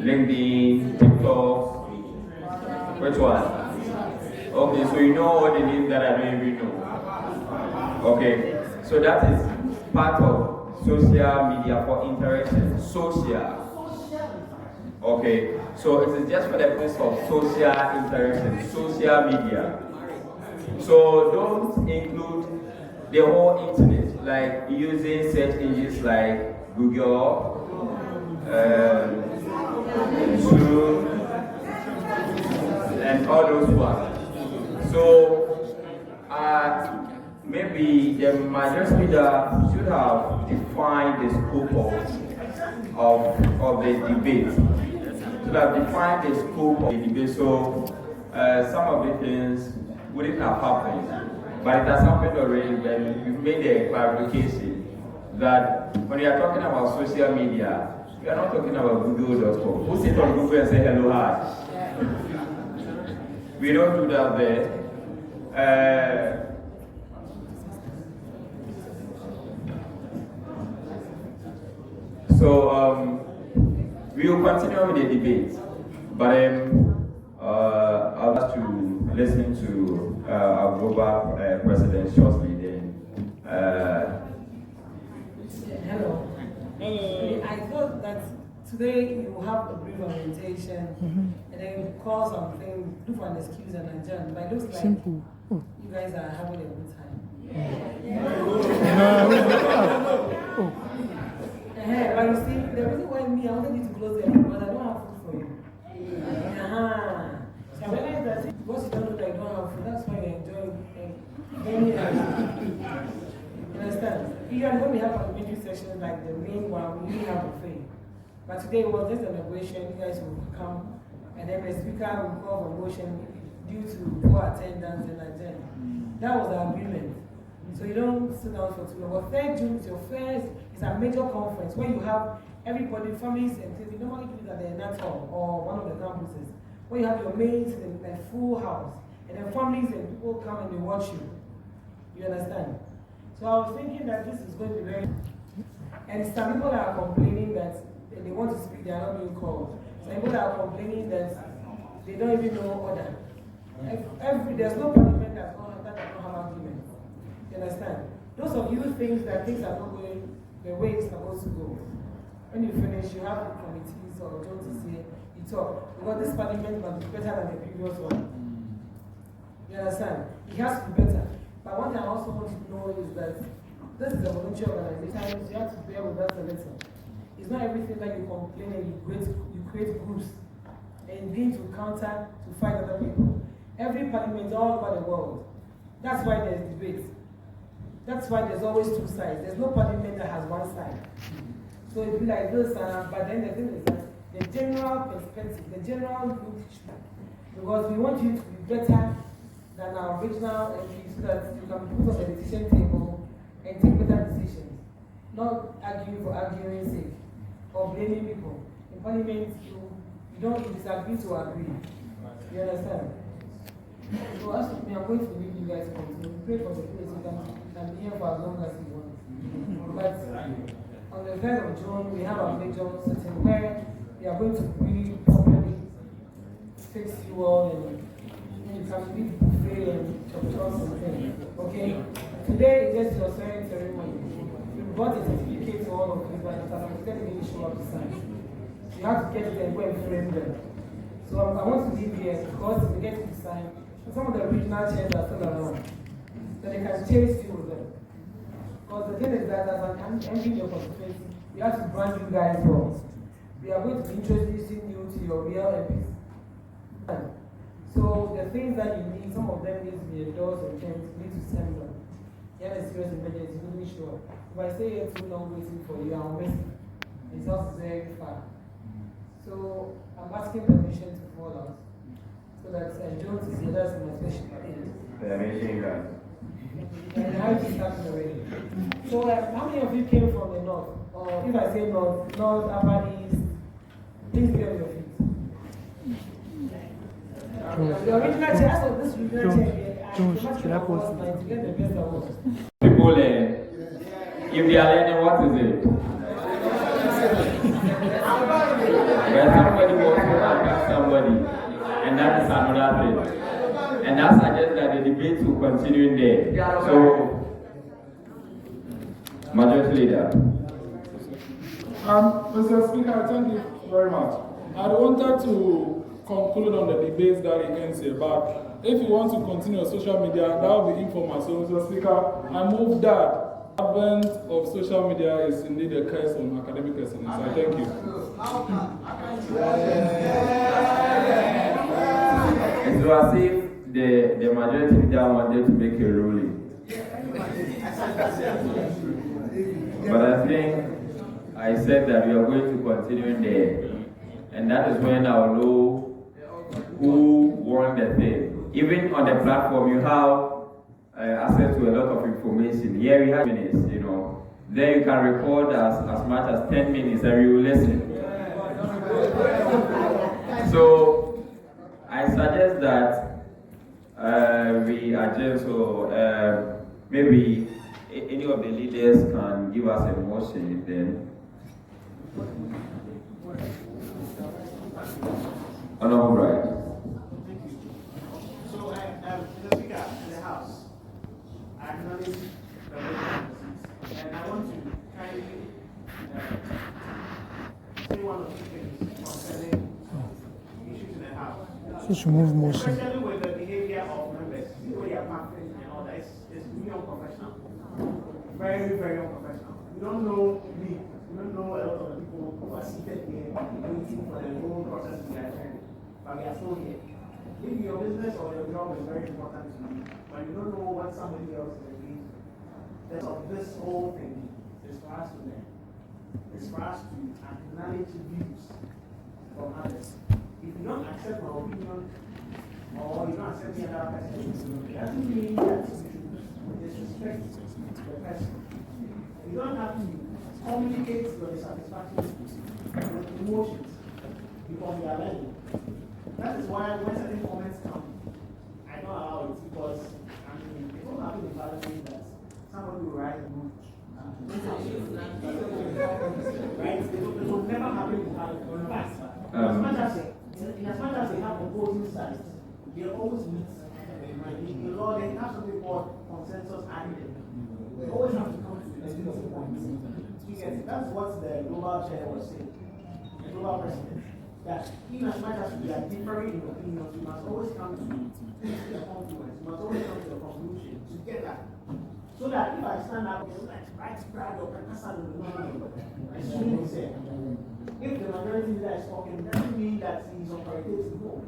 LinkedIn, TikTok. Which one? Okay, so you know all the names that I don't even know. Okay, so that is part of social media for interaction. Social. Okay, so it is just for the purpose of social interaction, social media. So don't include the whole internet, like using search engines like Google, Zoom, and and all those ones. So maybe the majority leader should have defined the scope of the debate. Should have defined the scope of the debate. So some of the things wouldn't have happened. But it has happened already when you've made a clarification that when you are talking about social media, you are not talking about Google.com. Who sits on Google and say hello, hi? We don't do that there. So we will continue with the debate, but I'll have to listen to our global president shortly. Then. Hello. I thought that today you will have a brief orientation and then you call something, look for an excuse and adjourn. But it looks like you guys are having a good time. But you see, the reason why I wanted you to close there because I don't have food for you. So I realized that because you don't know that you don't have food, that's why you enjoy you understand? Usually when we have parliamentary sessions like the main one, we usually have a thing. But today it was just a celebration. You guys will come and then the speaker will call for motion due to poor attendance and agenda. That was our agreement. So you don't sit down for too long. But 3rd June is your first, it's a major conference where you have everybody, families and things. We normally do it at the Natal or one of the campuses. Where you have your mates and a full house. And then families and people come and they watch you. You understand? So I was thinking that this is going to be very... And some people are complaining that they want to speak, they are not being called. Some people are complaining that they don't even know order. There's no parliament that don't have arguments. You understand? Those of you who think that things are not going the way it's supposed to go, when you finish, you have the committees or John to say, you talk. Because this parliament must be better than the previous one. You understand? It has to be better. But one thing I also want you to know is that this is a voluntary organization, so you have to bear with us a little. It's not everything that you complain and you create groups and begin to counter to fight other people. Every parliament all over the world. That's why there's debate. That's why there's always two sides. There's no parliament that has one side. So it'll be like this, but then the thing is that the general perspective, the general look, because we want you to be better than our original MPs so that you can put on the decision table and take better decisions. Not arguing for arguing's sake or blaming people. In parliament, you disagree to agree. You understand? So as for me, I'm going to leave you guys continue. Pray for the place. You can be here for as long as you want. But on the 3rd of June, we have a major sitting where we are going to really properly fix you all and you can be buffet and chop and things. Okay? Today is just your swearing ceremony. We brought a certificate to all of you, but I'm going to show up to sign. You have to get it and go and frame them. So I want to leave here because we get to sign. Some of the regional chairs are still around. So they can chase you with them. Because the thing is that as an MD in your constituency, we have to brand you guys well. We are going to be introducing you to your real MPs. So the things that you need, some of them need to be endorsed and things, you need to send them. You have a serious emergency, you need to show up. If I stay here too long waiting for you, I'll miss it. It's also very far. So I'm asking permission to fall out. So that Jones is here, that's my special Permission. And how is it happening already? So how many of you came from the north? Or if I say north, upper, east, please be on your feet. The original chair, so this original chair, should I post to get the best award? People, if they are learning, what is it? When somebody wants to attack somebody, and that is another thing. And that suggests that the debate will continue in there. So, Majority Leader. Mr. Speaker, thank you very much. I wanted to conclude on the debates that it ends here, but if you want to continue on social media, that will be informal. So, Mr. Speaker, I move that the advent of social media is indeed a curse on academic excellence. I thank you. as if the majority leader wanted to make a ruling. But I think I said that we are going to continue there. And that is when I will know who won the thing. Even on the platform, you have access to a lot of information. Here we have minutes, you know. There you can record as much as 10 minutes and you will listen. So I suggest that we adjourn, so maybe any of the leaders can give us a motion then. Honorable Bright. So, Mr. Speaker, in the House, I acknowledge the vote, and I want to kindly say one or two things concerning issues in the House. So should move motion. Especially with the behavior of members, the way they are pampering and all that, it's really unprofessional. Very, very unprofessional. We don't know me. We don't know a lot of the people who are seated here waiting for the whole process to be attended. But we are still here. If your business or your job is very important to you, but you don't know what somebody else is doing, this whole thing is for us to learn. It's for us to acknowledge views from others. If you don't accept my opinion, or you don't accept the other person, it doesn't mean that you should disrespect the person. You don't have to communicate your dissatisfaction with emotions because you are learning. That is why when certain comments come, I don't allow it because it won't happen in Parliament that somebody will write a book. Right? It will never happen in Parliament. In fact, as much as they have opposing sides, they always meet. In the law, they have something called consensus argument. They always have to come to a meeting point. That's what the global chair was saying, the global president. That in as much as we are differing in opinions, we must always come to a compromise. We must always come to a conclusion together. So that if I stand up and like right proud of no, I shouldn't say. If the majority leader is talking, it doesn't mean that he is authoritative. No.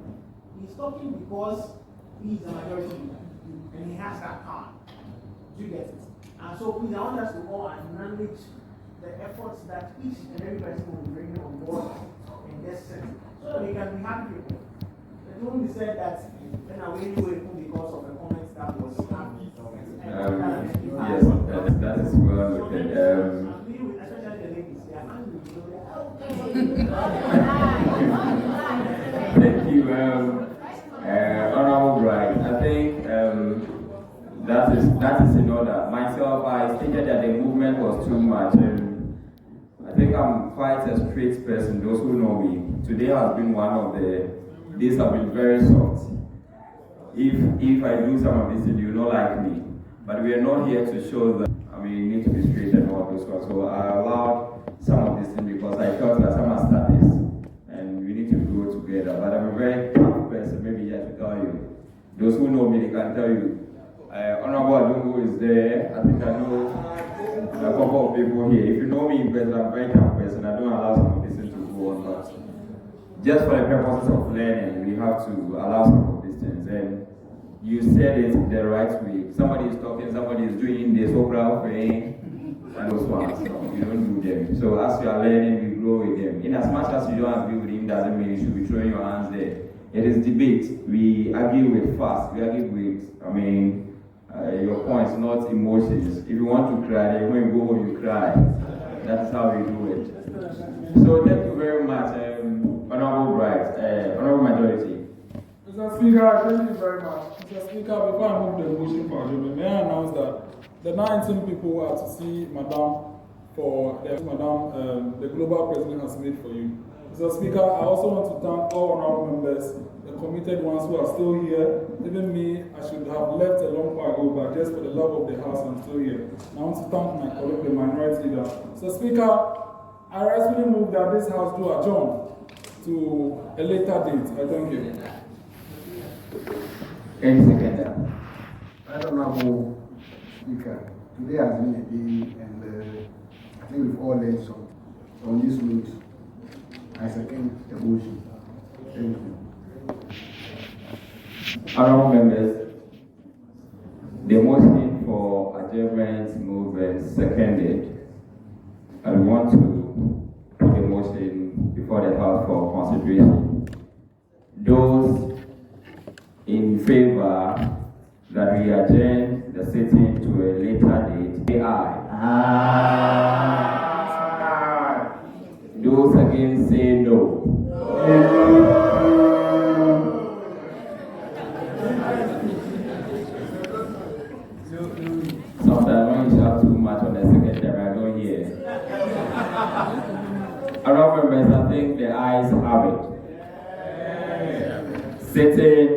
He's talking because he is the majority leader and he has that power. Do you get it? And so please, I want us to all acknowledge the efforts that each and every person will bring on board in this setting, so that we can be happy with it. It won't be said that when I went away because of the comments that was happening. Yes, that is well noted. Especially the ladies, they are angry. Thank you, Honorable Bright. I think that is in order. Myself, I stated that the movement was too much. I think I'm quite a straight person, those who know me. Today has been one of the days have been very soft. If I do some of this, you don't like me. But we are not here to show that, you need to be straight and all those ones. So I allowed some of this thing because I felt that some are studies and we need to grow together. But I'm a very tough person, maybe I should tell you. Those who know me, they can tell you. Honorable Adongo is there. I think I know a couple of people here. If you know me in person, I'm a very tough person. I don't allow some of this things to go on. But just for the purposes of learning, we have to allow some of these things. And you said it the right way. Somebody is talking, somebody is doing this, Oprah praying, and those ones. You don't do them. So as you are learning, we grow with them. In as much as you don't agree with him, doesn't mean you should be throwing your hands there. It is debate. We argue with facts. We argue with, your points, not emotions. If you want to cry, then when you go home, you cry. That's how we do it. So thank you very much, Honorable Bright, Honorable Majority. Mr. Speaker, thank you very much. Mr. Speaker, before I move the motion for adjournment, may I announce that the 19 people are to see Madam for the global president has made for you. Mr. Speaker, I also want to thank all honorable members, the committed ones who are still here. Even me, I should have left a long while ago, but just for the love of the house, I'm still here. And I want to thank my colleague, the minority leader. Mr. Speaker, I rightfully move that this house do adjourn to a later date. I thank you. Any second. I don't know, Speaker. Today has been a day, and I think we've all learned some on this note. I second the motion. Thank you. Honorable members, the motion for adjournment moved and seconded. I want to put the motion before the House for consideration. Those in favor that we adjourn the sitting to a later date, say aye. Aye. Those against say no. Sometimes when you shout too much on the secretary, I don't hear. Honorable members, I think the ayes have it. Sitting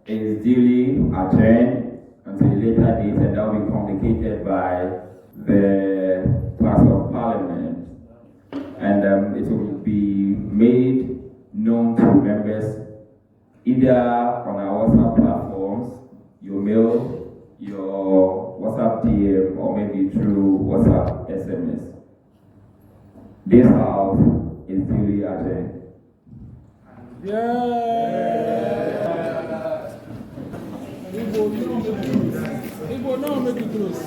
is duly adjourned until a later date, and that will be communicated by the Clerk of Parliament, and it will be made known to members either on our WhatsApp platforms, your mail, your WhatsApp DM, or maybe through WhatsApp SMS. This house is duly adjourned. Igbo now make it close.